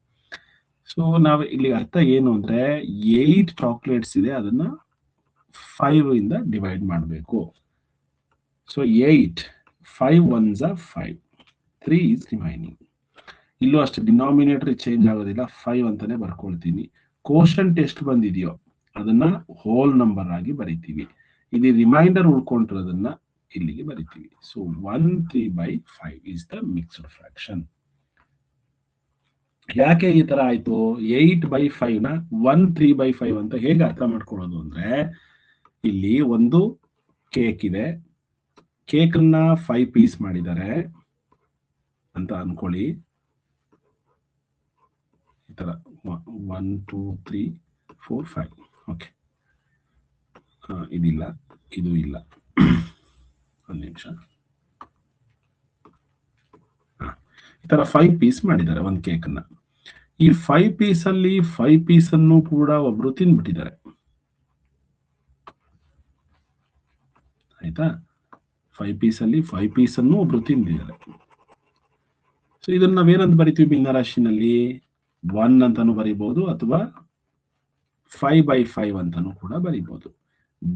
ಸೊ ನಾವು ಇಲ್ಲಿ ಅರ್ಥ ಏನು ಅಂದ್ರೆ 8 ಚಾಕ್ಲೇಟ್ಸ್ ಇದೆ, ಅದನ್ನ 5 ಇಂದ ಡಿವೈಡ್ ಮಾಡಬೇಕು. So 8 5 1s are 5. 3 is remaining. ಇಲ್ಲೂ ಅಷ್ಟೇ ಡಿನಾಮಿನೇಟರ್ ಚೇಂಜ್ ಆಗೋದಿಲ್ಲ, 5 ಅಂತಾನೆ ಬರ್ಕೊಳ್ತೀನಿ. ಕೋಶಂಟ್ ಎಷ್ಟು ಬಂದಿದೆಯೋ ಅದನ್ನ ಹೋಲ್ ನಂಬರ್ ಆಗಿ ಬರಿತೀವಿ. ಇಲ್ಲಿ ರಿಮೈಂಡರ್ ಉಳ್ಕೊಂಡಿರೋದನ್ನ ಇಲ್ಲಿಗೆ ಬರಿತೀವಿ. So 1 3/5 is the mixed fraction. ಯಾಕೆ ಈ ತರ ಆಯ್ತು? 8/5 ನ 1 3/5 ಅಂತ ಹೇಗೆ ಅರ್ಥ ಮಾಡ್ಕೊಳ್ಳೋದು ಅಂದ್ರೆ, ಇಲ್ಲಿ ಒಂದು ಕೇಕ್ ಇದೆ, ಕೇಕ್ ಅನ್ನ 5 ಪೀಸ್ ಮಾಡಿದ್ದಾರೆ ಅಂತ ಅನ್ಕೊಳ್ಳಿ. ಈ ತರ 1 2 3 4 5. ಓಕೆ, ಇದಿಲ್ಲ, ಇದು ಇಲ್ಲ. ಒಂದು ನಿಮಿಷ. ಈ ತರ 5 ಪೀಸ್ ಮಾಡಿದ್ದಾರೆ ಒಂದು ಕೇಕ್ ಅನ್ನ. ಈ 5 ಪೀಸ್ ಅಲ್ಲಿ 5 ಪೀಸ್ ಅನ್ನು ಕೂಡ ಒಬ್ರು ತಿನ್ಬಿಟ್ಟಿದ್ದಾರೆ. ಆಯ್ತಾ? 5 ಪೀಸ್ ಅಲ್ಲಿ 5 ಪೀಸ್ ಅನ್ನು ಒಬ್ರು ತಿಂದಿದ್ದಾರೆ. ಸೊ ಇದನ್ನ ನಾವೇನಂತ ಬರಿತೀವಿ ಭಿನ್ನರಾಶಿನಲ್ಲಿ? 1 ಅಂತಾನು ಬರಿಬಹುದು ಅಥವಾ 5/5 ಅಂತಾನು ಕೂಡ ಬರಿಬಹುದು.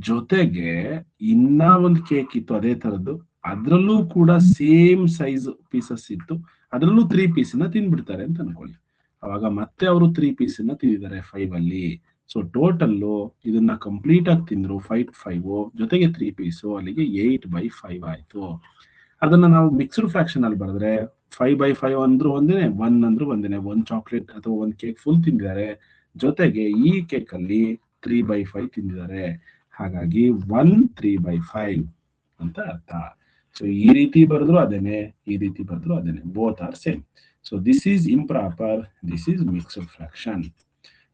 ಜೊತೆಗೆ ಇನ್ನ ಒಂದು ಕೇಕ್ ಇತ್ತು ಅದೇ ತರದ್ದು, ಅದ್ರಲ್ಲೂ ಕೂಡ ಸೇಮ್ ಸೈಜ್ ಪೀಸಸ್ ಇತ್ತು, ಅದ್ರಲ್ಲೂ 3 ಪೀಸ್ನ ತಿನ್ಬಿಡ್ತಾರೆ ಅಂತ ಅನ್ಕೊಳ್ಳಿ. ಅವಾಗ ಮತ್ತೆ ಅವರು 3 ಪೀಸ್ನ ತಿಂದಿದ್ದಾರೆ 5 ಅಲ್ಲಿ. ಸೊ ಟೋಟಲ್ಲು ಇದನ್ನ ಕಂಪ್ಲೀಟ್ ಆಗಿ ತಿಂದ್ರು 5 ಜೊತೆಗೆ 3 ಪೀಸು, ಅಲ್ಲಿಗೆ 8/5 ಆಯ್ತು. ಅದನ್ನ ನಾವು ಮಿಕ್ಸ್ಡ್ ಫ್ರಾಕ್ಷನ್ ಅಲ್ಲಿ ಬರೆದ್ರೆ 5/5 ಅಂದ್ರೂ ಒಂದೇನೆ, 1 ಅಂದ್ರೂ ಒಂದೇನೆ. 1 ಚಾಕ್ಲೇಟ್ ಅಥವಾ 1 ಕೇಕ್ ಫುಲ್ ತಿಂದಿದ್ದಾರೆ, ಜೊತೆಗೆ ಈ ಕೇಕ್ ಅಲ್ಲಿ 3/5 ತಿಂದಿದ್ದಾರೆ. ಹಾಗಾಗಿ 1 3/5 ಅಂತ ಅರ್ಥ. ಸೊ ಈ ರೀತಿ ಬರೆದ್ರು ಅದೇನೆ, ಈ ರೀತಿ ಬರೆದ್ರು ಅದೇನೆ, both are same. So this is improper, this is mixed fraction.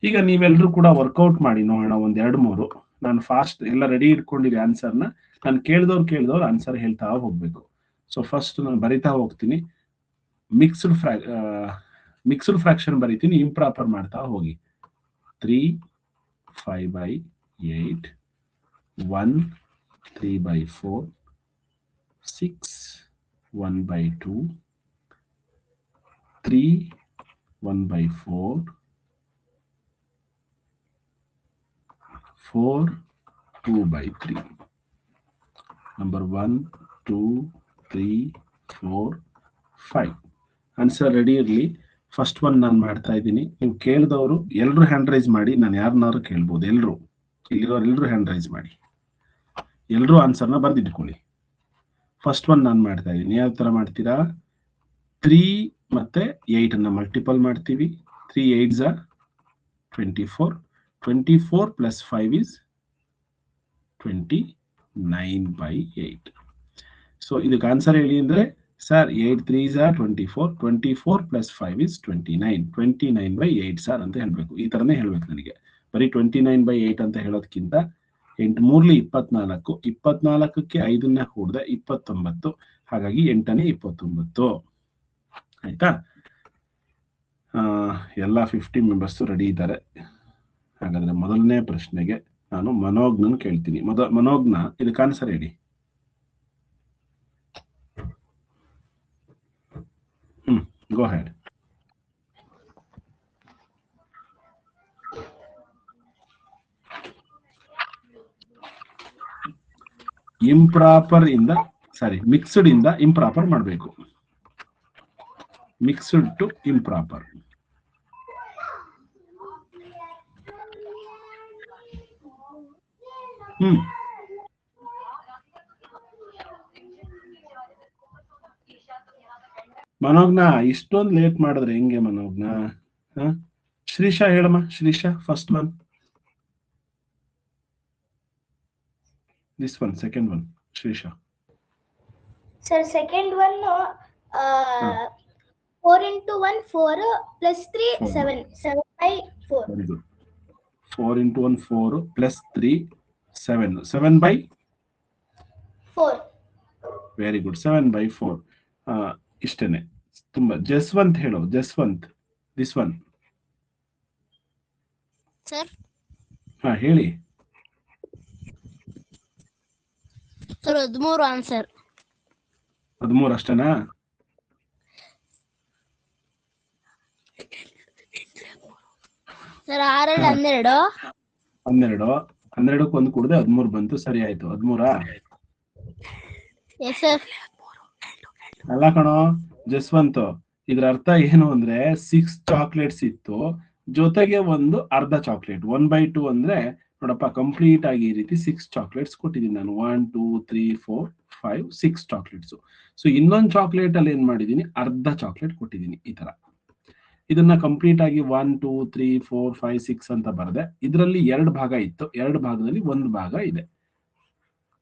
ಈಗ ನೀವೆಲ್ಲರೂ ಕೂಡ ವರ್ಕೌಟ್ ಮಾಡಿ ನೋಡೋಣ, 1 2 3. ನಾನು ಫಾಸ್ಟ್ ಎಲ್ಲ ರೆಡಿ ಇಟ್ಕೊಂಡಿರಿ ಆನ್ಸರ್ನ. ನಾನು ಕೇಳಿದವ್ರು ಆನ್ಸರ್ ಹೇಳ್ತಾ ಹೋಗ್ಬೇಕು. ಸೊ ಫಸ್ಟ್ ನಾನು ಬರಿತಾ ಹೋಗ್ತೀನಿ, ಮಿಕ್ಸ್ಡ್ ಫ್ರಾಕ್ಷನ್ ಬರಿತೀನಿ, ಇಂಪ್ರಾಪರ್ ಮಾಡ್ತಾ ಹೋಗಿ. 3 5/8, 1 3/4, 6 1/2, 3 1/4, 4 2/3. Number 1 2 3 4 5. ಆನ್ಸರ್ ರೆಡಿ ಇರಲಿ. ಫಸ್ಟ್ ಒನ್ ನಾನು ಮಾಡ್ತಾ ಇದ್ದೀನಿ. ನೀವು ಕೇಳಿದವರು ಎಲ್ಲರೂ ಹ್ಯಾಂಡ್ ರೈಸ್ ಮಾಡಿ, ನಾನು ಯಾರನ್ನಾರು ಕೇಳ್ಬೋದು. ಎಲ್ಲರೂ ಇಲ್ಲಿರೋರು ಎಲ್ಲರೂ ಹ್ಯಾಂಡ್ ರೈಸ್ ಮಾಡಿ, ಎಲ್ಲರೂ ಆನ್ಸರ್ನ ಬರ್ದಿಟ್ಕೊಳ್ಳಿ. ಫಸ್ಟ್ ಒನ್ ನಾನು ಮಾಡ್ತಾ ಇದ್ದೀನಿ. ಯಾವ ತರ ಮಾಡ್ತೀರಾ? 3 ಮತ್ತೆ 8 ಅನ್ನ ಮಲ್ಟಿಪಲ್ ಮಾಡ್ತೀವಿ. 3 8s are 24. 24 plus 5 is 29/8. So ಇದಕ್ಕೆ ಆನ್ಸರ್ ಹೇಳಿ ಅಂದ್ರೆ, sir 8 3s are 24. 24 plus 5 is 29. 29/8 sir ಅಂತ ಹೇಳ್ಬೇಕು. ಈ ತರನೇ ಹೇಳ್ಬೇಕು ನನಗೆ. ಬರೀ 29/8 ಅಂತ ಹೇಳೋದಕ್ಕಿಂತ 8 3 24, 24ಕ್ಕೆ 5ನ್ನ ಕೂಡಿದೆ 29. ಹಾಗಾಗಿ 8ನೇ 29. ಆಯ್ತಾ? ಎಲ್ಲ 50 ಮೆಂಬರ್ಸ್ ರೆಡಿ ಇದ್ದಾರೆ. ಹಾಗಾದ್ರೆ ಮೊದಲನೇ ಪ್ರಶ್ನೆಗೆ ನಾನು ಮನೋಜ್ಞನ್ ಕೇಳ್ತೀನಿ. ಮನೋಜ್ಞ, ಇದಕ್ಕೆ ಆನ್ಸರ್ ಹೇಳಿ. Go head. ಇಂಪ್ರಾಪರ್ ಇಂದ ಮಿಕ್ಸ್ಡ್ ಇಂದ ಇಂಪ್ರಾಪರ್ ಮಾಡಬೇಕು. Mixed to improper. ಮನೋಜ್ಞ, ಇಷ್ಟೊಂದು ಲೇಟ್ ಮಾಡಿದ್ರೆ ಹೆಂಗೆ ಮನೋಜ್ಞ? ಶ್ರೀಶಾ ಹೇಳಮ್ಮ. Shrisha, first one. This one, second one, Shrisha. Sir, second one, 4 into 1, 4 plus 3, 7. 7/4. Very good. 4 into 1, 4 plus 3, 7. 7/4. Very good. 7/4. ಇಷ್ಟೇನೆ. ತುಂಬಾ. ಜಸ್ವಂತ್ ಹೇಳೋ. Jaswant, this one. Sir. ಹೇಳಿ. Sir 13 answer. 13 ಅಷ್ಟೇನಾ? ಸರ್ 6 12. 12ಕ್ಕೆ 1 ಕೂಡಿದೆ 13 ಬಂತು. ಸರಿ ಆಯ್ತು. 13ಆ? Yes sir. ಅಲ್ಲ ಕಣೋ ಜಸ್ವಂತ್, ಇದ್ರ ಅರ್ಥ ಏನು ಅಂದ್ರೆ 6 ಚಾಕ್ಲೇಟ್ಸ್ ಇತ್ತು, ಜೊತೆಗೆ ಒಂದು ಅರ್ಧ ಚಾಕ್ಲೇಟ್. 1/2 ಅಂದ್ರೆ ನೋಡಪ್ಪ, ಕಂಪ್ಲೀಟ್ ಆಗಿ ಈ ರೀತಿ 6 ಚಾಕ್ಲೇಟ್ಸ್ ಕೊಟ್ಟಿದ್ದೀನಿ ನಾನು. 1 2 3 4 5 6 ಚಾಕ್ಲೇಟ್ಸ್. ಸೊ ಇನ್ನೊಂದು ಚಾಕ್ಲೇಟ್ ಅಲ್ಲಿ ಏನ್ ಮಾಡಿದೀನಿ, ಅರ್ಧ ಚಾಕ್ಲೇಟ್ ಕೊಟ್ಟಿದ್ದೀನಿ. ಈ ತರ ಇದನ್ನ ಕಂಪ್ಲೀಟ್ ಆಗಿ 1 2 3 4 5 6 ಅಂತ ಬರದೆ. ಇದರಲ್ಲಿ 2 ಭಾಗ ಇತ್ತು, 2 ಭಾಗದಲ್ಲಿ 1 ಭಾಗ ಇದೆ.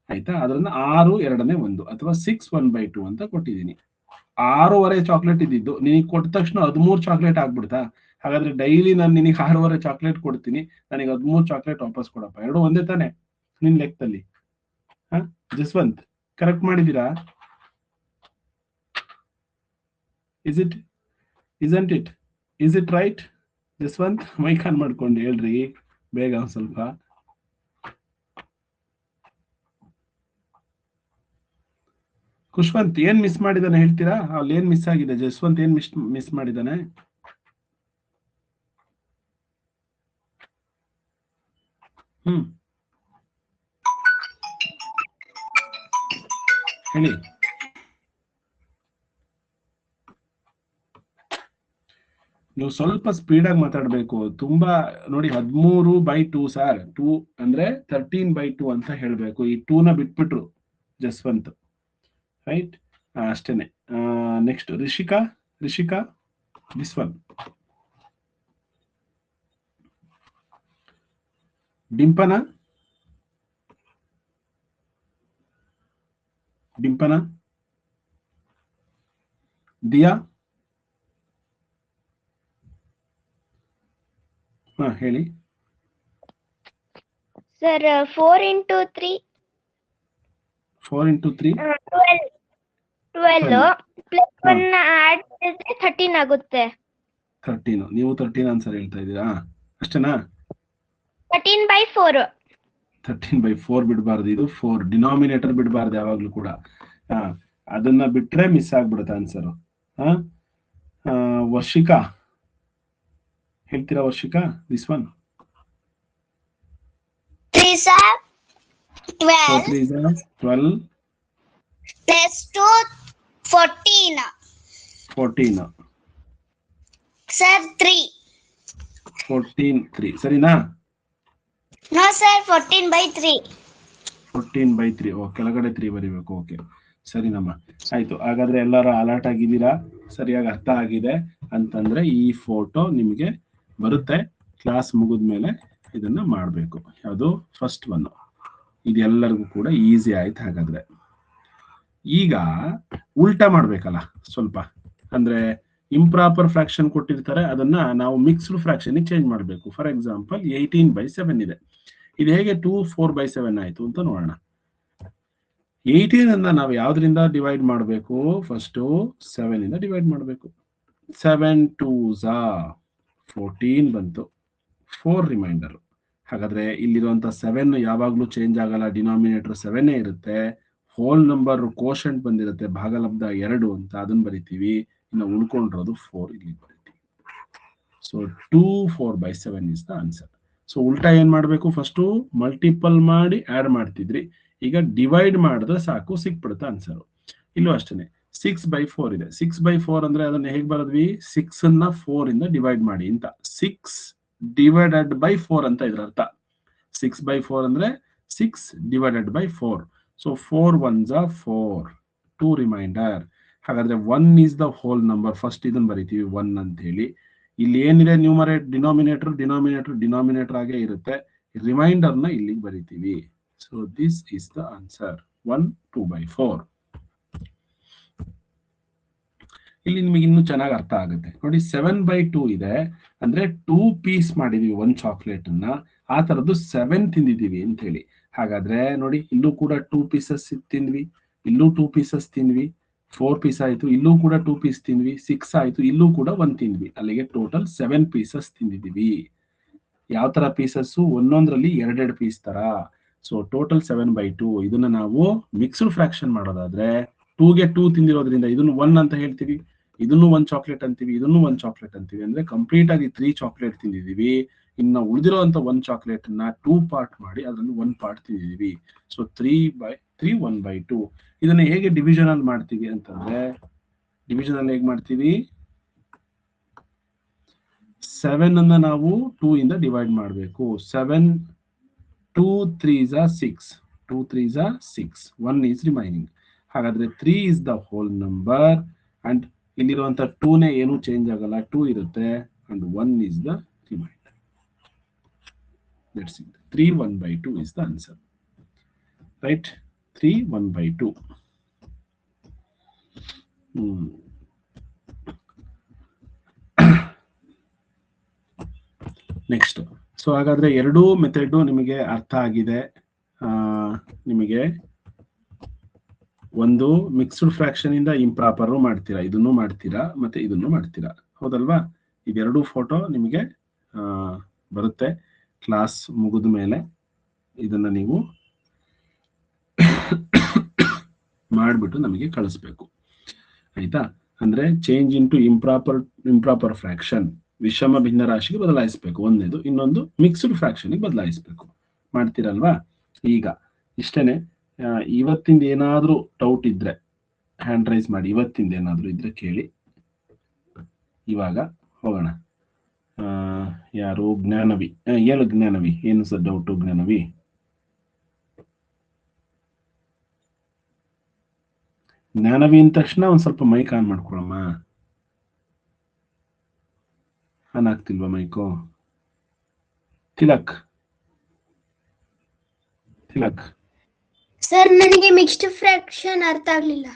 ಆಯ್ತಾ? ಅದನ್ನ 6 2ನೇ 1 ಅಥವಾ 6 1/2 ಅಂತ ಕೊಟ್ಟಿದ್ದೀನಿ. 6.5 ಚಾಕ್ಲೇಟ್ ಇದ್ದಿದ್ದು ನಿನಗೆ ಕೊಟ್ಟ ತಕ್ಷಣ 13 ಚಾಕ್ಲೇಟ್ ಆಗ್ಬಿಡ್ತಾ? ಹಾಗಾದ್ರೆ ಡೈಲಿ ನಾನು ನಿನಗೆ 6.5 ಚಾಕ್ಲೇಟ್ ಕೊಡ್ತೀನಿ, ನನಗೆ 13 ಚಾಕ್ಲೇಟ್ ವಾಪಸ್ ಕೊಡಪ್ಪ. 2 ಒಂದೇ ತಾನೆ ನಿನ್ ಲೆಕ್ಕದಲ್ಲಿ? ಜಸ್ವಂತ್, ಕರೆಕ್ಟ್ ಮಾಡಿದೀರಾ? isn't it? Is it right? Jaswant, mic on ಮಾಡ್ಕೊಂಡು ಹೇಳ್ರಿ ಬೇಗ ಒಂದ್ ಸ್ವಲ್ಪ. ಖುಷ್ವಂತ್ ಏನ್ ಮಿಸ್ ಮಾಡಿದಾನೆ ಹೇಳ್ತೀರಾ? ಅಲ್ಲಿ ಏನ್ ಮಿಸ್ ಆಗಿದೆ? ಜಸ್ವಂತ್ ಏನ್ ಮಿಸ್ ಮಾಡಿದಾನೆ? ಹೇಳಿ. ನೀವು ಸ್ವಲ್ಪ ಸ್ಪೀಡಾಗಿ ಮಾತಾಡಬೇಕು. ತುಂಬಾ ನೋಡಿ, 13/2 ಸರ್, 2 ಅಂದ್ರೆ 13/2 ಅಂತ ಹೇಳ್ಬೇಕು. ಈ 2ನ ಬಿಟ್ಬಿಟ್ರು ಜಸ್ವಂತ್, ರೈಟ್? ಅಷ್ಟೇನೆ. Next Rishika this one. Dimpana Diya, ಹೇಳಿ. Sir 4 into 3 4 into 3 12 plus 1 add ಮಾಡಿದ್ರೆ 13 ಆಗುತ್ತೆ. 13. ನೀವು 13 ಆನ್ಸರ್ ಹೇಳ್ತಾ ಇದ್ದೀರಾ, ಅಷ್ಟೇನಾ? 13/4. 13/4 ಬಿಡಬಾರ್ದು, ಇದು 4 ಡಿನಾಮಿನೇಟರ್ ಬಿಡಬಾರ್ದು ಯಾವಾಗ್ಲೂ ಕೂಡ. ಅದನ್ನ ಬಿಟ್ರೆ ಮಿಸ್ ಆಗ್ಬಿಡುತ್ತೆ ಆನ್ಸರ್. ವರ್ಷಿಕಾ ಹೇಳ್ತೀರಾ? ವರ್ಷಿಕಾ this one. 3 sir 12 plus 2 14 sir 3 14/3 ಸರಿನಾ? no sir 14/3. 14/3. ಕೆಳಗಡೆ 3 ಬರೀಬೇಕು. ಓಕೆ, ಸರಿನಮ್ಮ, ಆಯ್ತು. ಹಾಗಾದ್ರೆ ಎಲ್ಲರೂ ಅಲರ್ಟ್ ಆಗಿದ್ದೀರಾ? ಸರಿಯಾಗಿ ಅರ್ಥ ಆಗಿದೆ ಅಂತಂದ್ರೆ ಈ ಫೋಟೋ ನಿಮಗೆ ಬರುತ್ತೆ. ಕ್ಲಾಸ್ ಮುಗಿದ್ಮೇಲೆ ಇದನ್ನ ಮಾಡಬೇಕು. ಯಾವುದು? First one. ಇದೆಲ್ಲರಿಗೂ ಕೂಡ ಈಸಿ ಆಯ್ತು. ಹಾಗಾದ್ರೆ ಈಗ ಉಲ್ಟಾ ಮಾಡ್ಬೇಕಲ್ಲ ಸ್ವಲ್ಪ. ಅಂದ್ರೆ ಇಂಪ್ರಾಪರ್ ಫ್ರಾಕ್ಷನ್ ಕೊಟ್ಟಿರ್ತಾರೆ, ಅದನ್ನ ನಾವು ಮಿಕ್ಸ್ಡ್ ಫ್ರಾಕ್ಷನ್ ಚೇಂಜ್ ಮಾಡಬೇಕು. ಫಾರ್ ಎಕ್ಸಾಂಪಲ್ 18/7 ಇದೆ. ಇದು ಹೇಗೆ 4/7 ಆಯ್ತು ಅಂತ ನೋಡೋಣ. 18 ಅನ್ನ ನಾವು ಯಾವ್ದ್ರಿಂದ ಡಿವೈಡ್ ಮಾಡಬೇಕು? ಫಸ್ಟ್ 7 ಇಂದ ಡಿವೈಡ್ ಮಾಡಬೇಕು. 7 2s 14 ಬಂತು, 4 ರಿಮೈಂಡರ್. ಹಾಗಾದ್ರೆ ಇಲ್ಲಿರುವಂತ 7 ಯಾವಾಗ್ಲೂ ಚೇಂಜ್ ಆಗಲ್ಲ, ಡಿನಾಮಿನೇಟರ್ 7 ಇರುತ್ತೆ. ಹೋಲ್ ನಂಬರ್ ಕೋಶಂಟ್ ಬಂದಿರುತ್ತೆ, ಭಾಗಲಬ್ಧ 2 ಅಂತ, ಅದನ್ನ ಬರಿತೀವಿ. ಇನ್ನು ಉಳ್ಕೊಂಡಿರೋದು 4 ಇಲ್ಲಿ ಬರಿತೀವಿ. So 2 4/7 is the answer. So ಉಲ್ಟಾ ಏನ್ ಮಾಡ್ಬೇಕು? ಫಸ್ಟ್ ಮಲ್ಟಿಪಲ್ ಮಾಡಿ ಆಡ್ ಮಾಡ್ತಿದ್ರಿ, ಈಗ ಡಿವೈಡ್ ಮಾಡಿದ್ರೆ ಸಾಕು, ಸಿಕ್ಬಿಡುತ್ತೆ ಆನ್ಸರ್. ಇಲ್ಲೂ ಅಷ್ಟೇನೆ 6/4 ಇದೆ. 6/4 ಅಂದ್ರೆ ಅದನ್ನ ಹೇಗ್ ಬರದ್ವಿ? 6 ಅನ್ನ 4 ಇಂದ ಡಿವೈಡ್ ಮಾಡಿ ಅಂತ. 6 divided by 4 ಅಂತ ಇದ್ರ ಅರ್ಥ. 6/4 ಅಂದ್ರೆ 6 divided by 4. So 4 1s 4, 2 reminder. ಹಾಗಾದ್ರೆ 1 is the whole number. First ಇದನ್ನ ಬರಿತೀವಿ 1 ಅಂತ ಹೇಳಿ. ಇಲ್ಲಿ ಏನಿದೆ ಡಿನಾಮಿನೇಟರ್ ಆಗೇ ಇರುತ್ತೆ. ರಿಮೈಂಡರ್ ನ ಇಲ್ಲಿಗೆ ಬರಿತೀವಿ. So this is the answer 1 2/4. ಇಲ್ಲಿ ನಿಮಗೆ ಇನ್ನೂ ಚೆನ್ನಾಗಿ ಅರ್ಥ ಆಗುತ್ತೆ ನೋಡಿ. 7/2 ಇದೆ ಅಂದ್ರೆ 2 ಪೀಸ್ ಮಾಡಿದೀವಿ ಒಂದು ಚಾಕ್ಲೇಟ್ ಅನ್ನ, ಆ ತರದ್ದು 7 ತಿಂದಿದೀವಿ ಅಂತ ಹೇಳಿ. ಹಾಗಾದ್ರೆ ನೋಡಿ, ಇಲ್ಲೂ ಕೂಡ 2 ಪೀಸಸ್ ತಿಂದ್ವಿ, ಇಲ್ಲೂ 2 ಪೀಸಸ್ ತಿಂದ್ವಿ, 4 ಪೀಸ್ ಆಯ್ತು, ಇಲ್ಲೂ ಕೂಡ 2 ಪೀಸ್ ತಿಂದ್ವಿ, 6 ಆಯ್ತು, ಇಲ್ಲೂ ಕೂಡ 1 ತಿಂದ್ವಿ. ಅಲ್ಲಿಗೆ ಟೋಟಲ್ 7 ಪೀಸಸ್ ತಿಂದಿದೀವಿ. ಯಾವ ತರ ಪೀಸಸ್? ಒಂದೊಂದ್ರಲ್ಲಿ 2 ಪೀಸ್ ತರ. So total 7/2. ಇದನ್ನ ನಾವು ಮಿಕ್ಸ್ಡ್ ಫ್ರಾಕ್ಷನ್ ಮಾಡೋದಾದ್ರೆ 2ಗೆ 2 ತಿಂದಿರೋದ್ರಿಂದ ಇದನ್ನು 1 ಅಂತ ಹೇಳ್ತೀವಿ, ಇದನ್ನು 1 ಚಾಕ್ಲೇಟ್ ಅಂತೀವಿ, ಇದನ್ನು 1 ಚಾಕ್ಲೇಟ್ ಅಂತೀವಿ. ಅಂದ್ರೆ ಕಂಪ್ಲೀಟ್ ಆಗಿ 3 ಚಾಕ್ಲೇಟ್ ತಿಂದಿದೀವಿ. ಇನ್ನು ಉಳಿದಿರುವಂತ 1 ಚಾಕ್ಲೇಟ್ ಅನ್ನ 2 ಪಾರ್ಟ್ ಮಾಡಿ ಅದರಲ್ಲಿ 1 ಪಾರ್ಟ್ ತಿಂದಿದೀವಿ. ಸೊ 3/3 1/2. ಇದನ್ನ ಹೇಗೆ ಡಿವಿಷನ್ ಅಲ್ಲಿ ಮಾಡ್ತೀವಿ ಅಂತಂದ್ರೆ, ಡಿವಿಷನ್ ಅಲ್ಲಿ ಹೇಗೆ ಮಾಡ್ತೀವಿ? 7 ಅನ್ನ ನಾವು 2 ಇಂದ ಡಿವೈಡ್ ಮಾಡಬೇಕು. 7 2 3s 6, 2 3s 6, 1 is remaining. ಹಾಗಾದ್ರೆ 3 is the whole number and ಇಲ್ಲಿರುವಂತ 2ನೇ ಏನು ಚೇಂಜ್ ಆಗಲ್ಲ, 2 ಇರುತ್ತೆ and 1 is the remainder. That's it. 3 1/2 is the answer. Right? 3 1/2. Next. So ಹಾಗಾದ್ರೆ ಎರಡೂ ಮೆಥಡ್ ನಿಮಗೆ ಅರ್ಥ ಆಗಿದೆ. ನಿಮಗೆ ಒಂದು ಮಿಕ್ಸ್ಡ್ ಫ್ರಾಕ್ಷನ್ ಇಂದ ಇಂಪ್ರಾಪರ್ ಮಾಡ್ತೀರಾ, ಇದನ್ನು ಮಾಡ್ತೀರಾ ಮತ್ತೆ ಇದನ್ನು ಮಾಡ್ತೀರಾ, ಹೌದಲ್ವಾ? ಇದೆರಡು ಫೋಟೋ ನಿಮಗೆ ಬರುತ್ತೆ ಕ್ಲಾಸ್ ಮುಗಿದ ಮೇಲೆ. ಇದನ್ನ ನೀವು ಮಾಡಿಬಿಟ್ಟು ನಮಗೆ ಕಳಿಸ್ಬೇಕು, ಆಯ್ತಾ? ಅಂದ್ರೆ ಚೇಂಜ್ ಇಂಟು ಇಂಪ್ರಾಪರ್ ಫ್ರಾಕ್ಷನ್, ವಿಷಮ ಭಿನ್ನ ರಾಶಿಗೆ ಬದಲಾಯಿಸಬೇಕು ಒಂದೇದು, ಇನ್ನೊಂದು ಮಿಕ್ಸ್ಡ್ ಫ್ರಾಕ್ಷನ್ ಬದಲಾಯಿಸಬೇಕು. ಮಾಡ್ತೀರಲ್ವಾ? ಈಗ ಇಷ್ಟೇನೆ. ಇವತ್ತಿಂದ ಏನಾದ್ರೂ ಡೌಟ್ ಇದ್ರೆ ಹ್ಯಾಂಡ್ ರೈಸ್ ಮಾಡಿ, ಇವತ್ತಿಂದ ಏನಾದ್ರೂ ಇದ್ರೆ ಕೇಳಿ. ಇವಾಗ ಹೋಗೋಣ. ಯಾರು? ಜ್ಞಾನವಿ. ಹೇಳು ಜ್ಞಾನವಿ, ಏನು ಸರ್ ಡೌಟು ಜ್ಞಾನವಿ? ಜ್ಞಾನವಿ ಅಂದ ತಕ್ಷಣ ಒಂದ್ ಸ್ವಲ್ಪ ಮೈಕ್ ಆನ್ ಮಾಡ್ಕೊಳಮ್ಮ. ಆನ್ ಆಗ್ತಿಲ್ವಾ ಮೈಕು? ತಿಲಕ್ ಸರ್ ನನಗೆ ಮಿಕ್ಸ್ಡ್ ಫ್ರಾಕ್ಷನ್ ಅರ್ಥ ಆಗ್ಲಿಲ್ಲ.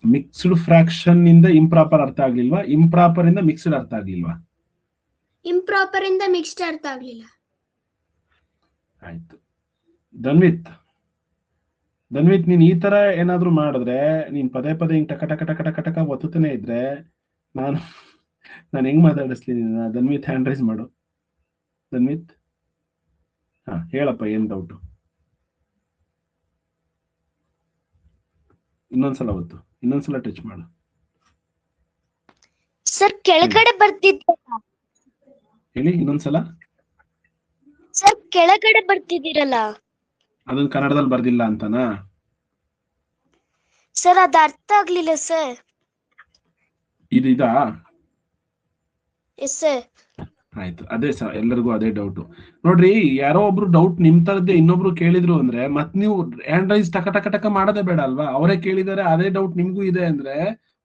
ಮಿಕ್ಸ್ಡ್ ಫ್ರಾಕ್ಷನ್ ಇಂದ ಇಂಪ್ರಾಪರ್ ಅರ್ಥ ಆಗ್ಲಿಲ್ವಾ? ಇಂಪ್ರಾಪರ್ ಇಂದ ಮಿಕ್ಸ್ಡ್ ಅರ್ಥ ಆಗ್ಲಿಲ್ವಾ? ಇಂಪ್ರಾಪರ್ ಇಂದ ಮಿಕ್ಸ್ಡ್ ಅರ್ಥ ಆಗ್ಲಿಲ್ಲ. ಆಯ್ತು. ಧನ್ವಿತ್, ನೀನ್ ಈ ತರ ಏನಾದ್ರು ಮಾಡಿದ್ರೆ, ನೀನ್ ಪದೇ ಪದೇ ಹಿಂಗ್ ಟಕ ಟಕ ಟಕ ಟಕ ಟಕ ಒತ್ತುತ್ತಾನೆ ಇದ್ರೆ ನಾನು ಹೆಂಗ್ ಮಾತಾಡಿಸ್ಲಿ ನಿನ್ನ? ಧನ್ವಿತ್ ಹ್ಯಾಂಡ್ ರೈಸ್ ಮಾಡು. ಧನ್ವಿತ್, ಹೇಳಪ್ಪ, ಏನ್ ಡೌಟು? ಇನ್ನೊಂದ್ಸಲ ಒತ್ತು, ಇನ್ನೊಂದ್ಸಲ ಟಚ್ ಮಾಡು. ಸರ್ ಕೆಳಗಡೆ ಬರ್ತಿದ್ದೀರಲ್ಲ. ಹೇಳಿ ಇನ್ನೊಂದ್ಸಲ. ಸರ್ ಕೆಳಗಡೆ ಬರ್ತಿದ್ದೀರಲ್ಲ, ಅದನ್ನ ಕನ್ನಡದಲ್ಲಿ ಬರ್ದಿಲ್ಲ ಅಂತನಾ? ಸರ್ ಅದು ಅರ್ಥ ಆಗ್ಲಿಲ್ಲ ಸರ್. ಇದಾ? Yes sir. ಆಯ್ತು, ಅದೇ ಸರ್, ಎಲ್ಲರಿಗೂ ಅದೇ ಡೌಟ್. ನೋಡ್ರಿ, ಯಾರೋ ಒಬ್ರು ಡೌಟ್ ನಿಮ್ ತರದ್ದೇ ಇನ್ನೊಬ್ರು ಕೇಳಿದ್ರು ಅಂದ್ರೆ ಮತ್ ನೀವು ಹ್ಯಾಂಡ್ ರೈಸ್ ಟಕ ಟಕ ಟಕ ಮಾಡೋದೇ ಬೇಡ ಅಲ್ವಾ? ಅವರೇ ಕೇಳಿದಾರೆ, ಅದೇ ಡೌಟ್ ನಿಮ್ಗೂ ಇದೆ ಅಂದ್ರೆ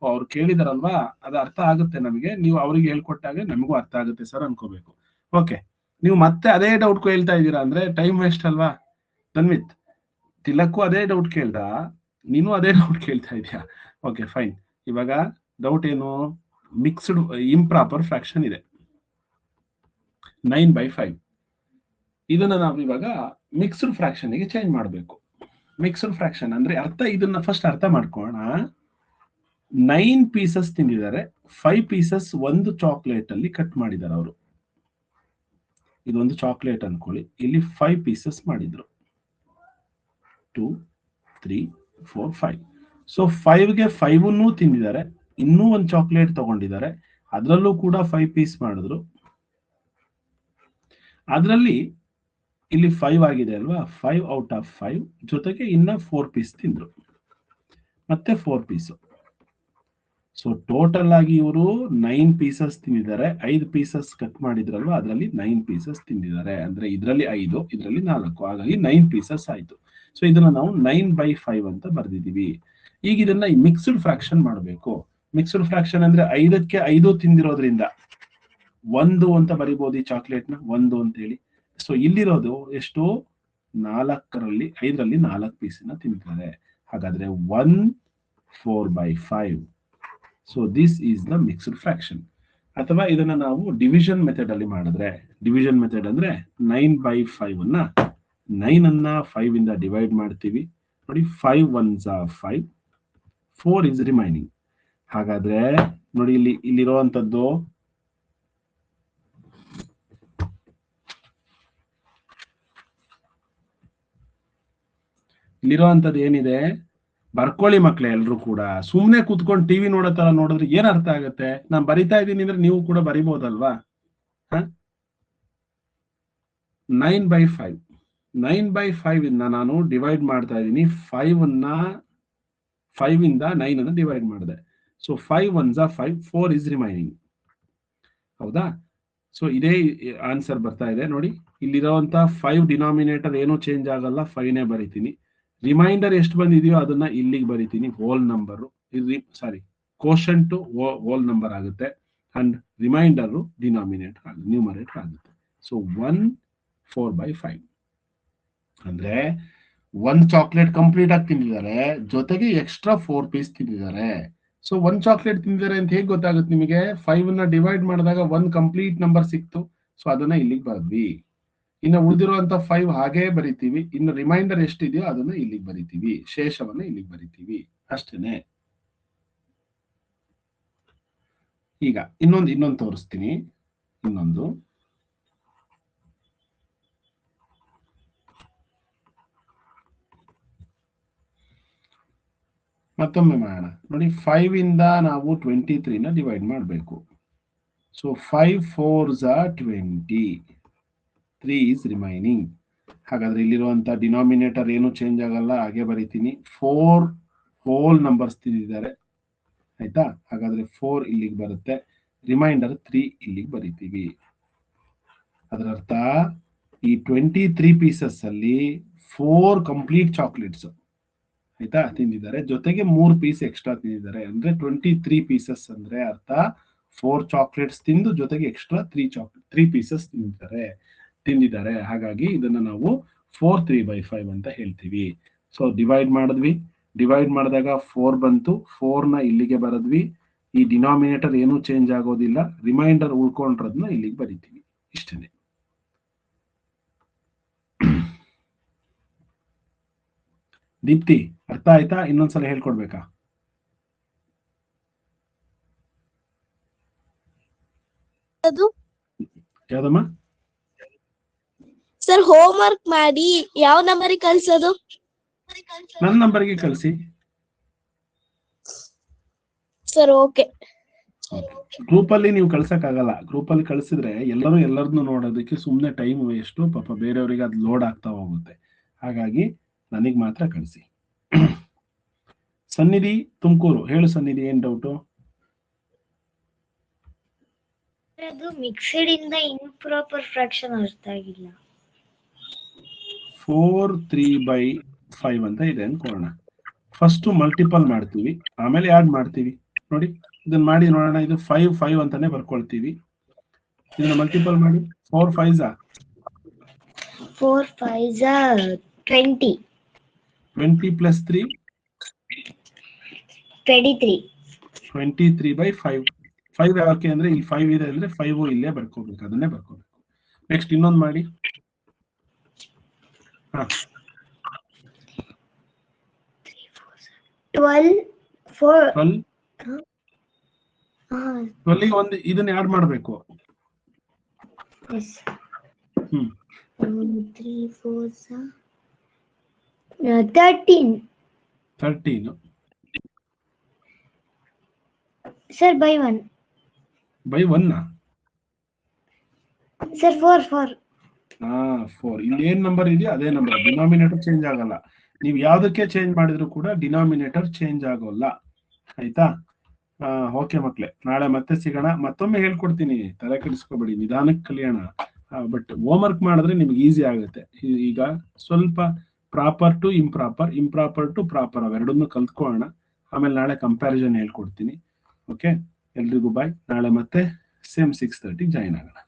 ಅವ್ರು ಕೇಳಿದಾರಲ್ವಾ, ಅದು ಅರ್ಥ ಆಗುತ್ತೆ ನಮಗೆ. ನೀವು ಅವ್ರಿಗೆ ಹೇಳ್ಕೊಟ್ಟಾಗ ನಮಗೂ ಅರ್ಥ ಆಗುತ್ತೆ ಸರ್ ಅನ್ಕೋಬೇಕು. ಓಕೆ, ನೀವು ಮತ್ತೆ ಅದೇ ಡೌಟ್ ಹೇಳ್ತಾ ಇದ್ದೀರಾ ಅಂದ್ರೆ ಟೈಮ್ ವೇಸ್ಟ್ ಅಲ್ವಾ? ಧನ್ವಿತ್, ತಿಲಕ್ಕು ಅದೇ ಡೌಟ್ ಕೇಳ್ದ, ನೀನು ಅದೇ ಡೌಟ್ ಕೇಳ್ತಾ ಇದೀಯಾ. Okay fine. ಇವಾಗ ಡೌಟ್ ಏನು? ಮಿಕ್ಸ್ಡ್ ಇಂಪ್ರಾಪರ್ ಫ್ರಾಕ್ಷನ್ ಇದೆ 9/5. ಇದನ್ನ ನಾವು ಇವಾಗ ಮಿಕ್ಸ್ಡ್ ಫ್ರಾಕ್ಷನ್ ಗೆ ಚೇಂಜ್ ಮಾಡಬೇಕು. ಮಿಕ್ಸ್ಡ್ ಫ್ರಾಕ್ಷನ್ ಅಂದ್ರೆ ಅರ್ಥ, ಇದನ್ನ ಫಸ್ಟ್ ಅರ್ಥ ಮಾಡ್ಕೋಣ. 9 ಪೀಸಸ್ ತಿಂದಿದ್ದಾರೆ, 5 ಪೀಸಸ್ ಒಂದು ಚಾಕ್ಲೇಟ್ ಅಲ್ಲಿ ಕಟ್ ಮಾಡಿದ್ದಾರೆ ಅವರು. ಇದೊಂದು ಚಾಕ್ಲೇಟ್ ಅನ್ಕೊಳ್ಳಿ, ಇಲ್ಲಿ 5 ಪೀಸಸ್ ಮಾಡಿದ್ರು. 2, 3, 4, 5. ಸೊ 5ಗೆ 5 ತಿಂದಿದ್ದಾರೆ, ಇನ್ನೂ ಒಂದು ಚಾಕ್ಲೇಟ್ ತಗೊಂಡಿದ್ದಾರೆ, ಅದರಲ್ಲೂ ಕೂಡ 5 ಪೀಸ್ ಮಾಡಿದ್ರು. ಅದರಲ್ಲಿ ಇಲ್ಲಿ 5 ಆಗಿದೆ ಅಲ್ವಾ? 5 ಔಟ್ ಆಫ್ 5 ಜೊತೆಗೆ ಇನ್ನ 4 ಪೀಸ್ ತಿಂದ್ರು, ಮತ್ತೆ 4 ಪೀಸ್. ಸೊ ಟೋಟಲ್ ಆಗಿ ಇವರು 9 ಪೀಸಸ್ ತಿಂದಿದ್ದಾರೆ. 5 ಪೀಸಸ್ ಕಟ್ ಮಾಡಿದ್ರಲ್ವಾ, ಅದರಲ್ಲಿ 9 ಪೀಸಸ್ ತಿಂದಿದ್ದಾರೆ. ಅಂದ್ರೆ ಇದರಲ್ಲಿ 5, ಇದರಲ್ಲಿ 4, ಹಾಗಾಗಿ 9 ಪೀಸಸ್ ಆಯ್ತು. ಸೊ ಇದನ್ನ ನಾವು 9/5 ಅಂತ ಬರ್ದಿದೀವಿ. ಈಗ ಇದನ್ನ ಮಿಕ್ಸ್ಡ್ ಫ್ರಾಕ್ಷನ್ ಮಾಡಬೇಕು. ಮಿಕ್ಸ್ಡ್ ಫ್ರಾಕ್ಷನ್ ಅಂದ್ರೆ 5ಕ್ಕೆ 5 ತಿಂದಿರೋದ್ರಿಂದ 1 ಅಂತ ಬರಿಬಹುದು ಈ ಚಾಕ್ಲೇಟ್ ನ 1 ಅಂತ ಹೇಳಿ. ಸೊ ಇಲ್ಲಿರೋದು ಎಷ್ಟು? 4ರಲ್ಲಿ 5ರಲ್ಲಿ 4 ಪೀಸ್ ನ ತಿಂತಾರೆ. ಹಾಗಾದ್ರೆ 1/4/5. So this is the mixed fraction. ಅಥವಾ ಇದನ್ನ ನಾವು ಡಿವಿಷನ್ ಮೆಥಡ್ ಅಲ್ಲಿ ಮಾಡಿದ್ರೆ, ಡಿವಿಷನ್ ಮೆಥಡ್ ಅಂದ್ರೆ 9/5 ಅನ್ನ 9 ಅನ್ನ 5 ಇಂದ ಡಿವೈಡ್ ಮಾಡ್ತೀವಿ. ನೋಡಿ, 5 1s are 5, 4 is remaining. ಹಾಗಾದ್ರೆ ನೋಡಿ, ಇಲ್ಲಿರುವಂತದ್ದು ಏನಿದೆ ಬರ್ಕೊಳ್ಳಿ ಮಕ್ಳೇ. ಎಲ್ರು ಕೂಡ ಸುಮ್ನೆ ಕೂತ್ಕೊಂಡು ಟಿವಿ ನೋಡೋ ತರ ನೋಡಿದ್ರೆ ಏನ್ ಅರ್ಥ ಆಗತ್ತೆ? ನಾನ್ ಬರಿತಾ ಇದ್ದೀನಿ ಅಂದ್ರೆ ನೀವು ಕೂಡ ಬರಿಬಹುದಲ್ವಾ? 9/5 9/5 ಇಂದ ನಾನು ಡಿವೈಡ್ ಮಾಡ್ತಾ ಇದ್ದೀನಿ. 5 ಇಂದ 9 ಅನ್ನ ಡಿವೈಡ್ ಮಾಡಿದೆ. So 5 1s are 5, 4 is remaining. ಹೌದಾ? ಸೊ ಇದೇ ಆನ್ಸರ್ ಬರ್ತಾ ಇದೆ ನೋಡಿ. ಇಲ್ಲಿರುವಂತ 5 ಡಿನಾಮಿನೇಟರ್ ಏನೂ ಚೇಂಜ್ ಆಗಲ್ಲ, 5ನೇ ಬರಿತೀನಿ. ರಿಮೈಂಡರ್ ಎಷ್ಟು ಬಂದಿದೆಯೋ ಅದನ್ನ ಇಲ್ಲಿಗೆ ಬರಿತೀನಿ. ಹೋಲ್ ನಂಬರ್, ಸಾರಿ, ಕೋಶಂಟ್ ಹೋಲ್ ನಂಬರ್ ಆಗುತ್ತೆ, ಅಂಡ್ ರಿಮೈಂಡರ್ ಡಿನಾಮಿನೇಟರ್ ನ್ಯೂಮರೇಟರ್ ಆಗುತ್ತೆ. ಸೊ 1/4/5 ಅಂದ್ರೆ 1 ಚಾಕ್ಲೇಟ್ ಕಂಪ್ಲೀಟ್ ಆಗಿ ತಿಂದಿದ್ದಾರೆ, ಜೊತೆಗೆ ಎಕ್ಸ್ಟ್ರಾ 4 ಪೀಸ್ ತಿಂದಿದ್ದಾರೆ. ಸೊ 1 ಚಾಕ್ಲೇಟ್ ತಿಂದಿದ್ದಾರೆ ಅಂತ ಹೇಗೆ ಗೊತ್ತಾಗುತ್ತೆ ನಿಮಗೆ? 5 ನ ಡಿವೈಡ್ ಮಾಡಿದಾಗ 1 ಕಂಪ್ಲೀಟ್ ನಂಬರ್ ಸಿಕ್ತು. ಸೊ ಅದನ್ನ ಇಲ್ಲಿಗೆ ಬರ್ದ್ವಿ. ಇನ್ನು ಉಳಿದಿರುವಂತ 5 ಹಾಗೇ ಬರಿತೀವಿ. ಇನ್ನು ರಿಮೈಂಡರ್ ಎಷ್ಟಿದೆಯೋ ಅದನ್ನ ಇಲ್ಲಿಗೆ ಬರಿತೀವಿ, ಶೇಷವನ್ನ ಇಲ್ಲಿಗೆ ಬರಿತೀವಿ, ಅಷ್ಟೇನೆ. ಈಗ ಇನ್ನೊಂದು ತೋರಿಸ್ತೀನಿ. ಇನ್ನೊಂದು ಮತ್ತೊಮ್ಮೆ ಮಾಡೋಣ ನೋಡಿ. 5 ಇಂದ ನಾವು 23 ನ ಡಿವೈಡ್ ಮಾಡಬೇಕು. So 5 4s are 20, 3 is remaining. ಹಾಗಾದ್ರೆ ಇಲ್ಲಿರುವಂತ ಡಿನಾಮಿನೇಟರ್ ಏನು ಚೇಂಜ್ ಆಗಲ್ಲ, ಹಾಗೆ ಬರೀತೀನಿ. 4 ಹೋಲ್ ನಂಬರ್ಸ್ ತಿಂದಿದ್ದಾರೆ, ಆಯ್ತಾ? ಹಾಗಾದ್ರೆ 4 ಇಲ್ಲಿಗೆ ಬರುತ್ತೆ, ರಿಮೈಂಡರ್ 3 ಇಲ್ಲಿಗೆ ಬರೀತೀವಿ. ಅದರ ಅರ್ಥ ಈ 23 ಪೀಸಸ್ ಅಲ್ಲಿ 4 ಕಂಪ್ಲೀಟ್ ಚಾಕ್ಲೇಟ್ಸ್, ಆಯ್ತಾ, ತಿಂದಿದ್ದಾರೆ. ಜೊತೆಗೆ 3 ಪೀಸ್ ಎಕ್ಸ್ಟ್ರಾ ತಿಂದಿದ್ದಾರೆ. ಅಂದ್ರೆ 23 ಪೀಸಸ್ ಅಂದ್ರೆ ಅರ್ಥ 4 ಚಾಕ್ಲೇಟ್ಸ್ ತಿಂದು ಜೊತೆಗೆ ಎಕ್ಸ್ಟ್ರಾ 3 ಪೀಸಸ್ ತಿಂದಿದ್ದಾರೆ. ಹಾಗಾಗಿ ಇದನ್ನ ನಾವು 4 3/5 ಅಂತ ಹೇಳ್ತೀವಿ. ಸೊ ಡಿವೈಡ್ ಮಾಡಿದ್ವಿ, ಡಿವೈಡ್ ಮಾಡಿದಾಗ 4 ಬಂತು, 4ನ ಇಲ್ಲಿಗೆ ಬರದ್ವಿ. ಈ ಡಿನಾಮಿನೇಟರ್ ಏನು ಚೇಂಜ್ ಆಗೋದಿಲ್ಲ, ರಿಮೈಂಡರ್ ಉಳ್ಕೊಂಡ್ರದ್ನ ಇಲ್ಲಿಗೆ ಬರಿತೀವಿ. ಇಷ್ಟೇನೆ. ದೀಪ್ತಿ, ಅರ್ಥ ಆಯ್ತಾ? ಇನ್ನೊಂದ್ಸಲ ಹೇಳ್ಕೊಡ್ಬೇಕಾ? ಯಾವ್ದಮ್ಮ? ಸರ್ ಹೋಮ್ ವರ್ಕ್ ಮಾಡಿ ಯಾವ ನಂಬರಿಗೆ ಕಳ್ಸೋದು? ನನ್ನ ನಂಬರ್ಗೆ ಕಳಿಸಿ. Sir okay. ಗ್ರೂಪ್ ಅಲ್ಲಿ ನೀವು ಕಳ್ಸಕ್ ಆಗಲ್ಲ. ಗ್ರೂಪ್ ಅಲ್ಲಿ ಕಳ್ಸಿದ್ರೆ ಎಲ್ಲರನ್ನು ನೋಡೋದಕ್ಕೆ ಸುಮ್ನೆ ಟೈಮ್ ವೇಸ್ಟ್, ಪಾಪ ಬೇರೆಯವರಿಗೆ ಅದು ಲೋಡ್ ಆಗ್ತಾ ಹೋಗುತ್ತೆ. ಹಾಗಾಗಿ ನನಗ್ ಮಾತ್ರ ಕಳಿಸಿ. ಸನ್ನಿಧಿ ತುಮಕೂರು, ಹೇಳು ಸನ್ನಿಧಿ, ಏನ್ ಡೌಟು? ಅದು ಮಿಕ್ಸ್ಡ್ ಇಂದ ಇಂಪ್ರಾಪರ್ ಫ್ರಾಕ್ಷನ್ ಅರ್ಥ ಆಗಿಲ್ಲ. 4 3/5 ಅಂತ ಇದೆ ಅನ್ಕೋಣ. ಫಸ್ಟ್ ಮಲ್ಟಿಪಲ್ ಮಾಡ್ತೀವಿ, ಆಮೇಲೆ ಆಡ್ ಮಾಡ್ತೀವಿ. ನೋಡಿ, ಇದನ್ನ ಮಾಡಿ ನೋಡೋಣ. ಇದು 5 5 ಅಂತಾನೆ ಬರ್ಕೊಳ್ತೀವಿ. ಇದನ್ನ ಮಲ್ಟಿಪಲ್ ಮಾಡಿ. 4 5s 4 5s 20. 20 + 3 23. 23/5. 5 ಯಾಕೆ ಅಂದ್ರೆ ಇಲ್ಲಿ 5 ಇದೆ ಅಂದ್ರೆ 5 ಇಲ್ಲೇ ಬರ್ಕೋಬೇಕು, ಅದನ್ನೇ ಬರ್ಕೋಬೇಕು. ನೆಕ್ಸ್ಟ್ ಇನ್ನೊಂದು ಮಾಡಿ. 12 4 12 ಒಂದು ಇದನ್ನ ಆಡ್ ಮಾಡಬೇಕು. 2 3 4 13. Sir by 1. By 1 sir 4 4. 4. ಇಲ್ಲಿ ಏನ್ ನಂಬರ್ ಇದೆಯೋ ಅದೇ ನಂಬರ್, ಡಿನಾಮಿನೇಟರ್ ಚೇಂಜ್ ಆಗಲ್ಲ. ನೀವು ಯಾವ್ದಕ್ಕೆ ಚೇಂಜ್ ಮಾಡಿದ್ರು ಕೂಡ ಡಿನಾಮಿನೇಟರ್ ಚೇಂಜ್ ಆಗೋಲ್ಲ, ಆಯ್ತಾ? ಓಕೆ ಮಕ್ಳೆ, ನಾಳೆ ಮತ್ತೆ ಸಿಗೋಣ. ಮತ್ತೊಮ್ಮೆ ಹೇಳ್ಕೊಡ್ತೀನಿ, ತಲೆ ಕೆಡಿಸ್ಕೋಬೇಡಿ, ನಿಧಾನಕ್ಕೆ ಕಲಿಯೋಣ. ಬಟ್ ಹೋಮ್ ವರ್ಕ್ ಮಾಡಿದ್ರೆ ನಿಮ್ಗೆ ಈಸಿ ಆಗುತ್ತೆ. ಈಗ ಸ್ವಲ್ಪ proper to improper, improper to proper ಅವೆರಡನ್ನು ಕಲ್ತ್ಕೊಳ್ಳೋಣ. ಆಮೇಲೆ ನಾಳೆ ಕಂಪ್ಯಾರಿಸನ್ ಹೇಳ್ಕೊಡ್ತೀನಿ. ಓಕೆ, ಎಲ್ರಿಗೂ ಬಾಯ್. ನಾಳೆ ಮತ್ತೆ ಸೇಮ್ 6:30 ಜಾಯಿನ್ ಆಗೋಣ.